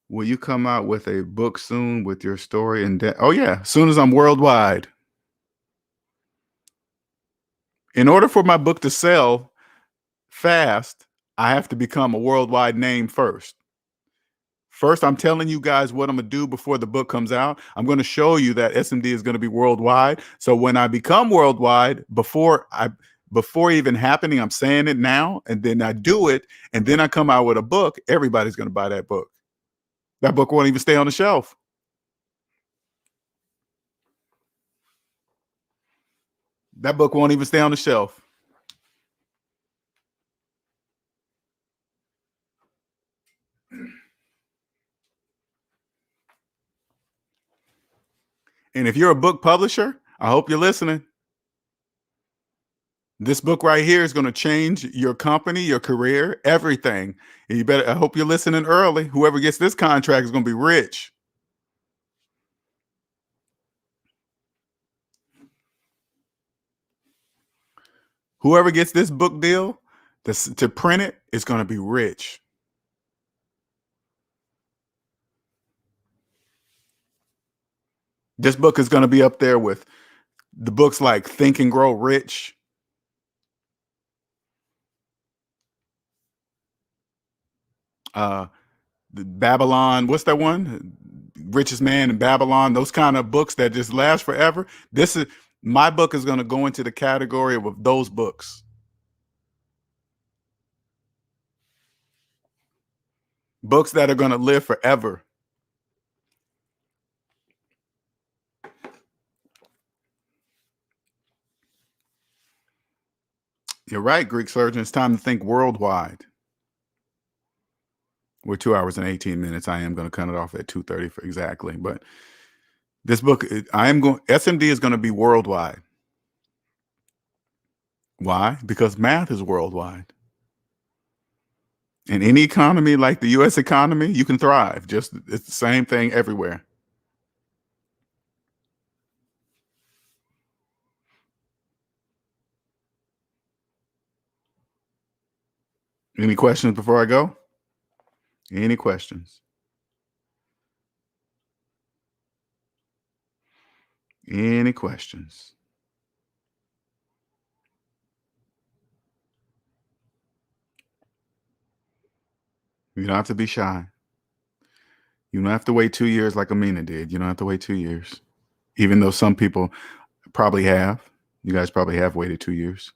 Will you come out with a book soon with your story and oh yeah, as soon as I'm worldwide. In order for my book to sell fast, I have to become a worldwide name first. First, I'm telling you guys what I'm going to do before the book comes out. I'm going to show you that SMD is going to be worldwide. So when I become worldwide, before even happening, I'm saying it now, and then I do it, and then I come out with a book, everybody's going to buy that book. That book won't even stay on the shelf. That book won't even stay on the shelf. And if you're a book publisher, I hope you're listening. This book right here is going to change your company, your career, everything. And I hope you're listening early. Whoever gets this contract is going to be rich. Whoever gets this book deal to print it is going to be rich. This book is going to be up there with the books like Think and Grow Rich. The Babylon, what's that one? Richest Man in Babylon, those kind of books that just last forever. My book is going to go into the category of those books. Books that are going to live forever. You're right, Greek surgeon. It's time to think worldwide. We're 2 hours and 18 minutes. I am going to cut it off at 2:30 for exactly. But this book, SMD is going to be worldwide. Why? Because math is worldwide. In any economy like the U.S. economy, you can thrive. It's the same thing everywhere. Any questions before I go? Any questions? Any questions? You don't have to be shy. You don't have to wait 2 years like Amina did. You don't have to wait 2 years, even though some people probably have. You guys probably have waited 2 years.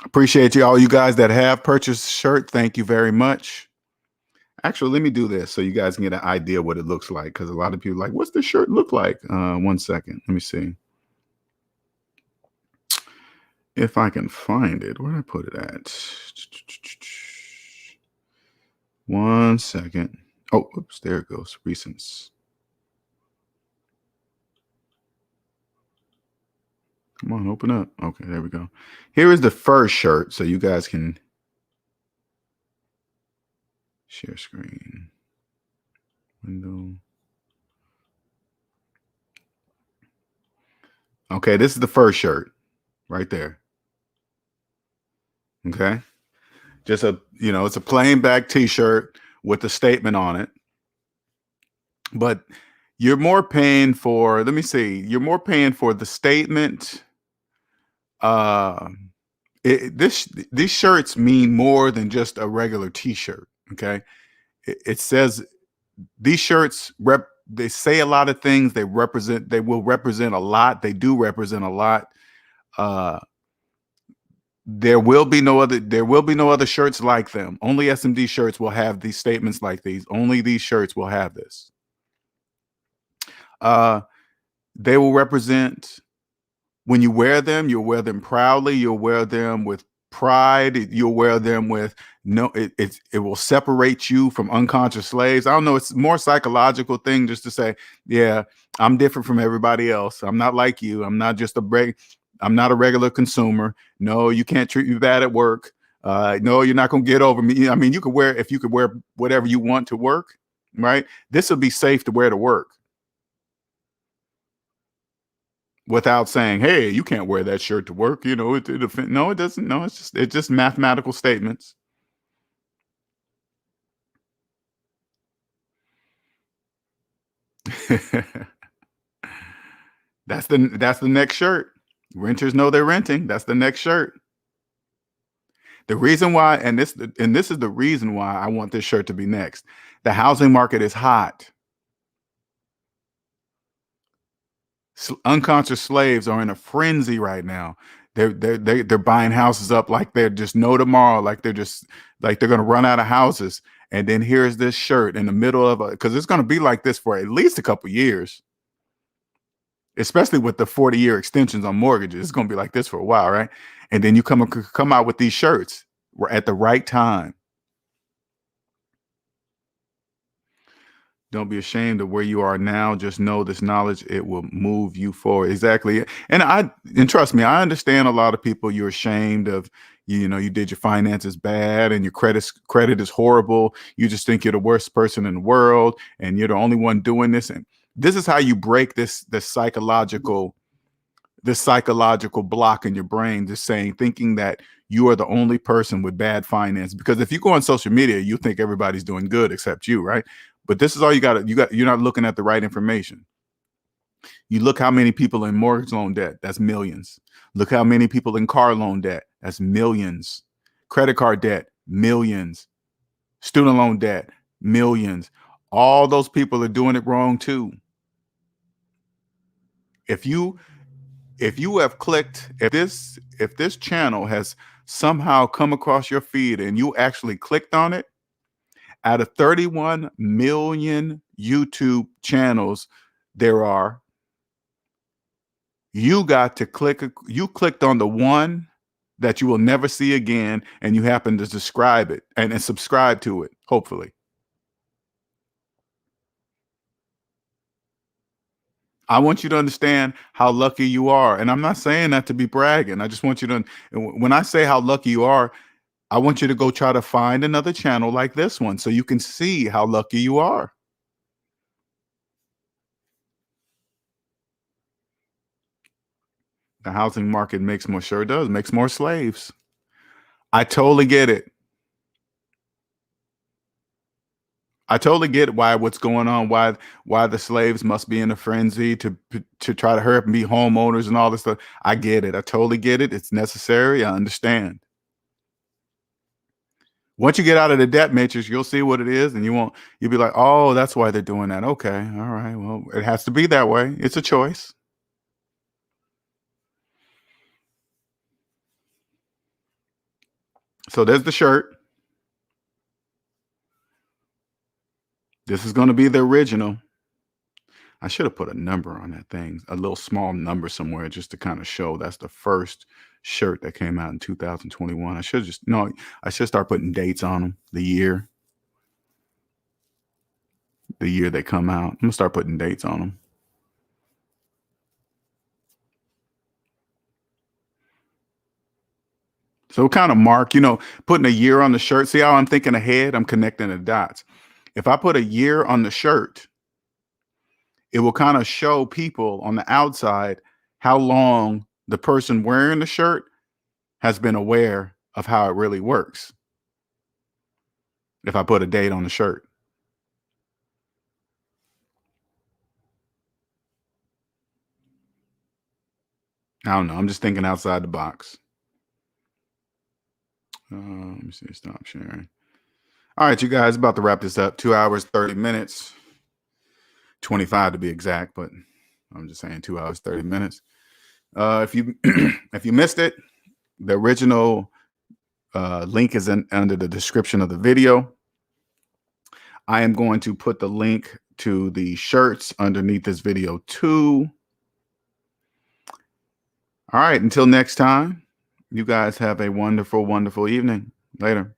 Appreciate you, all you guys that have purchased a shirt. Thank you very much. Actually, let me do this so you guys can get an idea what it looks like, because a lot of people are like, what's the shirt look like? 1 second. Let me see. If I can find it, where did I put it at? 1 second. Oh, oops, there it goes. Recents. Come on, open up. Okay, there we go. Here is the first shirt, so you guys can share screen. Window. Okay, this is the first shirt right there. Okay. Just it's a plain back t-shirt with a statement on it. But you're more paying for, let me see, you're more paying for the statement. These shirts mean more than just a regular t-shirt. Okay. It says these shirts they say a lot of things. They will represent a lot. They do represent a lot. There will be no other shirts like them. Only SMD shirts will have these statements like these. Only these shirts will have this. They will represent, when you wear them, you'll wear them proudly. You'll wear them with pride. You'll wear them with it will separate you from unconscious slaves. I don't know. It's more psychological thing just to say, yeah, I'm different from everybody else. I'm not like you. I'm not just I'm not a regular consumer. No, you can't treat me bad at work. No, you're not going to get over me. I mean, you could wear whatever you want to work, right? This would be safe to wear to work without saying, hey, you can't wear that shirt to work. No, it doesn't. No, it's just mathematical statements. That's the next shirt. Renters know they're renting. That's the next shirt. The reason why, and this is the reason why I want this shirt to be next. The housing market is hot. Unconscious slaves are in a frenzy right now. They're buying houses up like they're just no tomorrow, like they're going to run out of houses. And then here's this shirt in the middle of because it's going to be like this for at least a couple years, especially with the 40-year extensions on mortgages. It's going to be like this for a while, right? And then you come out with these shirts at the right time. Don't be ashamed of where you are now. Just know this knowledge, it will move you forward. Exactly. And trust me, I understand a lot of people, you're ashamed of, you did your finances bad and your credit is horrible. You just think you're the worst person in the world and you're the only one doing this. And this is how you break this psychological block in your brain, just thinking that you are the only person with bad finance. Because if you go on social media, you think everybody's doing good except you, right? But this is all you're not looking at the right information. You look how many people in mortgage loan debt, that's millions. Look how many people in car loan debt, that's millions. Credit card debt, millions. Student loan debt, millions. All those people are doing it wrong too. If this channel has somehow come across your feed and you actually clicked on it, out of 31 million YouTube channels there are, you clicked on the one that you will never see again, and you happen to describe it and subscribe to it, hopefully. I want you to understand how lucky you are. And I'm not saying that to be bragging. I just want you to, when I say how lucky you are, I want you to go try to find another channel like this one so you can see how lucky you are. The housing market makes more slaves. I totally get it. I totally get what's going on, why the slaves must be in a frenzy to try to hurry up and be homeowners and all this stuff. I get it. I totally get it. It's necessary. I understand. Once you get out of the debt matrix, you'll see what it is, and you'll be like, oh, that's why they're doing that. Okay, all right, well, it has to be that way. It's a choice. So there's the shirt. This is going to be the original. I should have put a number on that thing, a little small number somewhere, just to kind of show that's the first shirt that came out in 2021. I should start putting dates on them, the year they come out. I'm gonna start putting dates on them. So kind of mark, putting a year on the shirt. See how I'm thinking ahead? I'm connecting the dots. If I put a year on the shirt, it will kind of show people on the outside how long the person wearing the shirt has been aware of how it really works. If I put a date on the shirt. I don't know. I'm just thinking outside the box. Let me see. Stop sharing. All right, you guys, about to wrap this up. 2 hours, 30 minutes. 25 to be exact, but I'm just saying 2 hours, 30 minutes. If you if you missed it, the original link is under the description of the video. I am going to put the link to the shirts underneath this video too. All right, until next time, you guys have a wonderful, wonderful evening. Later.